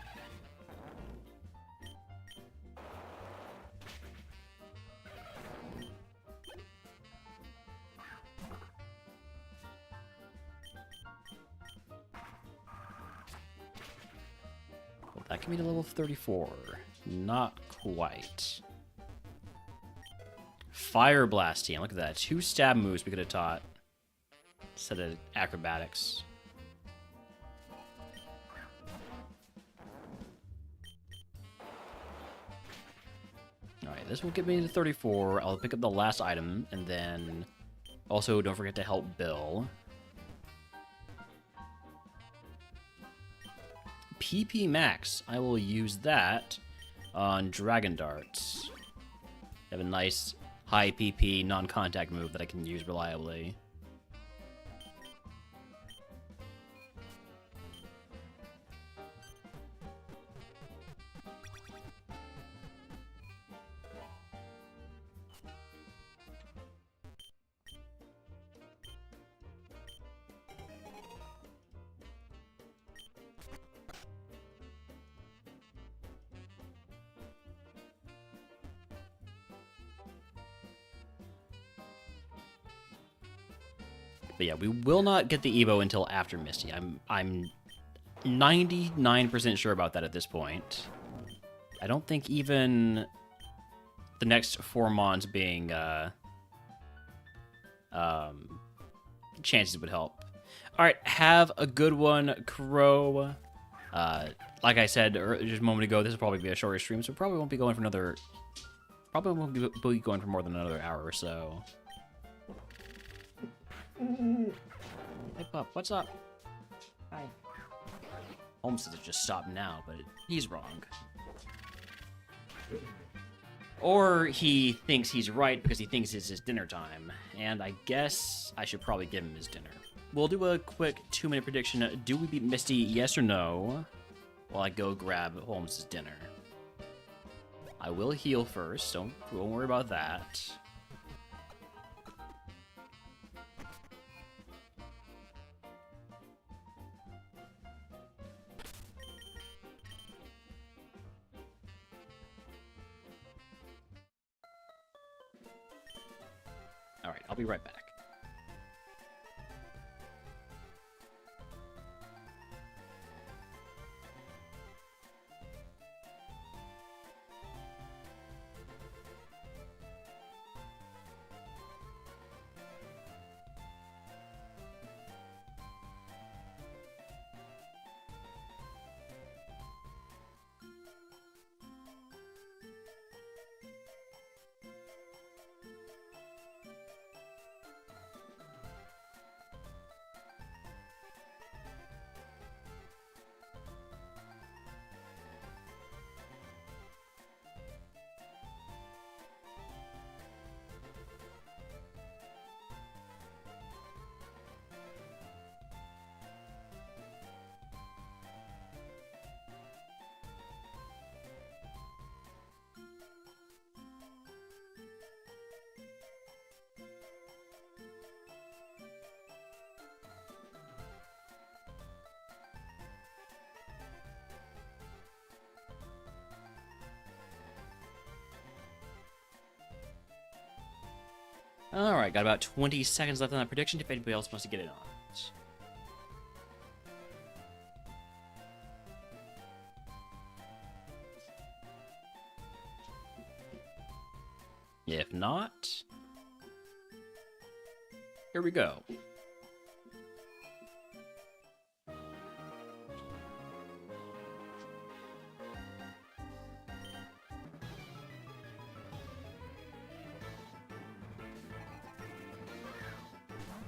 Well, that can be to level 34. Not quite. Fire Blasting. Look at that. 2 stab moves we could have taught instead of acrobatics. Alright, this will get me to 34. I'll pick up the last item, and then also don't forget to help Bill. PP Max. I will use that on Dragon Darts. I have a nice high PP non-contact move that I can use reliably. But yeah, we will not get the Evo until after Misty. I'm 99% sure about that at this point. I don't think even the next 4 Mons being chances would help. All right, have a good one, Crow. Like I said just a moment ago, this will probably be a shorter stream, so probably won't be going for another. Probably won't be going for more than another hour or so. Hey, pup, what's up? Hi. Holmes says it just stopped now, but he's wrong. Or he thinks he's right because he thinks it's his dinner time, and I guess I should probably give him his dinner. We'll do a quick 2-minute prediction. Do we beat Misty, yes or no? While I go grab Holmes' dinner. I will heal first, don't worry about that. Alright, I'll be right back. Alright, got about 20 seconds left on that prediction if anybody else wants to get in on it. If not, here we go.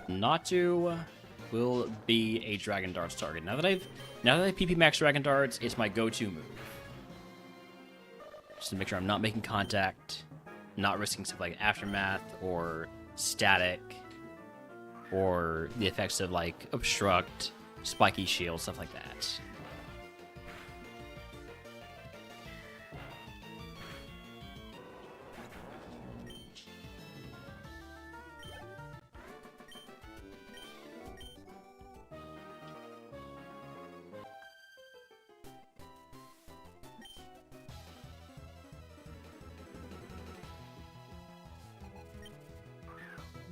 Natu will be a Dragon Darts target. Now that I've PP Max Dragon Darts, it's my go-to move. Just to make sure I'm not making contact, not risking stuff like Aftermath or Static, or the effects of like Obstruct, Spiky Shield, stuff like that.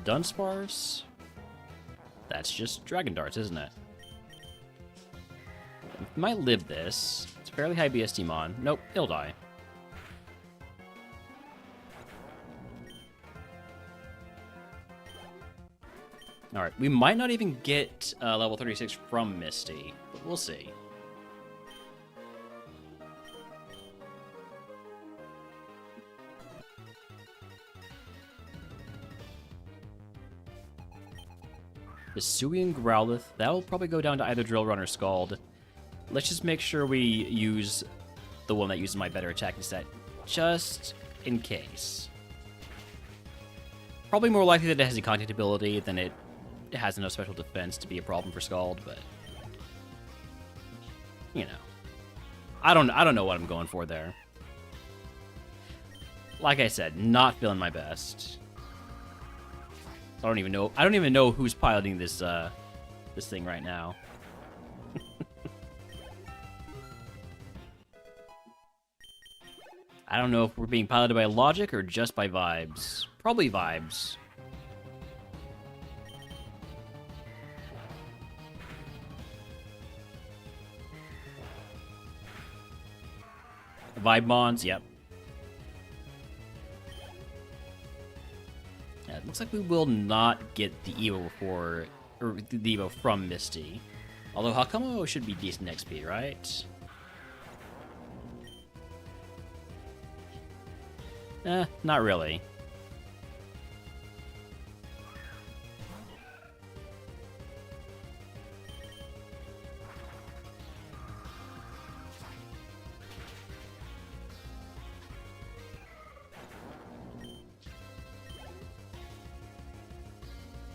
Dunsparce? That's just Dragon Darts, isn't it? It might live this. It's a fairly high BSD mon. Nope, it'll die. Alright, we might not even get level 36 from Misty, but we'll see. Hisuian Growlithe, that'll probably go down to either Drill Run or Scald. Let's just make sure we use the one that uses my better attacking set, just in case. Probably more likely that it has a contact ability than it has enough special defense to be a problem for Scald, but you know, I don't know what I'm going for there. Like I said, not feeling my best. I don't even know who's piloting this this thing right now. I don't know if we're being piloted by logic or just by vibes. Probably vibes. Vibe mons, yep. Yeah, it looks like we will not get the Evo the Evo from Misty. Although Hakumo should be decent XP, right? Not really.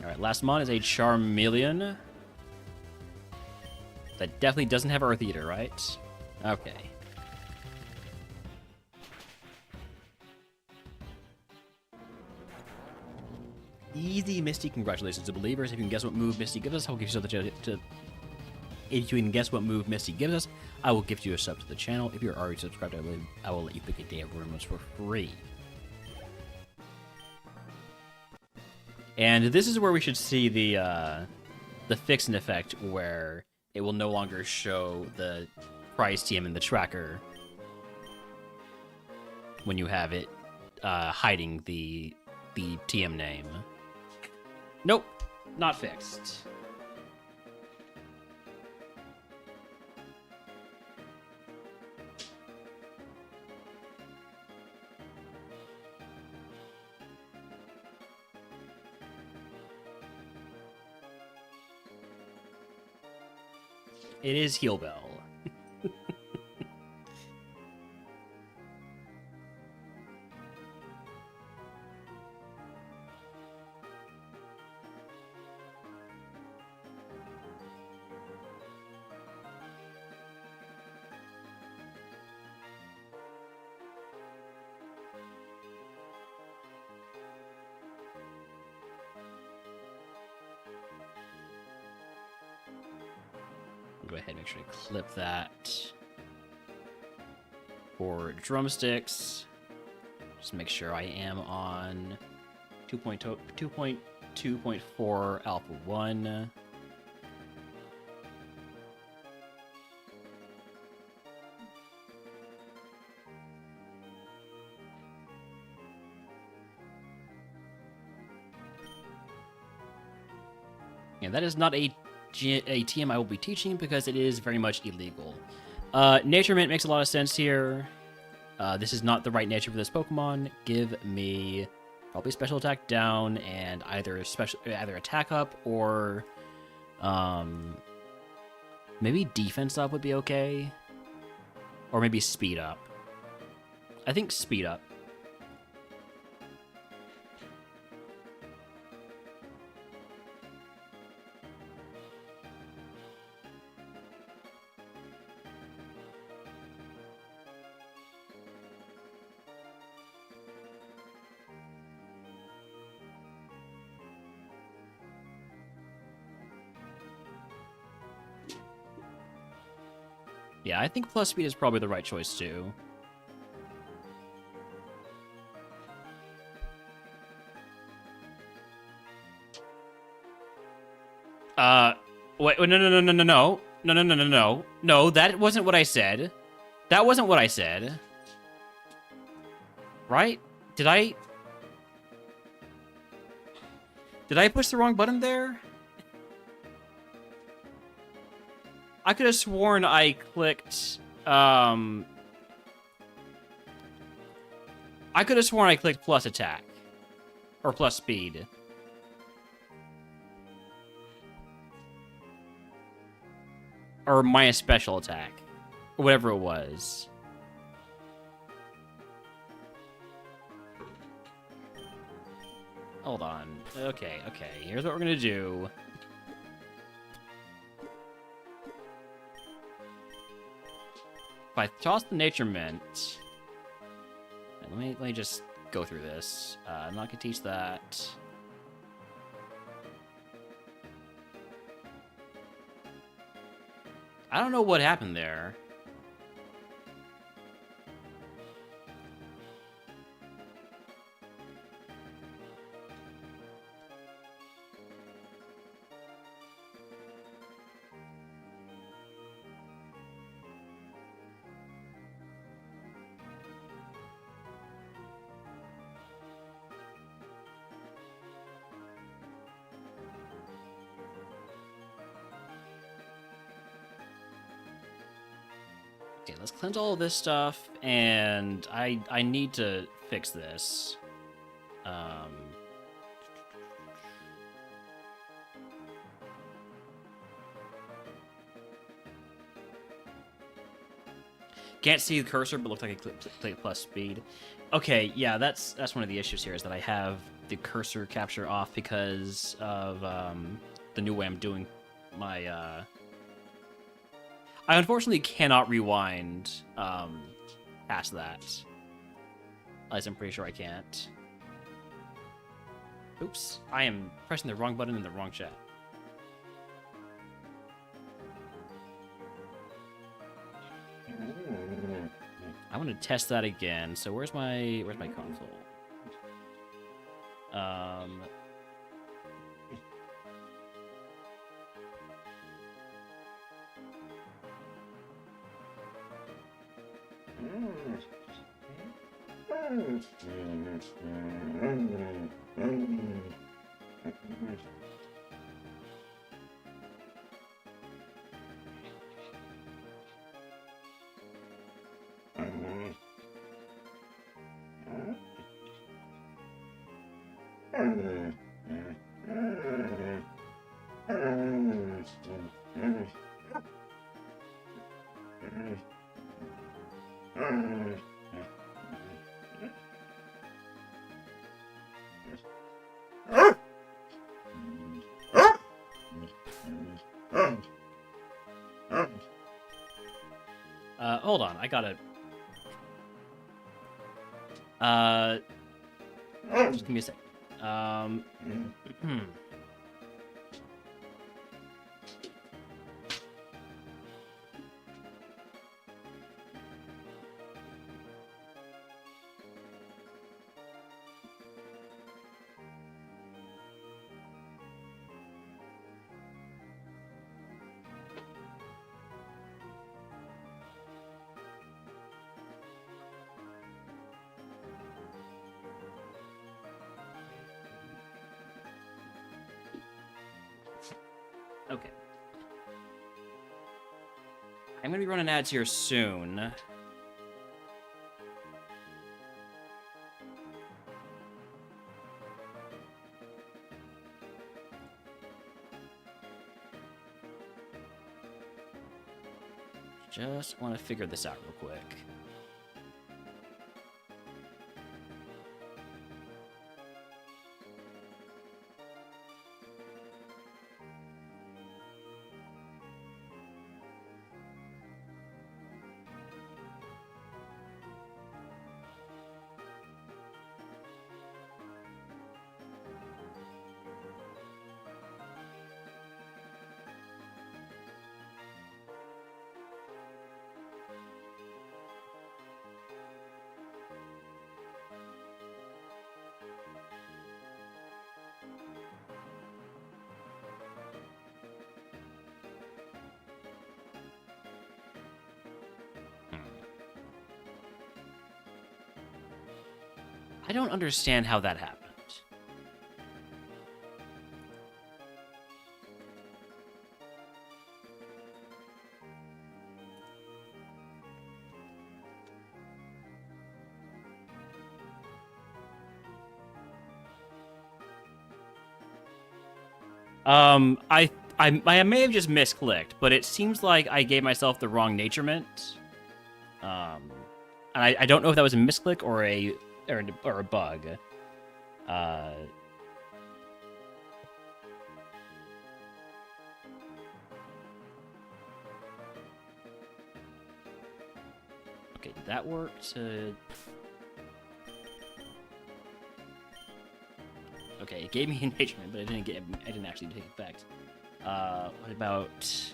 Alright, last mon is a Charmeleon. That definitely doesn't have Earth Eater, right? Okay. Easy, Misty. Congratulations to believers. If you can guess what move Misty gives us, I will give you something if you can guess what move Misty gives us, I will give you a sub to the channel. If you're already subscribed, I will let you pick a day of RogueMon for free. And this is where we should see the fixing effect, where it will no longer show the prize TM in the tracker when you have it hiding the TM name. Nope, not fixed. It is Heal Bell. Go ahead and make sure to clip that. For drumsticks, just make sure I am on 2.2.4 Alpha 1. Yeah, that is not a TM I will be teaching because it is very much illegal. Nature Mint makes a lot of sense here. This is not the right nature for this Pokemon. Give me probably special attack down and either attack up or maybe defense up would be okay. Or maybe speed up. I think speed up. Yeah, I think plus speed is probably the right choice too. Wait, no, that wasn't what I said. That wasn't what I said. Right? Did I push the wrong button there? I could have sworn I clicked, I could have sworn I clicked plus attack. Or plus speed. Or minus special attack. Or whatever it was. Hold on. Okay. Here's what we're gonna do. If I toss the Nature Mint... Let me just go through this. I'm not gonna teach that. I don't know what happened there. Okay, let's cleanse all of this stuff, and I need to fix this. Can't see the cursor, but looks like I click plus speed. Okay, yeah, that's one of the issues here, is that I have the cursor capture off because of the new way I'm doing my I unfortunately cannot rewind past that. At least I'm pretty sure I can't. Oops, I am pressing the wrong button in the wrong chat. I want to test that again. So where's my console? Hold on, I gotta... just give me a sec. Okay. I'm gonna be running ads here soon. Just want to figure this out real quick. I don't understand how that happened. I may have just misclicked, but it seems like I gave myself the wrong naturement. And I don't know if that was a misclick or a bug. Okay, did that work to... Okay, it gave me engagement, but I didn't actually take effect. What about...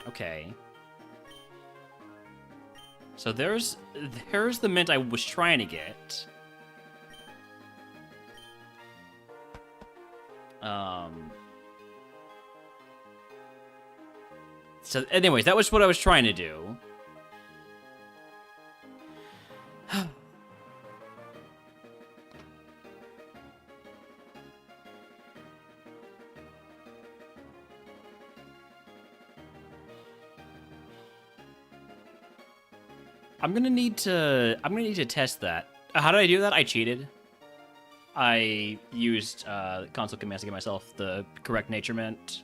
Okay. So there's the mint I was trying to get. So anyways, that was what I was trying to do. I'm gonna need to test that. How did I do that? I cheated. I used console commands to get myself the correct naturement.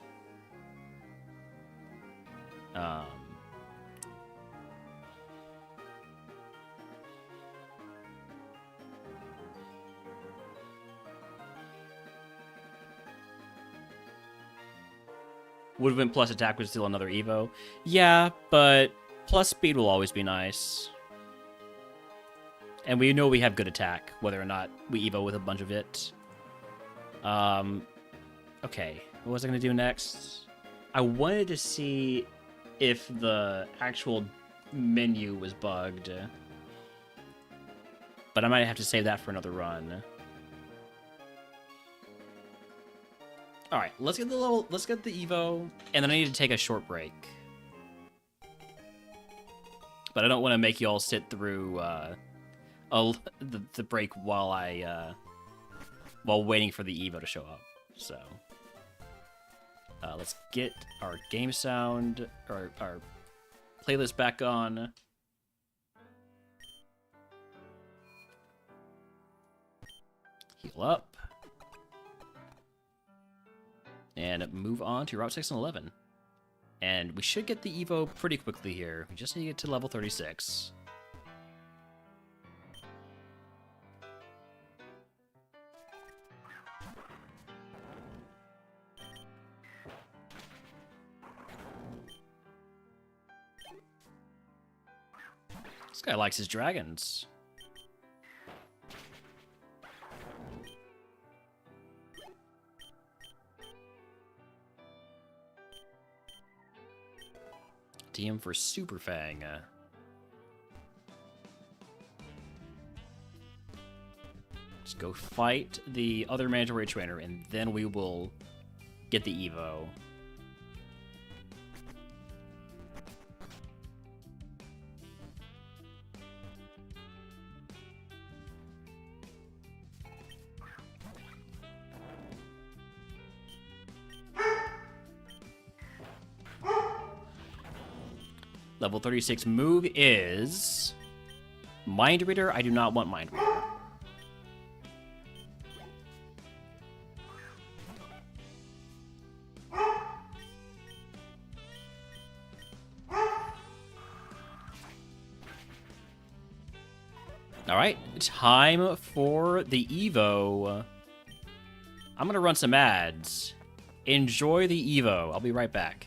Would have been plus attack was still another Evo. Yeah, but plus speed will always be nice. And we know we have good attack, whether or not we Evo with a bunch of it. Okay, what was I going to do next? I wanted to see if the actual menu was bugged. But I might have to save that for another run. Alright, let's get the Evo, and then I need to take a short break. But I don't want to make you all sit through the break while while waiting for the Evo to show up. So let's get our game sound, or our playlist back on. Heal up. And move on to Route 6 and 11. And we should get the Evo pretty quickly here. We just need to get to level 36. This guy likes his dragons. DM for Super Fang. Let's go fight the other mandatory trainer, and then we will get the Evo. Level 36 move is Mind Reader. I do not want Mind Reader. All right, time for the Evo. I'm gonna run some ads. Enjoy the Evo. I'll be right back.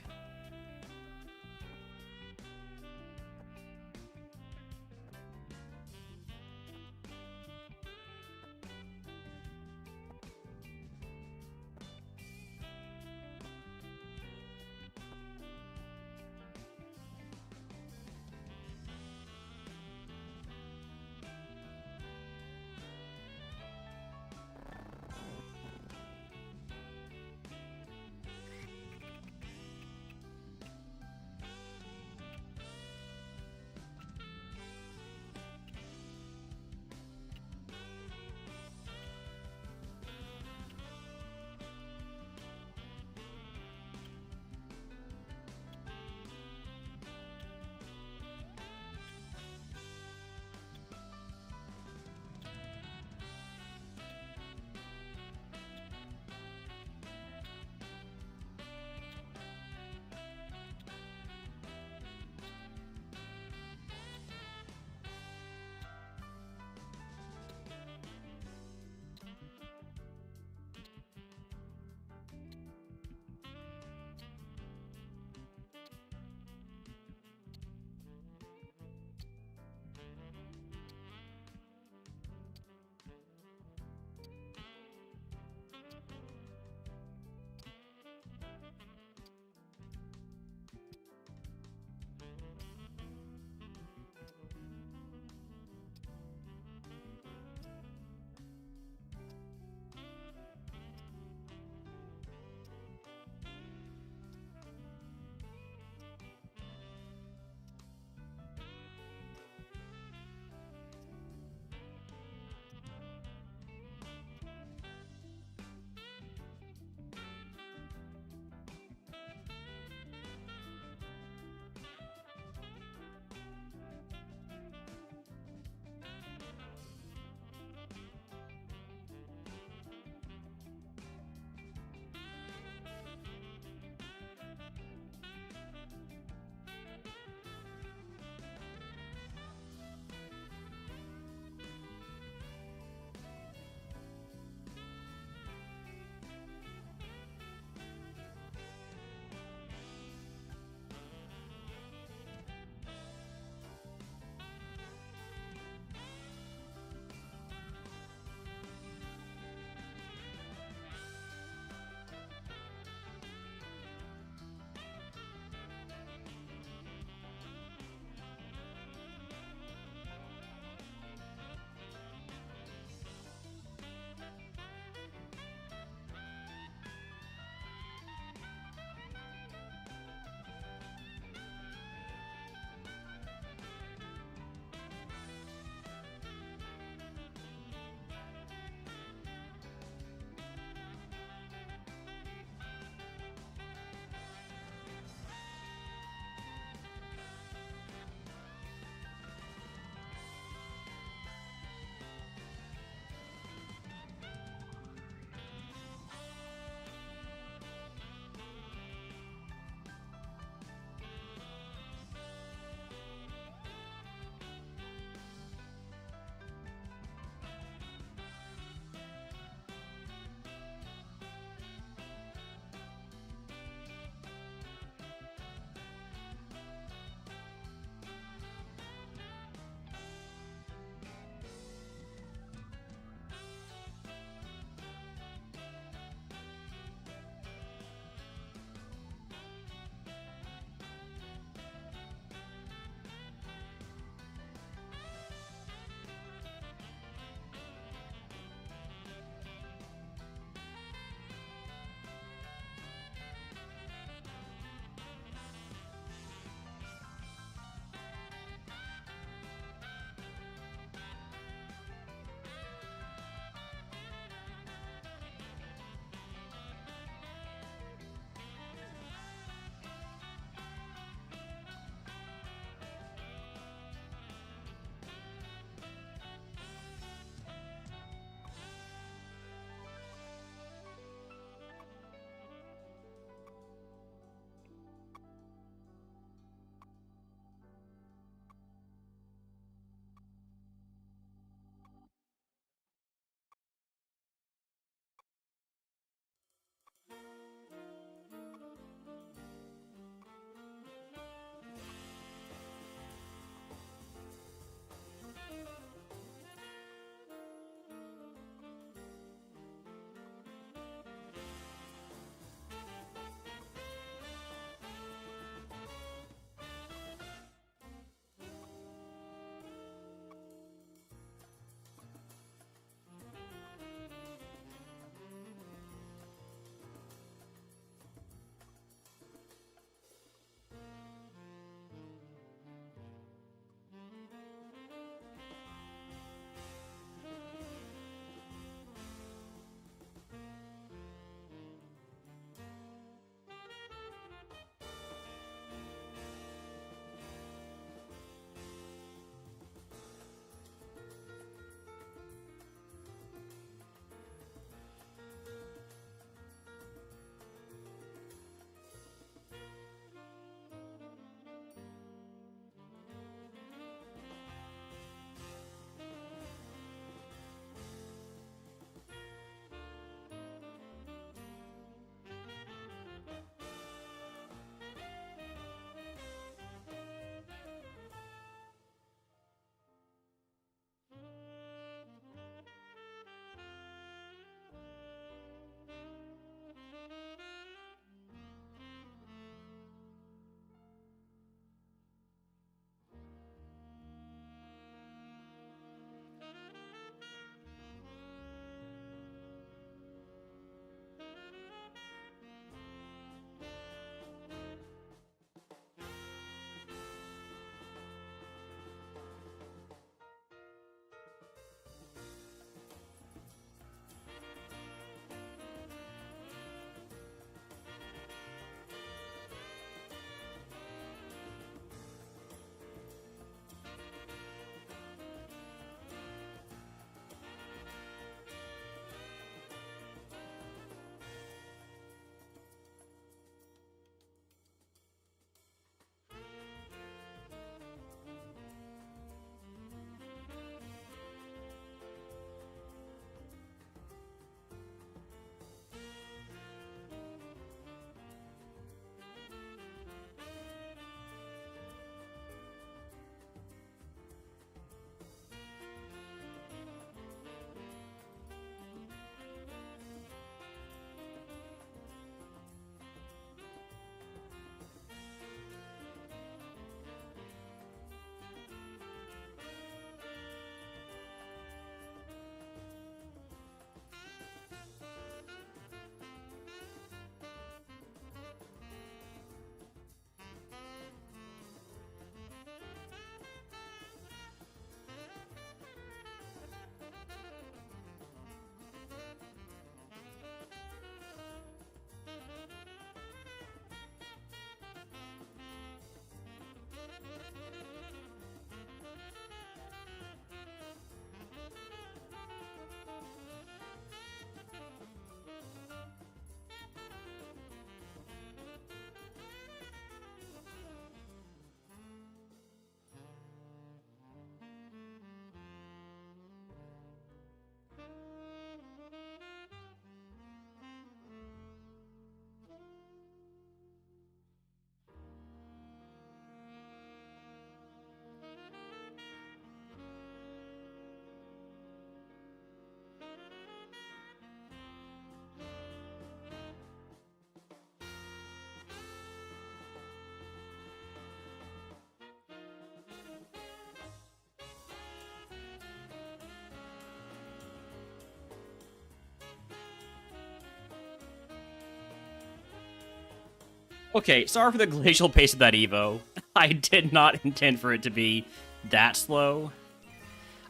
Okay, sorry for the glacial pace of that Evo. I did not intend for it to be that slow.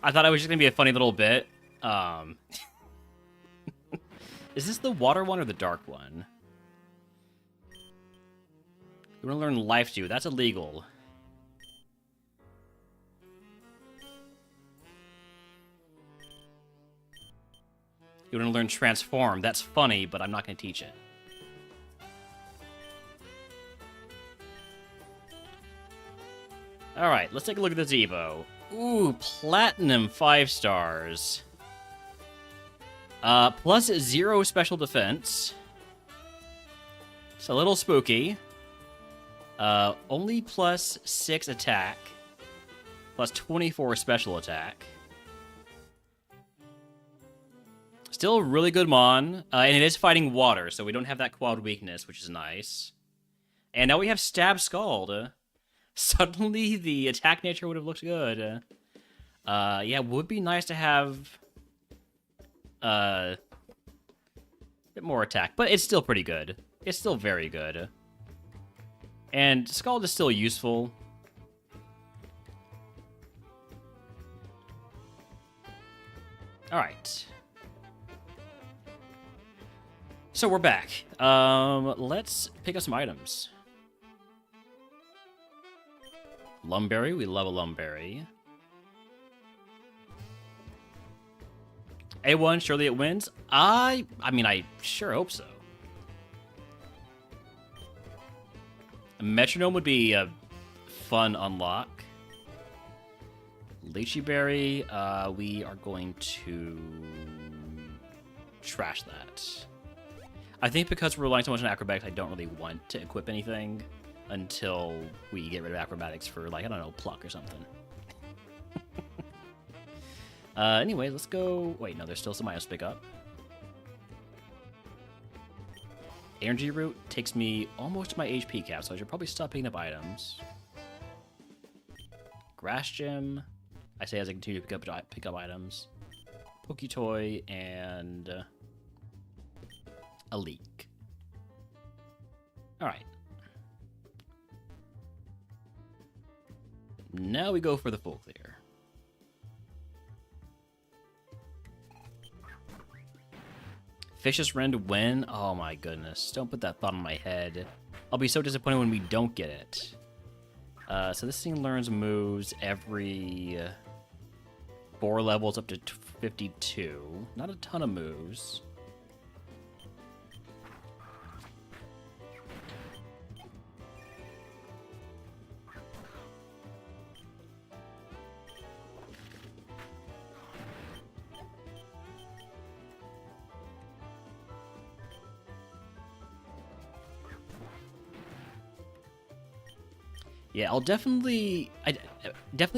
I thought it was just gonna be a funny little bit. Is this the water one or the dark one? You want to learn Life Stew. That's illegal. You want to learn Transform. That's funny, but I'm not going to teach it. Alright, let's take a look at this Evo. Ooh, Platinum 5 stars. Plus 0 special defense. It's a little spooky. Only plus 6 attack. Plus 24 special attack. Still a really good Mon. And it is fighting water, so we don't have that quad weakness, which is nice. And now we have Stab Scald. Suddenly, the attack nature would have looked good. Yeah, would be nice to have a bit more attack, but it's still pretty good. It's still very good. And Scald is still useful. Alright. So we're back. Let's pick up some items. Lumberry, we love a Lumberry. A1, surely it wins? I mean, I sure hope so. A Metronome would be a fun unlock. Lychee Berry, we are going to trash that. I think because we're relying so much on acrobatics, I don't really want to equip anything until we get rid of acrobatics for, like, I don't know, pluck or something. Anyway, let's go... Wait, no, there's still some items to pick up. Energy Root takes me almost to my HP cap, so I should probably stop picking up items. Grass Gem, I say as I continue to pick up items. Poketoy, and a Leek. Alright. Now we go for the full clear. Vicious Rend win? Oh my goodness. Don't put that thought in my head. I'll be so disappointed when we don't get it. So this thing learns moves every 4 levels up to 52. Not a ton of moves. Yeah, I definitely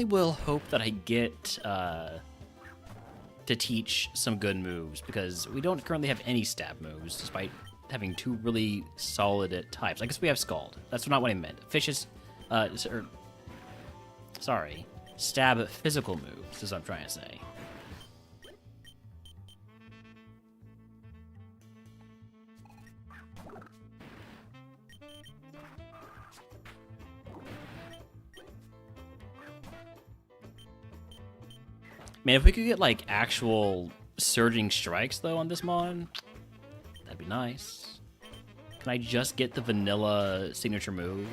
will hope that I get to teach some good moves, because we don't currently have any stab moves, despite having 2 really solid types. I guess we have Scald. That's not what I meant. Fishes, sorry, stab physical moves is what I'm trying to say. Man, if we could get, like, actual surging strikes, though, on this Mon, that'd be nice. Can I just get the vanilla signature move?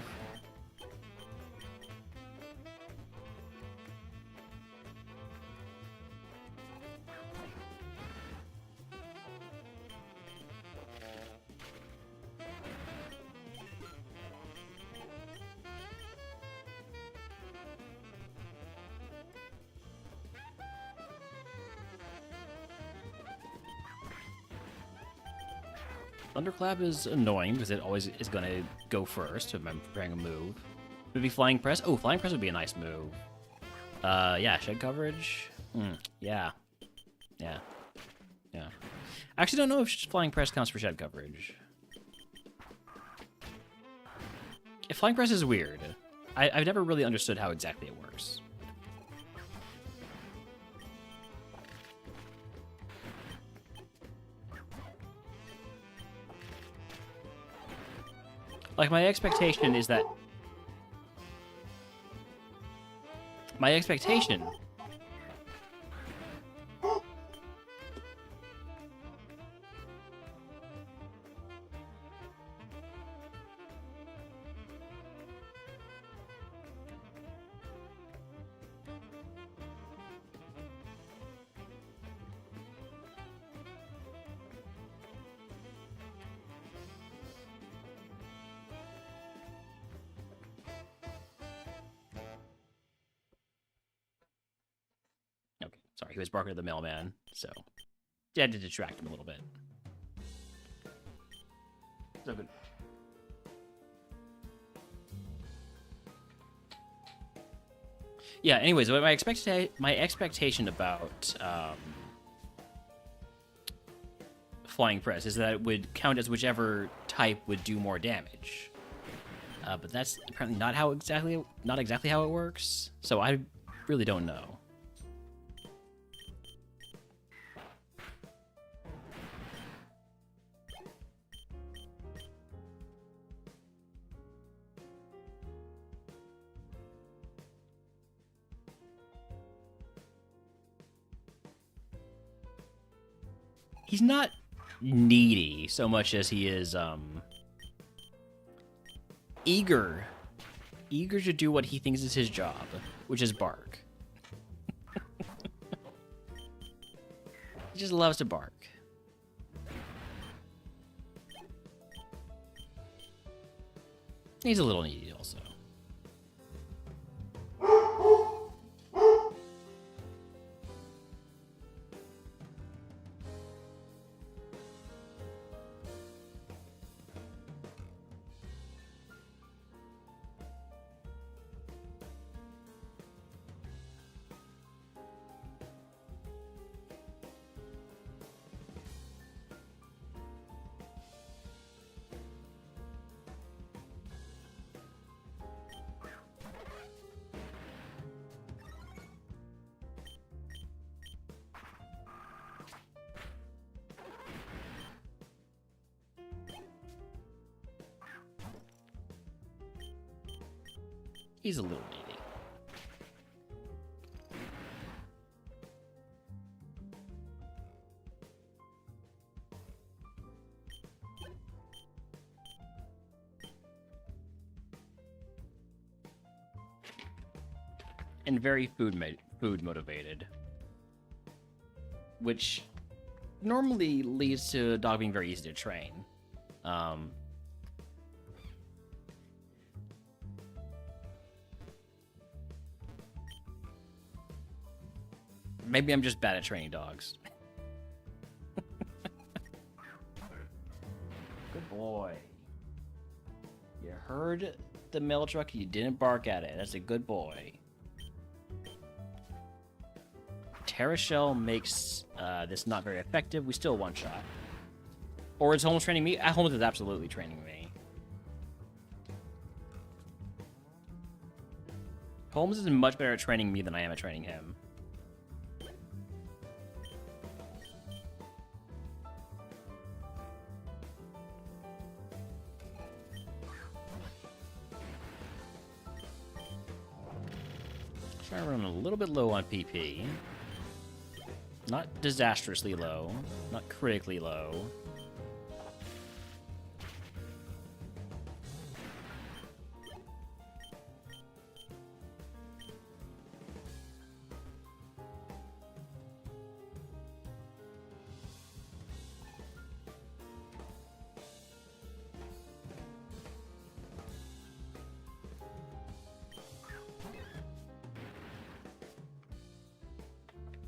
Thunderclap is annoying because it always is going to go first if I'm preparing a move. Maybe Flying Press? Oh, Flying Press would be a nice move. Yeah, Shed Coverage? Yeah. Yeah. Yeah. I actually don't know if Flying Press counts for Shed Coverage. If Flying Press is weird. I've never really understood how exactly it works. Like, my expectation is that... My expectation... Okay, sorry, he was barking at the mailman, so... I had to distract him a little bit. So good. Yeah, anyways, my expectation about flying press is that it would count as whichever type would do more damage. But that's apparently not exactly how it works. So I really don't know. He's not needy so much as he is eager to do what he thinks is his job, which is bark. He just loves to bark. He's a little needy also. He's a little needy. And very food motivated, which normally leads to a dog being very easy to train. Maybe I'm just bad at training dogs. Good boy. You heard the mail truck, you didn't bark at it. That's a good boy. Terra Shell makes this not very effective. We still one-shot. Or is Holmes training me? Holmes is absolutely training me. Holmes is much better at training me than I am at training him. Trying to run a little bit low on PP. Not disastrously low, not critically low.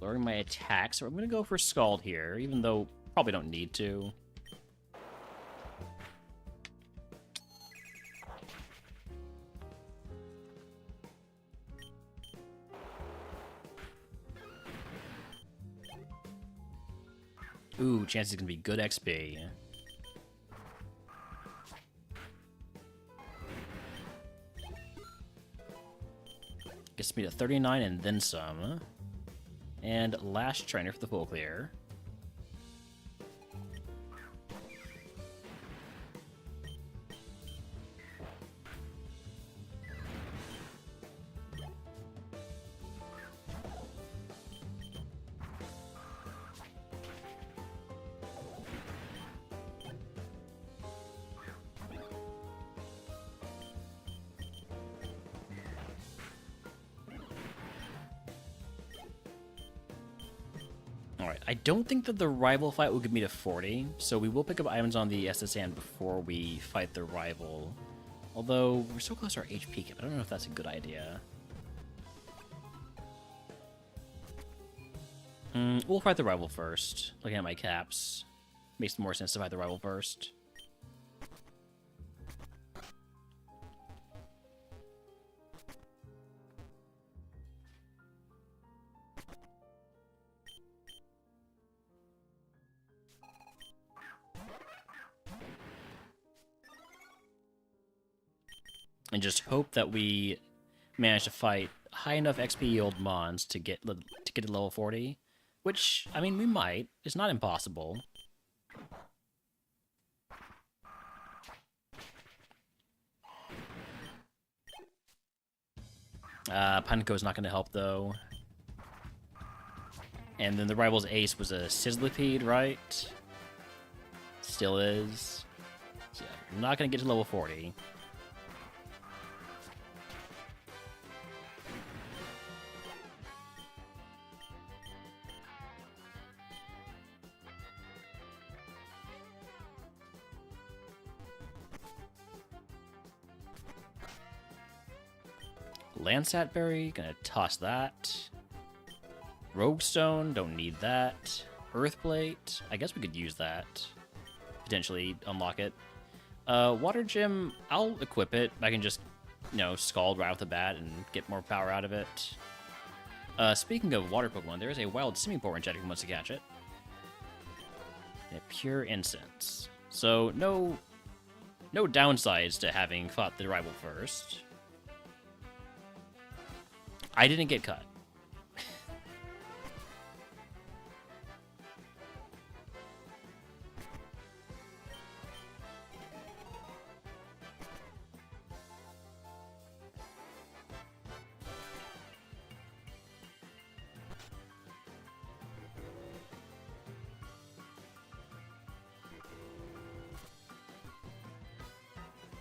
Lowering my attack, so I'm going to go for Scald here, even though probably don't need to. Ooh, chances can be good XP. Gets me to 39 and then some. And last trainer for the full clear. Alright, I don't think that the rival fight will get me to 40, so we will pick up items on the SSN before we fight the rival. Although, we're so close to our HP cap, I don't know if that's a good idea. We'll fight the rival first. Looking at my caps. Makes more sense to fight the rival first. And just hope that we manage to fight high enough XP yield mons to get to level 40. Which, I mean, we might. It's not impossible. Panko's not going to help, though. And then the rival's ace was a Sizzlipede, right? Still is. So yeah, you're not going to get to level 40. Landsat Berry, gonna toss that. Rogue Stone, don't need that. Earthplate, I guess we could use that. Potentially unlock it. Water Gem, I'll equip it. I can just, you know, Scald right off the bat and get more power out of it. Speaking of water Pokemon, there is a wild Simipour in chat if who wants to catch it. And a pure incense. So no downsides to having fought the rival first. I didn't get cut.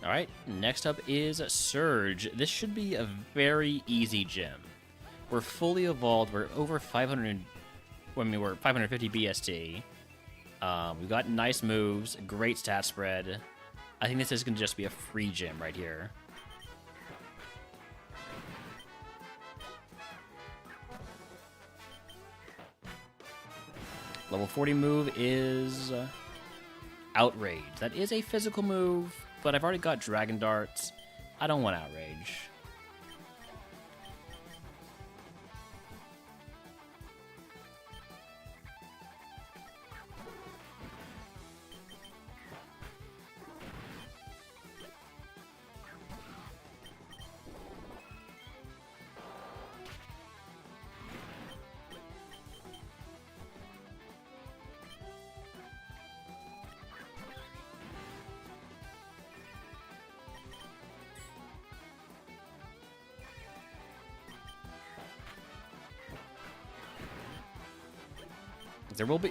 Alright, next up is Surge. This should be a very easy gym. We're fully evolved, we're over 500, we're 550 BST. We've got nice moves, great stat spread. I think this is going to just be a free gym right here. Level 40 move is Outrage. That is a physical move, but I've already got Dragon Darts. I don't want Outrage.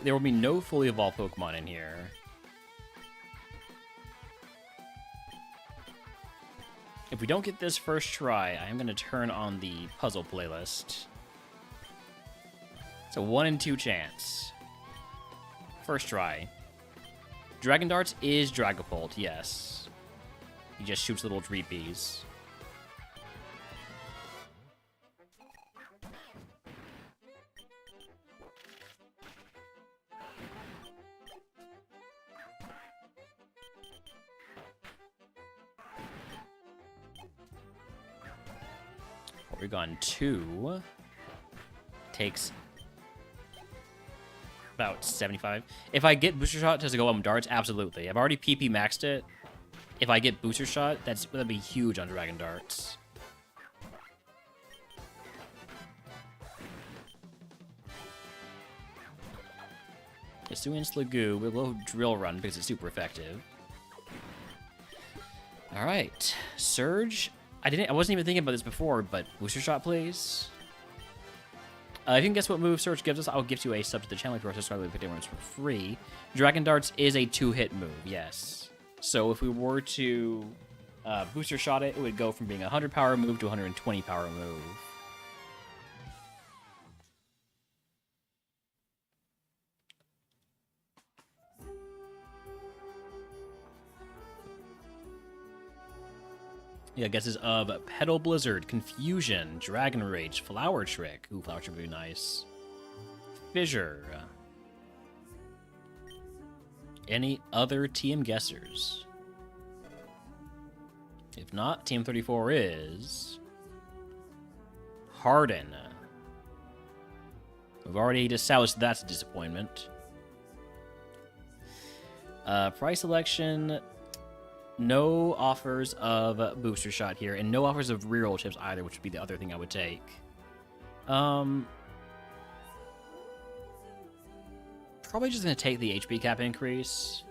There will be no fully evolved Pokemon in here. If we don't get this first try, I am going to turn on the puzzle playlist. It's a 1 in 2 chance. First try. Dragon Darts is Dragapult, yes. He just shoots little Dreepies. Porygon 2 takes about 75. If I get Booster Shot, does it go on Darts? Absolutely. I've already PP maxed it. If I get Booster Shot, that'd be huge on Dragon Darts. Hisuian Sliggoo will go Drill Run because it's super effective. Alright. Surge. I wasn't even thinking about this before, but Booster Shot, please. If you can guess what move Surge gives us, I'll give you a sub to the channel if you're subscribed to the for free. Dragon Darts is a 2-hit move, yes. So if we were to Booster Shot it, it would go from being a 100 power move to a 120 power move. Yeah, guesses of Petal Blizzard, Confusion, Dragon Rage, Flower Trick. Ooh, Flower Trick would be nice. Fissure. Any other TM guessers? If not, Team 34 is Harden. We've already established that's a disappointment. Price selection, no offers of booster shot here, and no offers of reroll chips either, which would be the other thing I would take. Probably just gonna take the HP cap increase.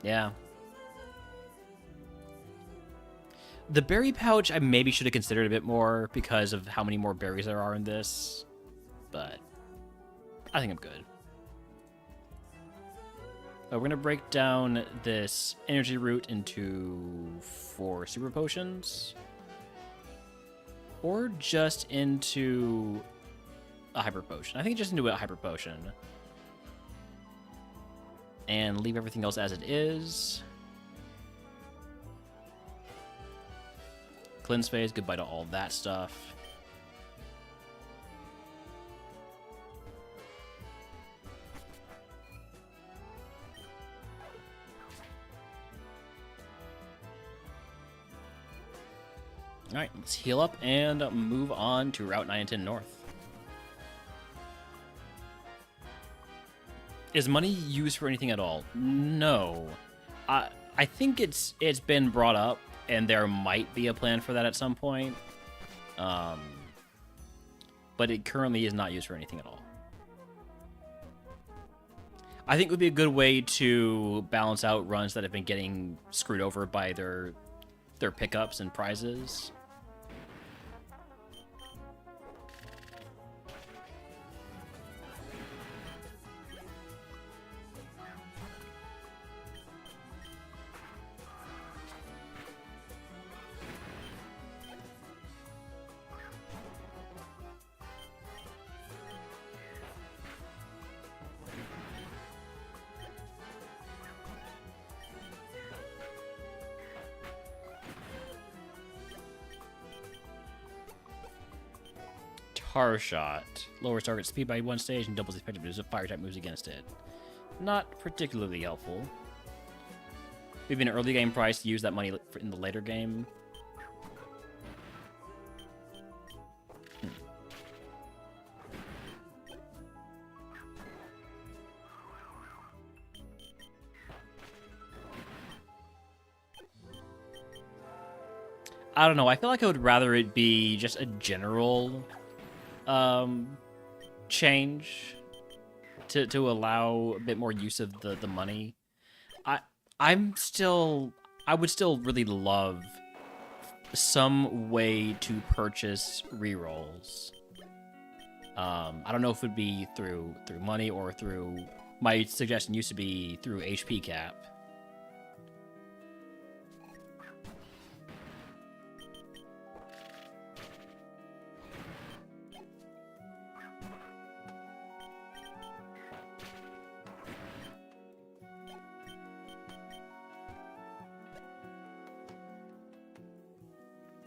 Yeah. The berry pouch, I maybe should have considered a bit more because of how many more berries there are in this, but I think I'm good. We're going to break down this energy root into 4 super potions, or just into a hyper potion. I think just into a hyper potion, and leave everything else as it is. Cleanse phase, goodbye to all that stuff. Alright, let's heal up and move on to Route 9 and 10 North. Is money used for anything at all? No. I think it's been brought up, and there might be a plan for that at some point. But it currently is not used for anything at all. I think it would be a good way to balance out runs that have been getting screwed over by their pickups and prizes. Tar Shot. Lowers target speed by 1 stage and doubles the effectiveness of fire type moves against it. Not particularly helpful. Maybe an early game price to use that money in the later game. I don't know. I feel like I would rather it be just a general change to allow a bit more use of the money. I would still really love some way to purchase rerolls. I don't know if it would be through money or through, my suggestion used to be through HP cap.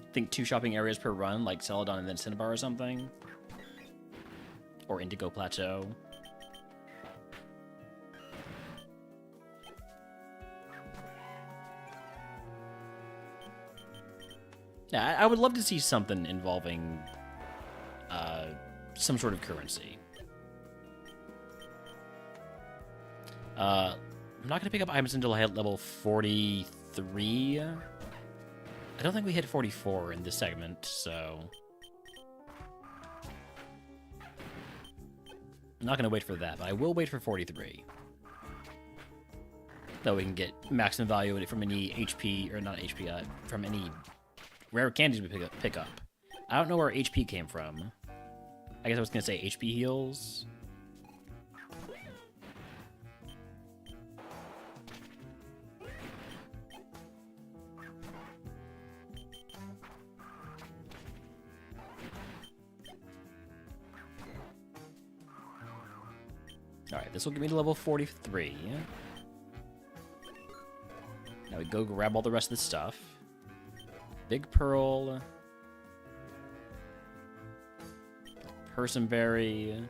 I think 2 shopping areas per run, like Celadon and then Cinnabar or something. Or Indigo Plateau. Yeah, I would love to see something involving some sort of currency. I'm not going to pick up items until I hit level 43. I don't think we hit 44 in this segment, so I'm not going to wait for that, but I will wait for 43. That we can get maximum value from any HP, or not HP, from any rare candies we pick up. I don't know where HP came from. I guess I was going to say HP heals. Alright, this will get me to level 43. Now we go grab all the rest of the stuff. Big Pearl. Personberry.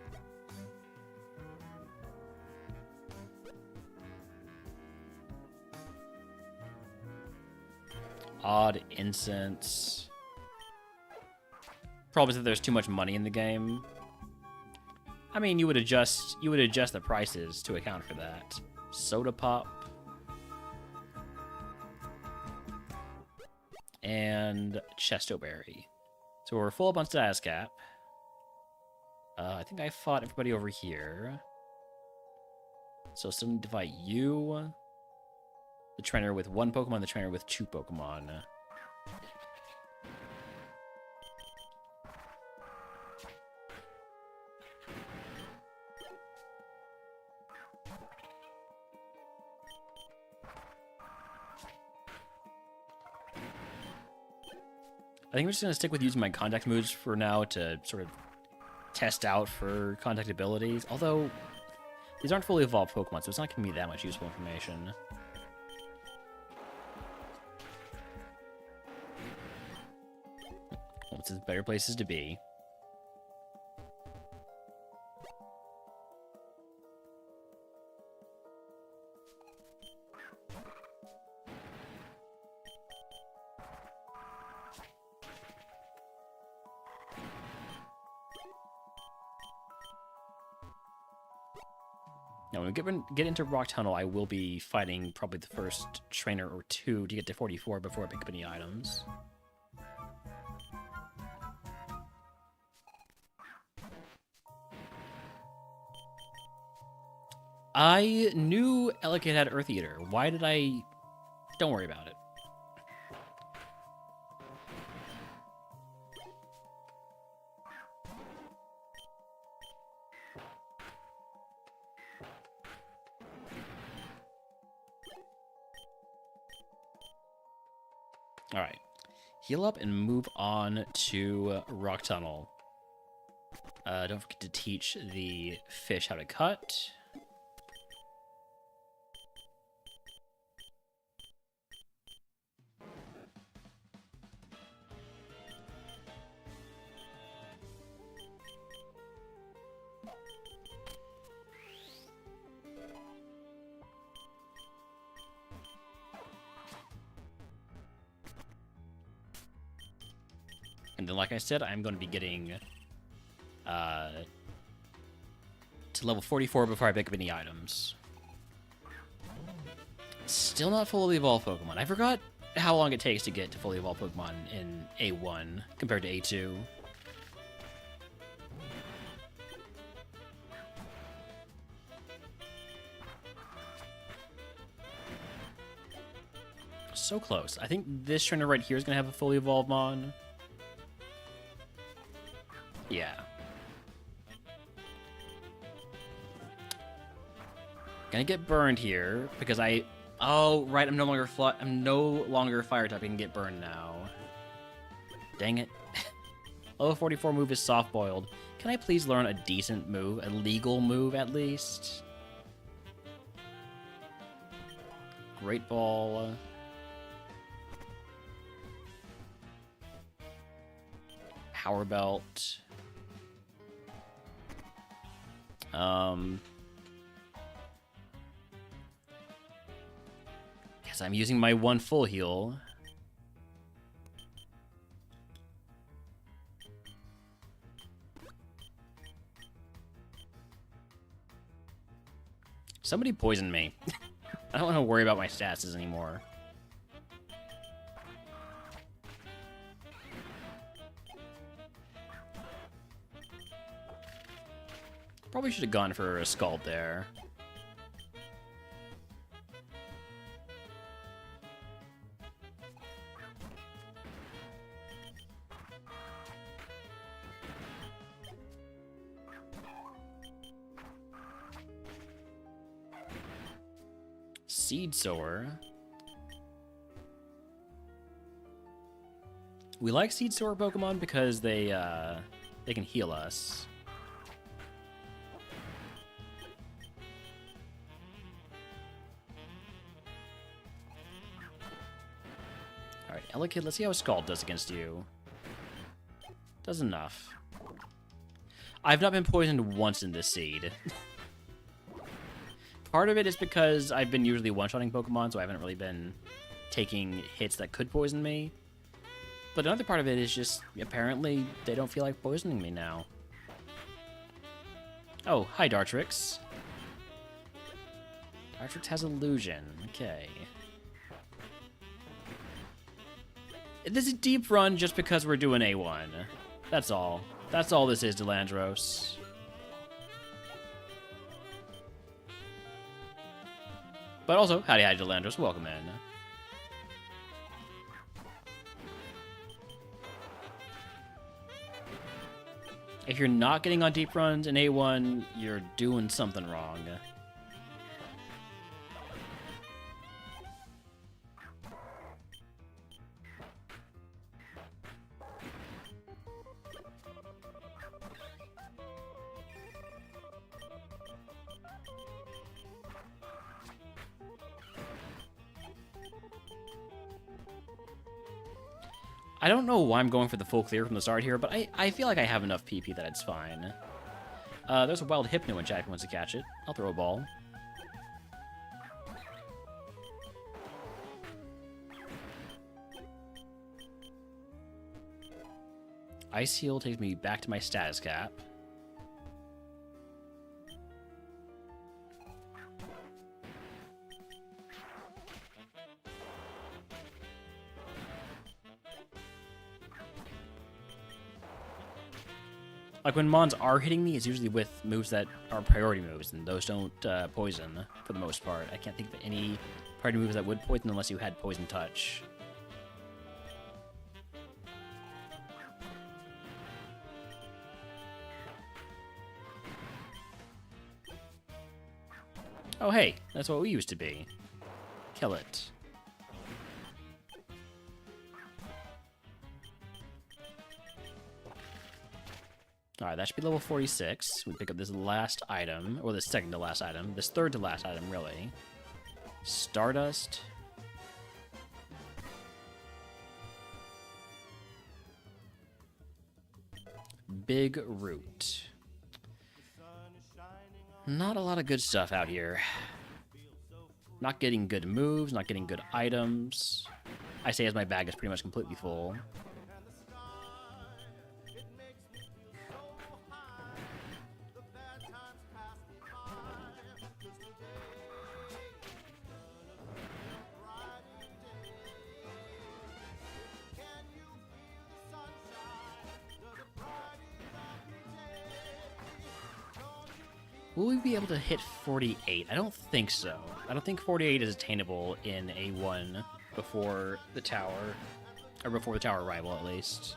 Odd Incense. Probably that there's too much money in the game. I mean, you would adjust the prices to account for that. Soda Pop. And Chestoberry. So we're full up on status cap. I think I fought everybody over here. So still need to fight you. The trainer with 1 Pokemon, the trainer with 2 Pokemon. I think we're just going to stick with using my contact moves for now to sort of test out for contact abilities. Although, these aren't fully evolved Pokemon, so it's not going to be that much useful information. Well, it's better places to be. Now, when we get into Rock Tunnel, I will be fighting probably the first trainer or 2 to get to 44 before I pick up any items. I knew Elekid had Earth Eater. Why did I... Don't worry about it. Alright. Heal up and move on to Rock Tunnel. Don't forget to teach the fish how to cut. And then, like I said, I'm going to be getting to level 44 before I pick up any items. Still not fully evolved Pokemon. I forgot how long it takes to get to fully evolved Pokemon in A1 compared to A2. So close. I think this trainer right here is going to have a fully evolved Mon. Yeah. Gonna get burned here because I... Oh, right, I'm no longer fire type. I can get burned now. Dang it. Level 44 move is soft boiled. Can I please learn a decent move? A legal move, at least? Great Ball. Power Belt. Guess I'm using my 1 full heal. Somebody poisoned me. I don't want to worry about my stats anymore. Probably should have gone for a Scald there. Seed Sower. We like Seed Sower Pokemon because they can heal us. Elekid, let's see how Scald does against you. Does enough. I've not been poisoned once in this seed. Part of it is because I've been usually one-shotting Pokemon, so I haven't really been taking hits that could poison me. But another part of it is just, apparently, they don't feel like poisoning me now. Oh, hi, Dartrix. Dartrix has Illusion. Okay. This is a deep run just because we're doing A1. That's all. That's all this is, Delandros. But also, howdy, Delandros. Welcome in. If you're not getting on deep runs in A1, you're doing something wrong. I don't know why I'm going for the full clear from the start here, but I feel like I have enough PP that it's fine. There's a wild Hypno in chat if he wants to catch it. I'll throw a ball. Ice Heal takes me back to my status cap. Like, when Mons are hitting me, it's usually with moves that are priority moves, and those don't poison, for the most part. I can't think of any priority moves that would poison unless you had Poison Touch. Oh, hey, that's what we used to be. Kill it. Alright, that should be level 46. We pick up this last item, or this second to last item. This third to last item, really. Stardust. Big Root. Not a lot of good stuff out here. Not getting good moves, not getting good items. I say as my bag is pretty much completely full. Will we be able to hit 48? I don't think so. I don't think 48 is attainable in A1 before the tower, or before the tower arrival at least.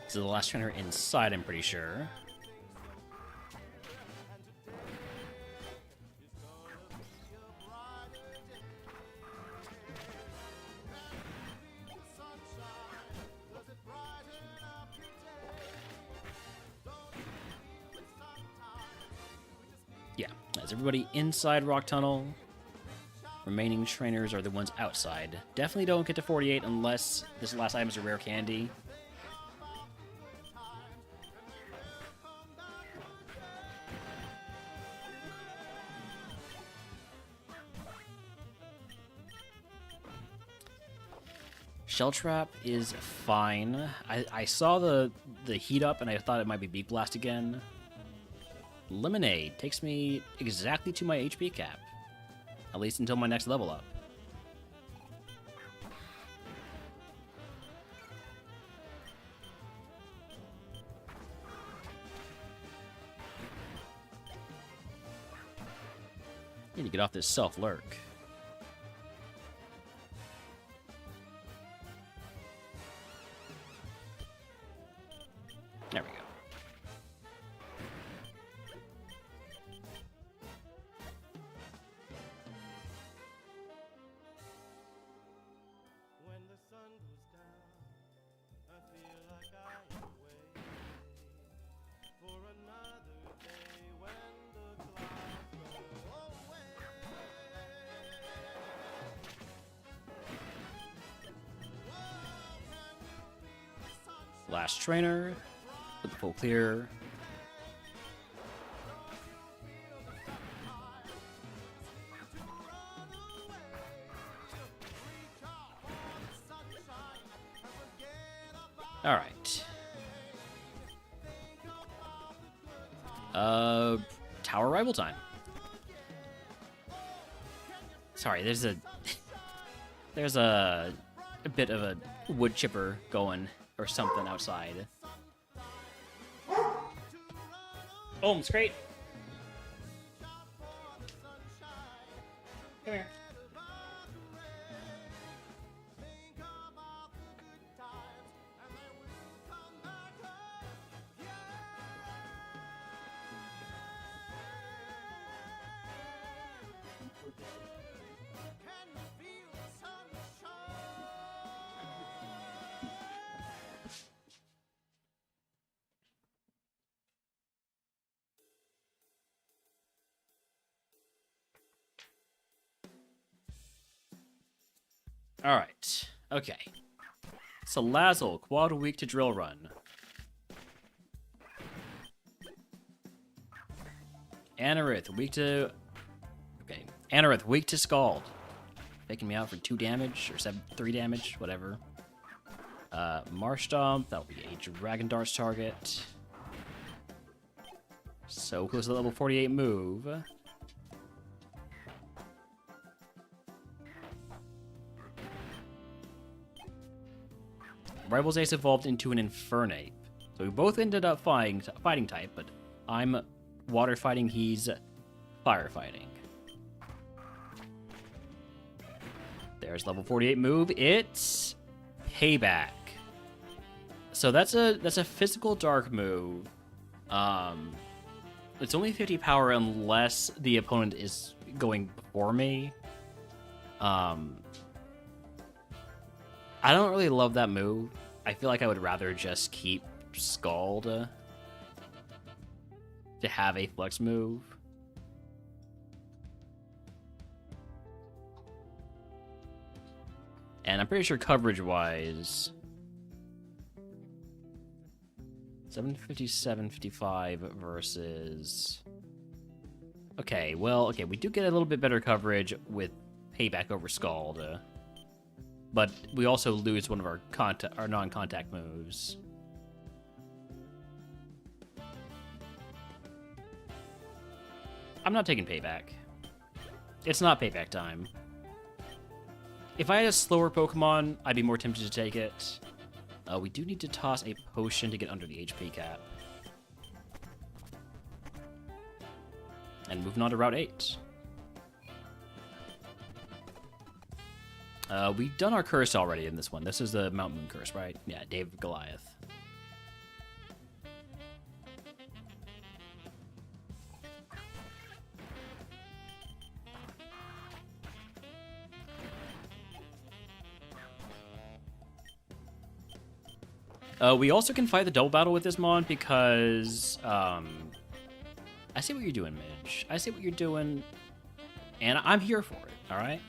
This is the last trainer inside, I'm pretty sure. Yeah, that's everybody inside Rock Tunnel. Remaining trainers are the ones outside. Definitely don't get to 48 unless this last item is a rare candy. Shell Trap is fine. I saw the heat up and I thought it might be Beak Blast again. Lemonade takes me exactly to my HP cap. At least until my next level up. Need to get off this self-lurk. Last trainer. With the full clear. Alright. Tower rival time. Sorry, there's a bit of a wood chipper going or something outside. Oh, it's great. Come here. Alright. Okay. So Lazzle, quad weak to drill run. Anorith, weak to... Okay. Anorith, weak to Scald. Taking me out for 2 damage, or 3 damage, whatever. Marshtomp, that will be a Dragon Darts target. So close to the level 48 move. Rival's Ace evolved into an Infernape. So we both ended up fighting type, but I'm water fighting, he's fire fighting. There's level 48 move. It's Payback. So that's a physical dark move. It's only 50 power unless the opponent is going before me. I don't really love that move. I feel like I would rather just keep Scald to have a flex move. And I'm pretty sure coverage-wise... 757, 55 versus... Okay, well, okay, we do get a little bit better coverage with Payback over Scald. But we also lose one of our non-contact moves. I'm not taking Payback. It's not Payback time. If I had a slower Pokemon, I'd be more tempted to take it. We do need to toss a potion to get under the HP cap. And moving on to Route 8. We've done our curse already in this one. This is the Mount Moon curse, right? Yeah, David Goliath. We also can fight the double battle with this mon because, I see what you're doing, Midge. I see what you're doing, and I'm here for it, alright?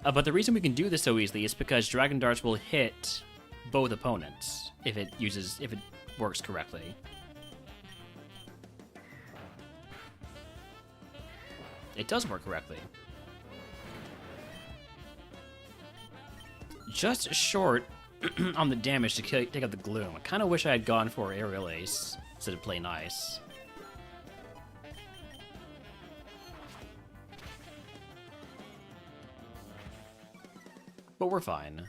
But the reason we can do this so easily is because Dragon Darts will hit both opponents if it works correctly. It does work correctly. Just short on the damage to take out the Gloom. I kind of wish I had gone for Aerial Ace instead of Play Nice. But we're fine.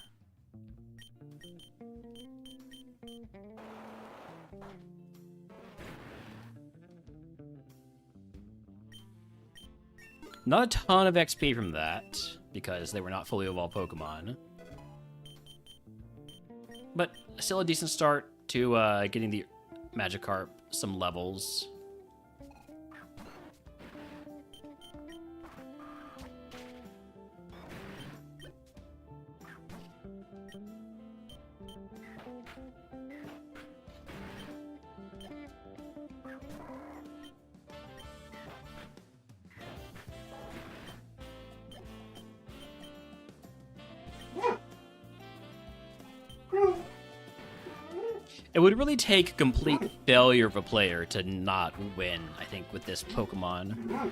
Not a ton of XP from that, because they were not fully evolved Pokemon. But still a decent start to getting the Magikarp some levels. It would really take complete failure of a player to not win, I think, with this Pokemon.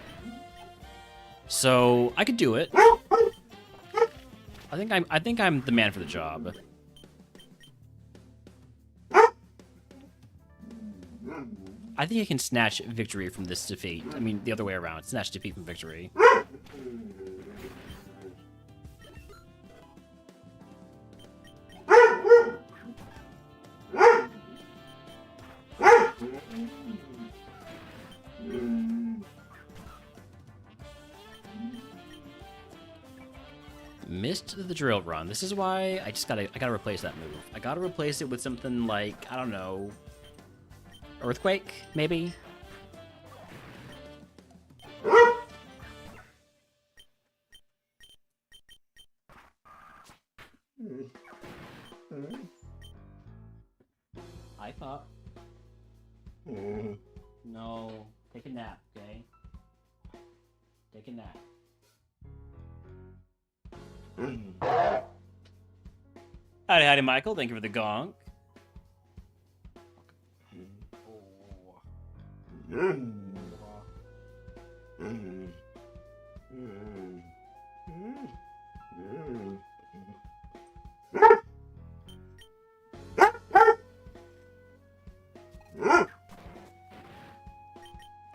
So I could do it. I think I'm the man for the job. I think I can snatch victory from this defeat. I mean, the other way around. Snatch defeat from victory. Missed the drill run. This is why I gotta replace that move. I gotta replace it with something like, I don't know, Earthquake, maybe? I thought. No. Take a nap, okay? Take a nap. Howdy, Michael. Thank you for the gong.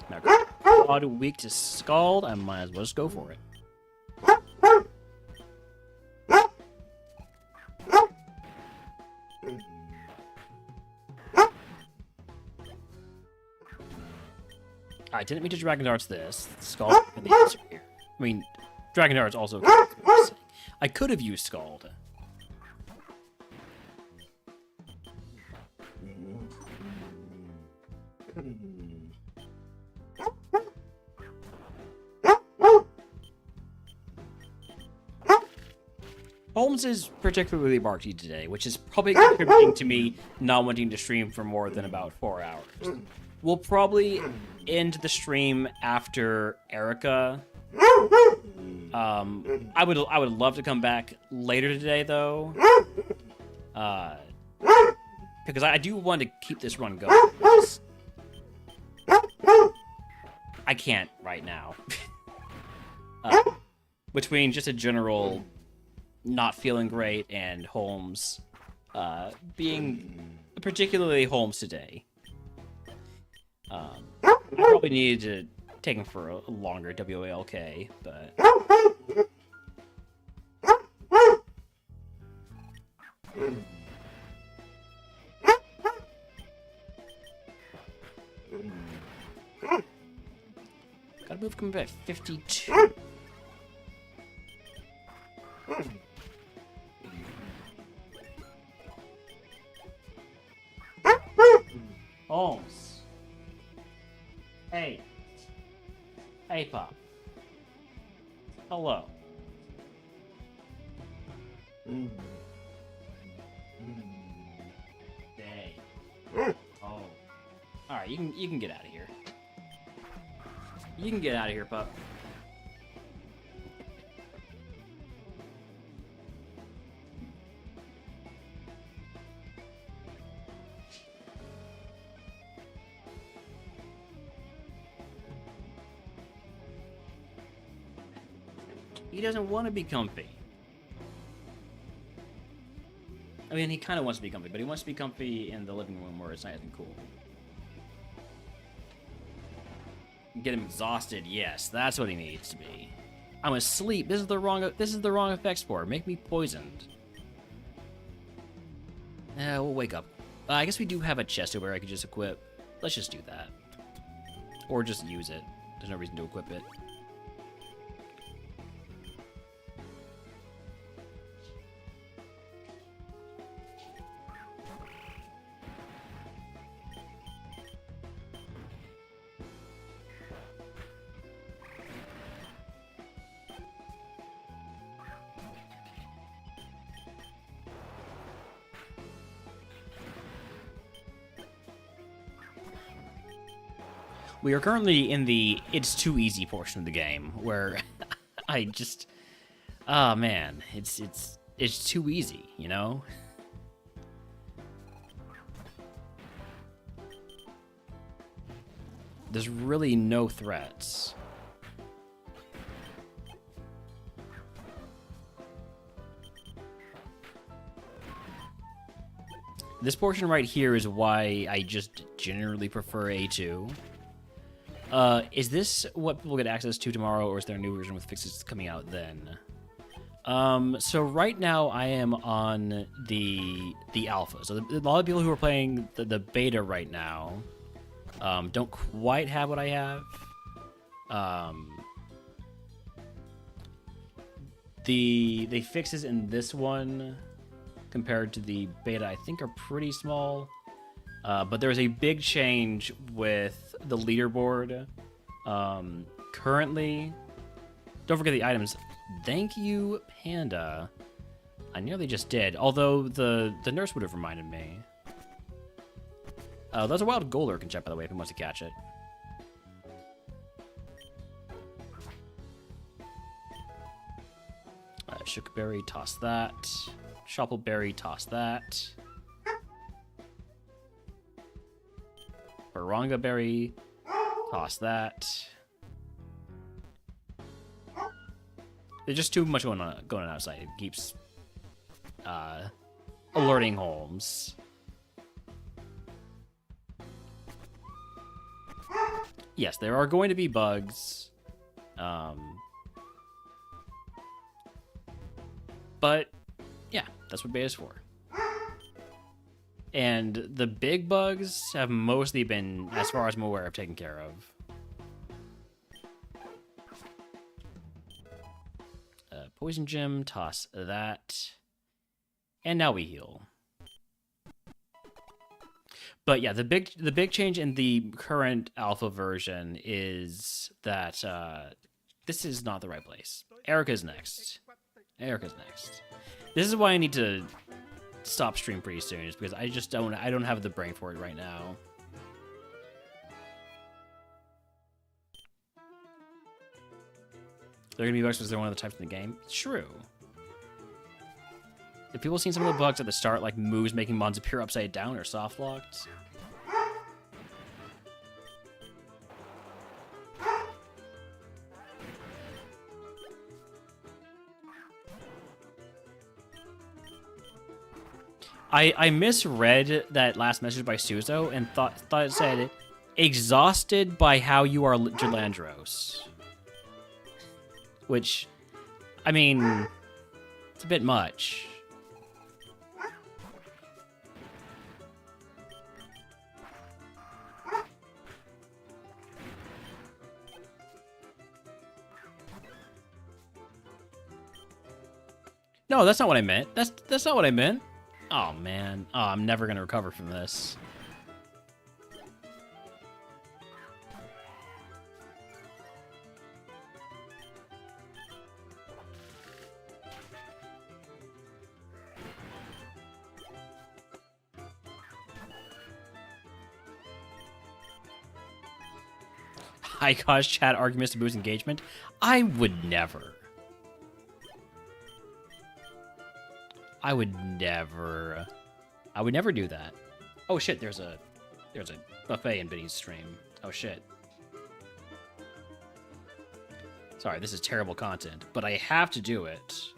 Now, Claw weak to Scald. I might as well just go for it. I didn't mean to Dragon Darts this. Scald and the answer here. I mean, Dragon Darts also. I could have used Scald. Holmes is particularly barky today, which is probably contributing to me not wanting to stream for more than about 4 hours. We'll probably end the stream after Erica. I would love to come back later today though, because I do want to keep this run going. I can't right now. Between just a general not feeling great and Holmes being particularly Holmes today. I probably needed to take him for a longer WALK, but gotta move him at 52. Holmes. Hey. Hey, Pop. Hello. Day. Oh. Alright, you can get out of here. You can get out of here, Pup. He doesn't want to be comfy. I mean, he kind of wants to be comfy, but he wants to be comfy in the living room where it's nice and cool. Get him exhausted. Yes, that's what he needs to be. I'm asleep. This is the wrong effects for. Make me poisoned. We'll wake up. I guess we do have a chest where I could just equip. Let's just do that, or just use it. There's no reason to equip it. We are currently in the it's too easy portion of the game, where I just, oh man, it's too easy, you know? There's really no threats. This portion right here is why I just generally prefer A2. Is this what people get access to tomorrow, or is there a new version with fixes coming out then? So right now I am on the alpha. So a lot of people who are playing the beta right now don't quite have what I have. The fixes in this one compared to the beta I think are pretty small. But there's a big change with the leaderboard. Currently, don't forget the items. Thank you, Panda. I nearly just did, although the nurse would have reminded me. There's a wild gold lurk in chat, by the way, if he wants to catch it. Shookberry, toss that. Shoppleberry, toss that. Baranga berry, toss that. There's just too much going on outside. It keeps alerting Holmes. Yes, there are going to be bugs. But yeah, that's what beta is for. And the big bugs have mostly been, as far as I'm aware, taken care of. Poison gem, toss that. And now we heal. But yeah, the big change in the current alpha version is that this is not the right place. Erica's next. Erica's next. This is why I need to stop stream pretty soon, is because I don't have the brain for it right now. They're gonna be bugs because they're one of the types in the game. True. Have people seen some of the bugs at the start, like moves making mons appear upside down or soft locked? I misread that last message by Suzo and thought it said, exhausted by how you are Jalandros. Which, I mean, it's a bit much. No, that's not what I meant. That's not what I meant. Oh, man. Oh, I'm never going to recover from this. High cause chat arguments to boost engagement? I would never. I would never do that. Oh shit, there's a buffet in Biddy's stream. Oh shit. Sorry, this is terrible content, but I have to do it.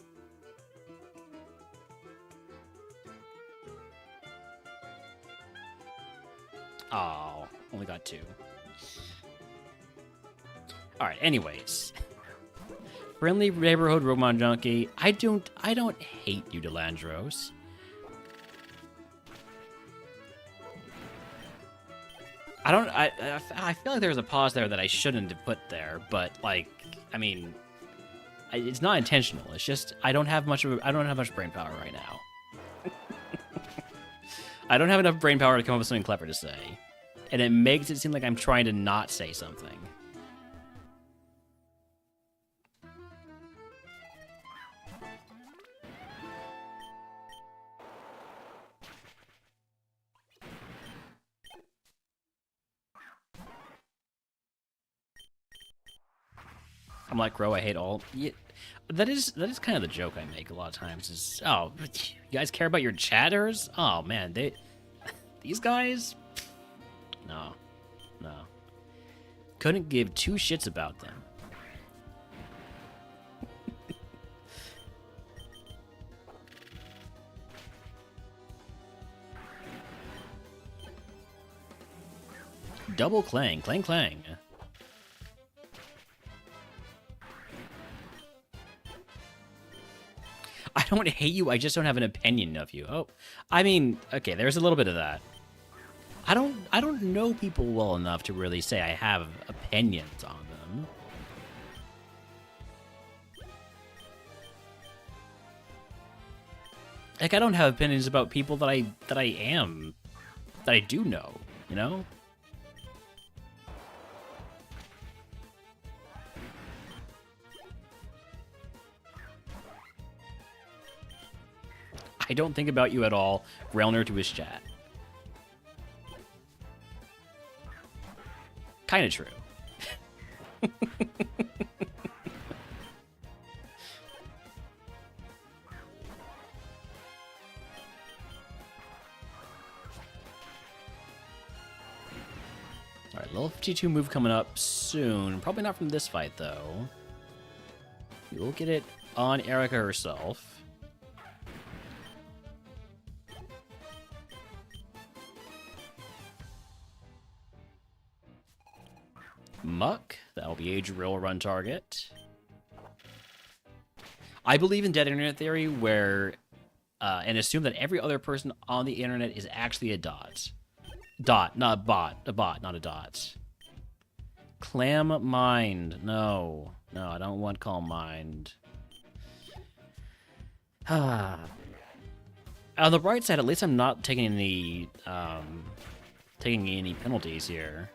Oh, only got 2. Alright, anyways. Friendly neighborhood RogueMon junkie. I don't hate you, Delandros. I feel like there's a pause there that I shouldn't have put there, but like, I mean, it's not intentional. It's just I don't have much brain power right now. I don't have enough brain power to come up with something clever to say, and it makes it seem like I'm trying to not say something. I'm like, Crow, I hate all. Yeah, that is kind of the joke I make a lot of times. Is, oh, you guys care about your chatters? Oh man, these guys. No. couldn't give two shits about them. Double clang, clang, clang. I don't hate you, I just don't have an opinion of you. Oh, I mean, okay, there's a little bit of that. I don't know people well enough to really say I have opinions on them. Like, I don't have opinions about people that I do know, you know? I don't think about you at all. Grelner to his chat. Kind of true. Alright, level 52 move coming up soon. Probably not from this fight, though. We will get it on Erica herself. Muck, that'll be a drill run target. I believe in dead internet theory where, and assume that every other person on the internet is actually a dot. Dot, not a bot. A bot, not a dot. Clam mind. No, I don't want calm mind. On the bright side, at least I'm not taking any penalties here.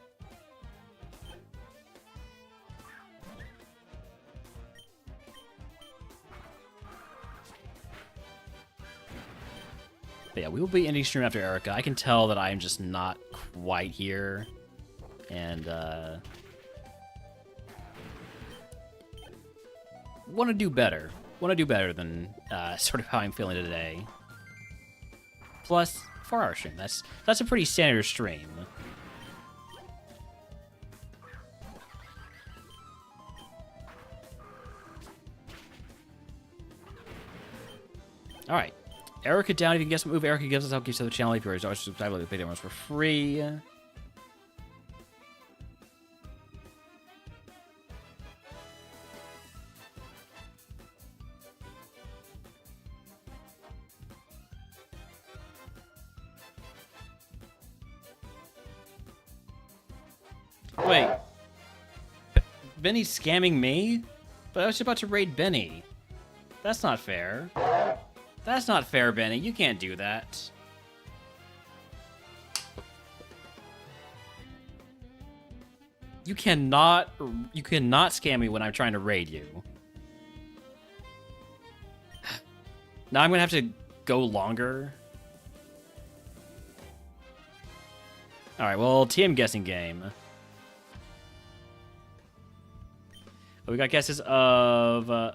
But yeah, we will be ending stream after Erica. I can tell that I'm just not quite here. And, want to do better. Want to do better than, sort of how I'm feeling today. Plus, 4-hour stream. That's a pretty standard stream. Alright. Erica down. If you can guess what move Erica gives us, I'll give you to the channel. If you're always subscribe, like the video for free. Wait. Benny's scamming me? But I was about to raid Benny. That's not fair. That's not fair, Benny. You can't do that. You cannot scam me when I'm trying to raid you. Now I'm gonna have to go longer. Alright, well, TM guessing game. We got guesses of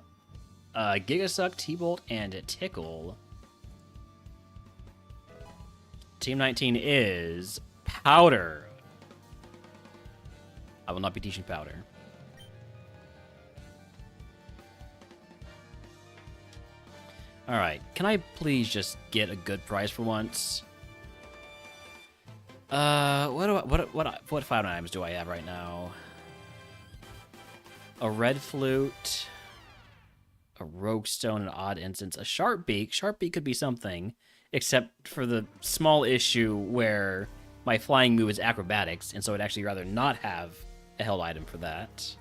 Gigasuck, T-Bolt, and Tickle. Team 19 is Powder. I will not be teaching Powder. Alright, can I please just get a good prize for once? What 5 items do I have right now? A red flute, a rogue stone, an odd incense, a sharp beak. Sharp beak could be something, except for the small issue where my flying move is acrobatics, and so I'd actually rather not have a held item for that.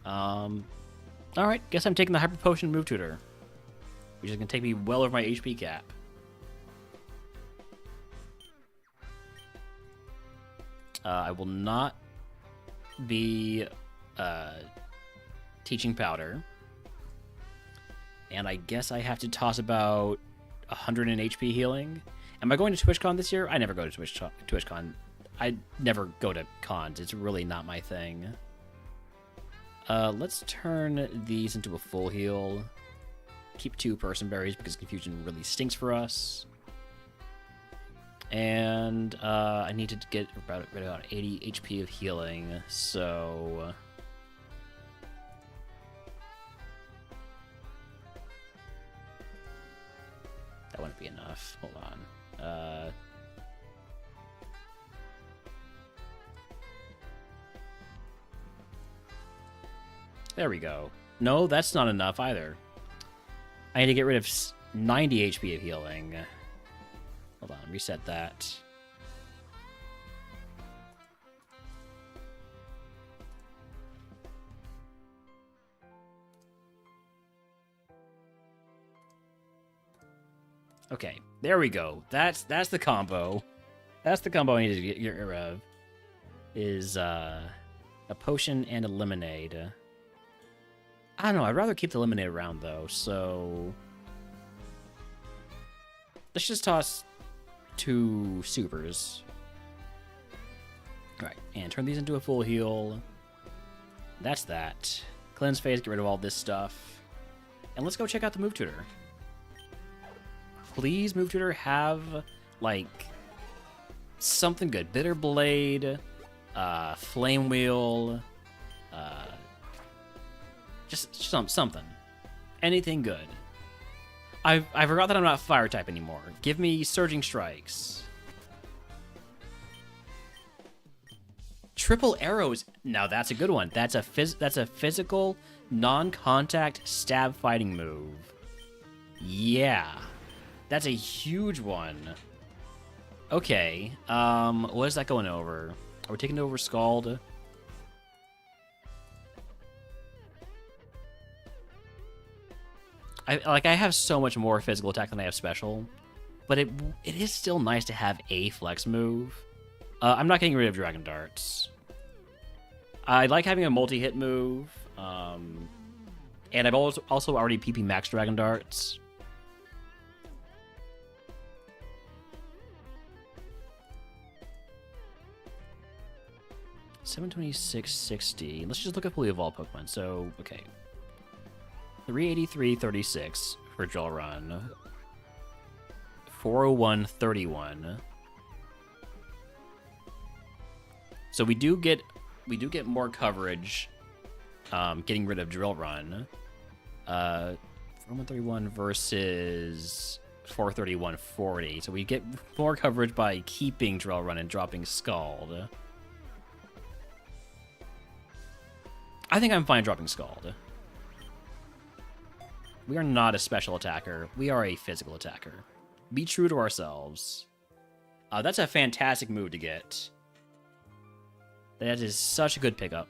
Alright, guess I'm taking the Hyper Potion Move Tutor, which is going to take me well over my HP cap. I will not be teaching Powder. And I guess I have to toss about 100 in HP healing. Am I going to TwitchCon this year? I never go to TwitchCon. I never go to cons. It's really not my thing. Let's turn these into a full heal. Keep 2 person berries because confusion really stinks for us. And I need to get about 80 HP of healing, so... That wouldn't be enough. Hold on. There we go. No, that's not enough either. I need to get rid of 90 HP of healing. Hold on, reset that. Okay, there we go. That's the combo. That's the combo I need to get rid of. Is a potion and a lemonade. I don't know, I'd rather keep the lemonade around though, so let's just toss 2 supers. Alright, and turn these into a full heal. That's that. Cleanse phase, get rid of all this stuff. And let's go check out the move tutor. Please, move tutor, have, like, something good. Bitter Blade, Flame Wheel, just something. Anything good. I forgot that I'm not fire type anymore. Give me Surging Strikes. Triple Arrows. Now that's a good one. That's a physical, non-contact stab fighting move. Yeah. That's a huge one. Okay. What is that going over? Are we taking over Scald? I have so much more physical attack than I have special, but it is still nice to have a flex move. I'm not getting rid of Dragon Darts. I like having a multi-hit move, and I've also already PP max Dragon Darts. $726.60. Let's just look at fully evolved Pokemon. So, okay. 383.36 for Drill Run. 401.31. So we do get more coverage getting rid of Drill Run. 401.31 versus 431.40. So we get more coverage by keeping Drill Run and dropping Scald. I think I'm fine dropping Scald. We are not a special attacker. We are a physical attacker. Be true to ourselves. That's a fantastic move to get. That is such a good pickup.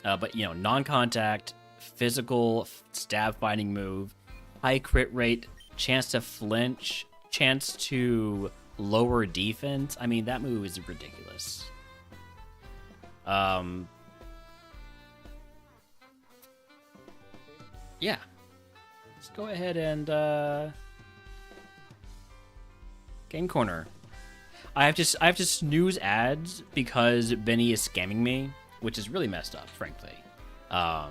But, you know, non-contact, physical, stab fighting move, high crit rate, chance to flinch, chance to lower defense. I mean, that move is ridiculous. Yeah. Let's go ahead and Game Corner. I have to snooze ads because Benny is scamming me, which is really messed up, frankly. I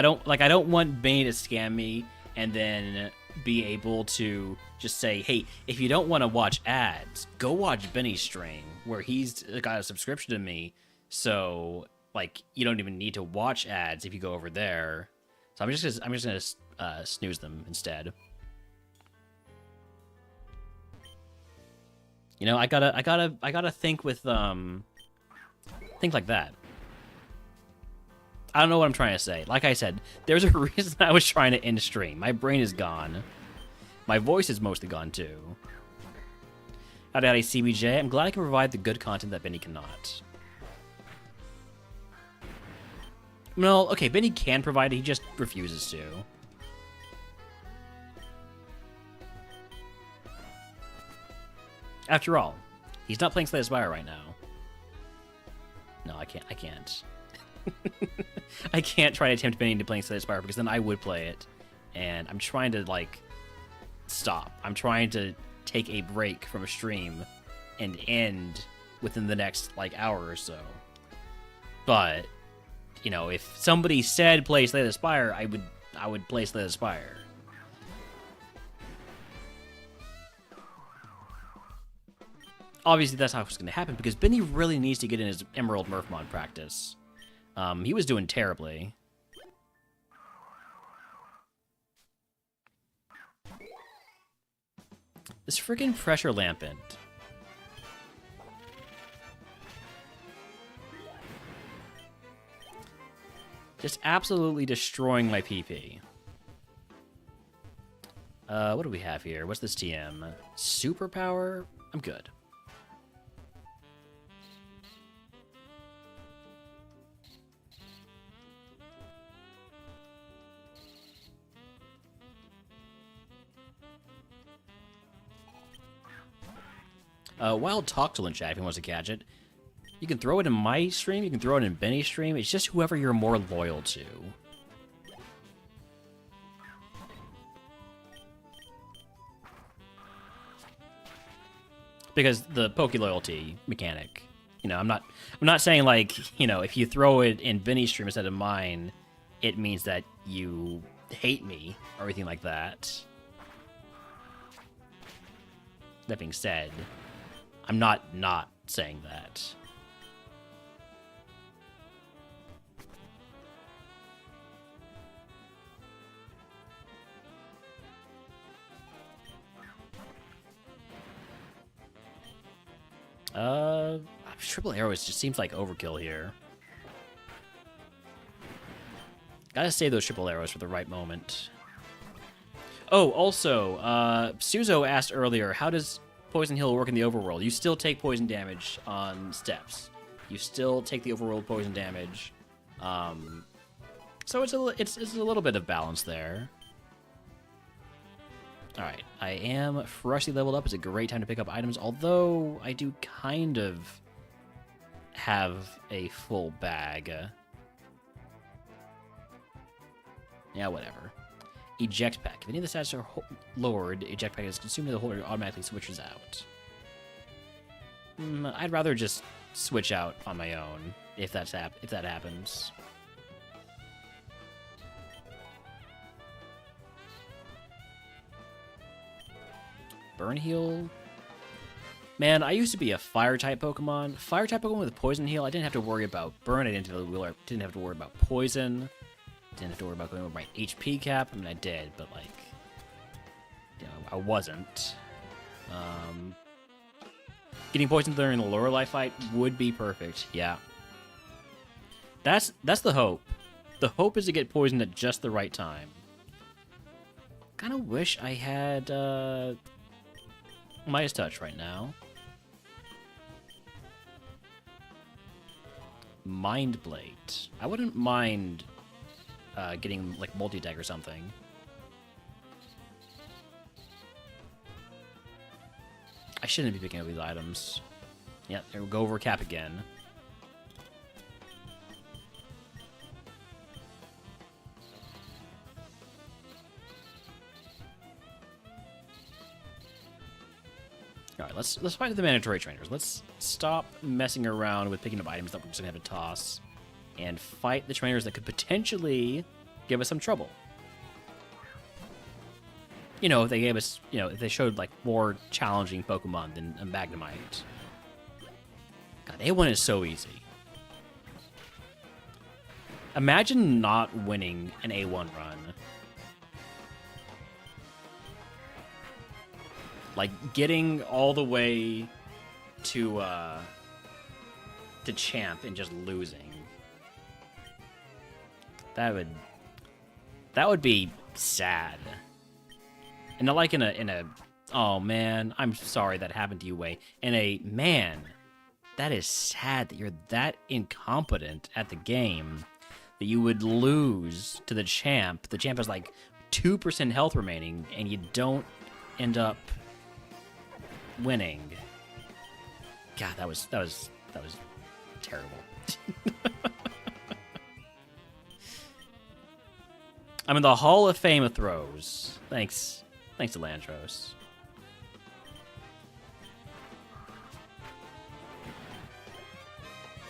don't want Benny to scam me and then be able to just say, hey, if you don't want to watch ads, go watch Benny's stream where he's got a subscription to me. So, like, you don't even need to watch ads if you go over there. So I'm just gonna snooze them instead. You know, I gotta think with think like that. I don't know what I'm trying to say. Like I said, there's a reason I was trying to end stream. My brain is gone. My voice is mostly gone too. Howdy, CBJ. I'm glad I can provide the good content that Benny cannot. No, okay, Benny can provide it, he just refuses to. After all, he's not playing Slay the Spire right now. No, I can't. I can't try to tempt Benny into playing Slay the Spire because then I would play it. And I'm trying to, like, stop. I'm trying to take a break from a stream and end within the next, like, hour or so. But, you know, if somebody said play Slay the Spire, I would play Slay the Spire. obviously that's how it's going to happen because Benny really needs to get in his Emerald Murphmon practice. He was doing terribly. This freaking pressure lampant. Just absolutely destroying my PP. What do we have here? What's this TM? Superpower? I'm good. Wild Toxel in chat if he wants to catch it. You can throw it in my stream, you can throw it in Benny's stream. It's just whoever you're more loyal to. Because the Poke loyalty mechanic, you know, I'm not saying like, you know, if you throw it in Benny's stream instead of mine, it means that you hate me or anything like that. That being said, I'm not saying that. Triple arrows just seems like overkill here. Gotta save those triple arrows for the right moment. Oh, also, Suzo asked earlier, how does Poison Heal work in the overworld? You still take poison damage on steps. You still take the overworld poison damage. So it's a little bit of balance there. Alright, I am freshly leveled up. It's a great time to pick up items, although I do kind of have a full bag. Yeah, whatever. Eject pack. If any of the stats are lowered, eject pack is consumed, the holder automatically switches out. I'd rather just switch out on my own if that happens. Burn heal. Man, I used to be a fire-type Pokemon. Fire-type Pokemon with poison heal, I didn't have to worry about burn. I didn't have to worry about poison. Didn't have to worry about going over my HP cap. I mean, I did, but, like, you know, I wasn't. Getting poisoned during the Lorelei fight would be perfect. Yeah. That's the hope. The hope is to get poisoned at just the right time. Kind of wish I had Midas Touch right now. Mind Blade. I wouldn't mind getting like multi-attack or something. I shouldn't be picking up these items. Yeah, there we go over cap again. Alright, let's fight the mandatory trainers. Let's stop messing around with picking up items that we're just gonna have to toss and fight the trainers that could potentially give us some trouble. You know, if they gave us, you know, if they showed like more challenging Pokemon than a Magnemite. God, A1 is so easy. Imagine not winning an A1 run. Like, getting all the way to Champ and just losing. That would be sad. And not like in a oh man, I'm sorry that happened to you way. In a man, that is sad that you're that incompetent at the game that you would lose to the Champ. The Champ has like 2% health remaining and you don't end up winning. God, that was terrible. I'm in the Hall of Fame of throws. Thanks to Lantros.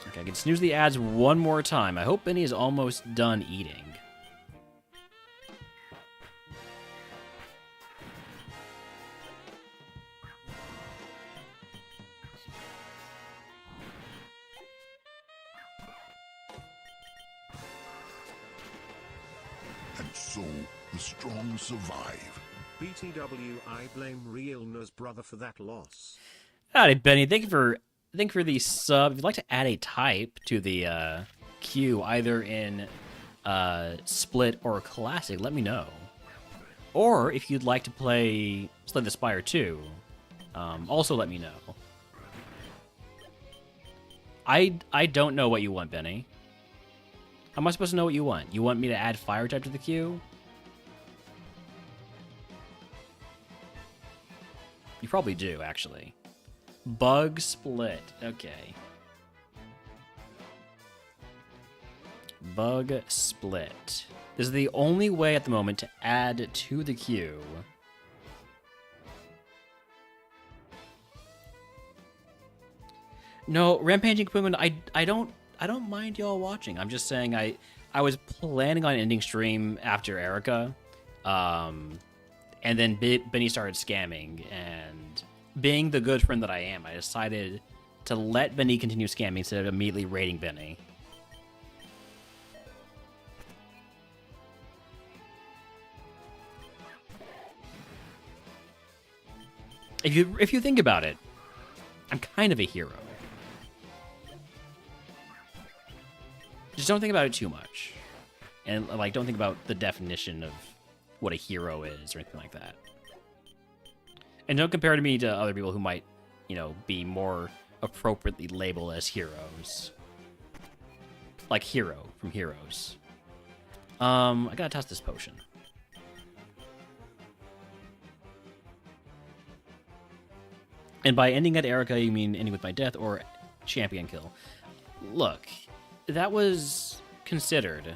Okay, I can snooze the ads one more time. I hope Benny is almost done eating. and so the strong survive. BTW, I blame Realna's brother for that loss. Howdy, Benny. Thank you for the sub. If you'd like to add a type to the queue, either in Split or Classic, let me know. Or if you'd like to play Slay the Spire 2, also let me know. I don't know what you want, Benny. How am I supposed to know what you want? You want me to add fire type to the queue? You probably do, actually. Bug split. Okay. Bug split. This is the only way at the moment to add to the queue. No, Rampaging Quinlan, I don't mind y'all watching. I'm just saying I was planning on ending stream after Erica. And then Benny started scamming, and being the good friend that I am, I decided to let Benny continue scamming instead of immediately raiding Benny. If you think about it, I'm kind of a hero. Just don't think about it too much. And, like, don't think about the definition of what a hero is or anything like that. And don't compare me to other people who might, you know, be more appropriately labeled as heroes. Like Hero from Heroes. I gotta toss this potion. And by ending at Erica, you mean ending with my death or champion kill. Look, that was considered.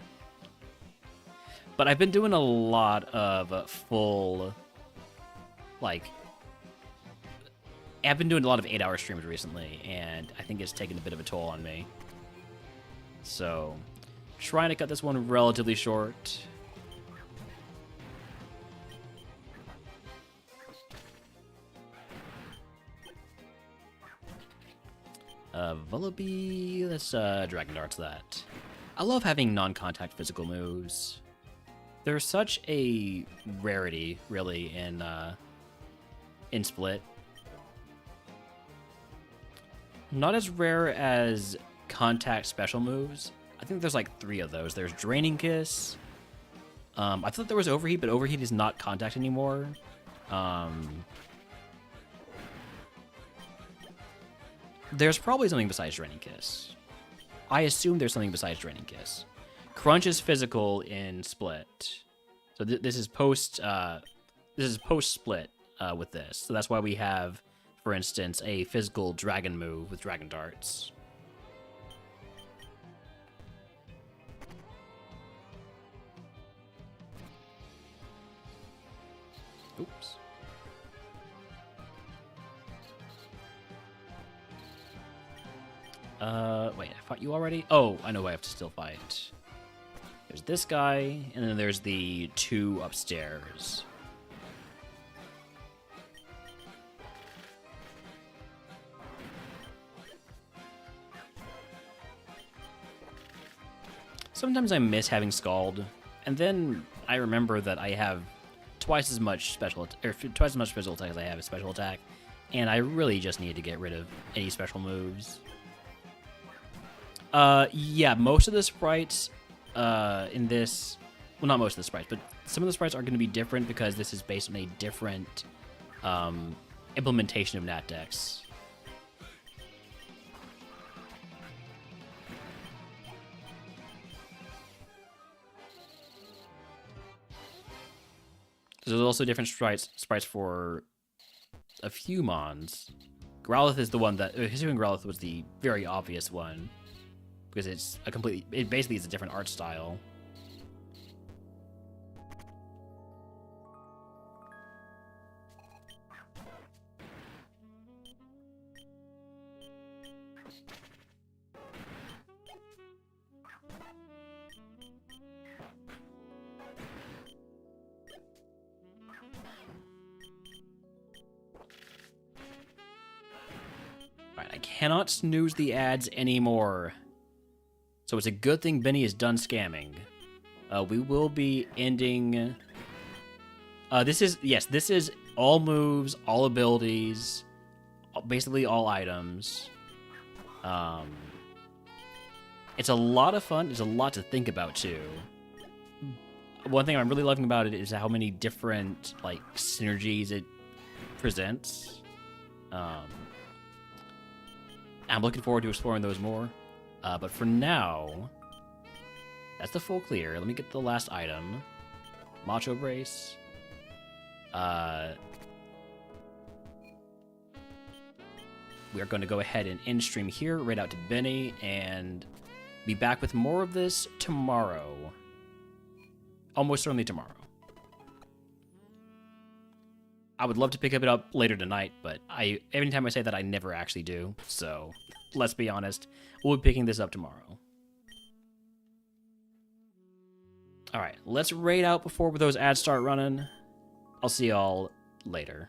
But I've been doing a lot of full, like, I've been doing a lot of 8-hour streams recently, and I think it's taken a bit of a toll on me. So, trying to cut this one relatively short. Vullaby, let's Dragon Darts that. I love having non-contact physical moves. They're such a rarity, really, in Split. Not as rare as contact special moves. I think there's like 3 of those. There's Draining Kiss. I thought there was Overheat, but Overheat is not contact anymore. There's probably something besides Draining Kiss. I assume there's something besides Draining Kiss. Crunch is physical in Split, so this is post Split with this. So that's why we have, for instance, a physical dragon move with Dragon Darts. Oops. Wait, I fought you already? Oh, I know I have to still fight. There's this guy, and then there's the 2 upstairs. Sometimes I miss having Scald, and then I remember that I have twice as much physical attack as I have a special attack, and I really just need to get rid of any special moves. Yeah, most of the sprites in this, well, not most of the sprites, but some of the sprites are going to be different because this is based on a different implementation of NatDex. There's also different sprites for a few mons. Growlithe is the one that, Hisuian Growlithe was the very obvious one. Because it's a completely, it basically is a different art style. Alright, I cannot snooze the ads anymore. So it's a good thing Benny is done scamming. We will be ending... this is all moves, all abilities, basically all items. It's a lot of fun. There's a lot to think about, too. One thing I'm really loving about it is how many different, like, synergies it presents. I'm looking forward to exploring those more. But for now, that's the full clear. Let me get the last item. Macho Brace. We are going to go ahead and end stream here, right out to Benny, and be back with more of this tomorrow. Almost certainly tomorrow. I would love to pick it up later tonight, but every time I say that, I never actually do. So, let's be honest. We'll be picking this up tomorrow. Alright, let's raid out before those ads start running. I'll see y'all later.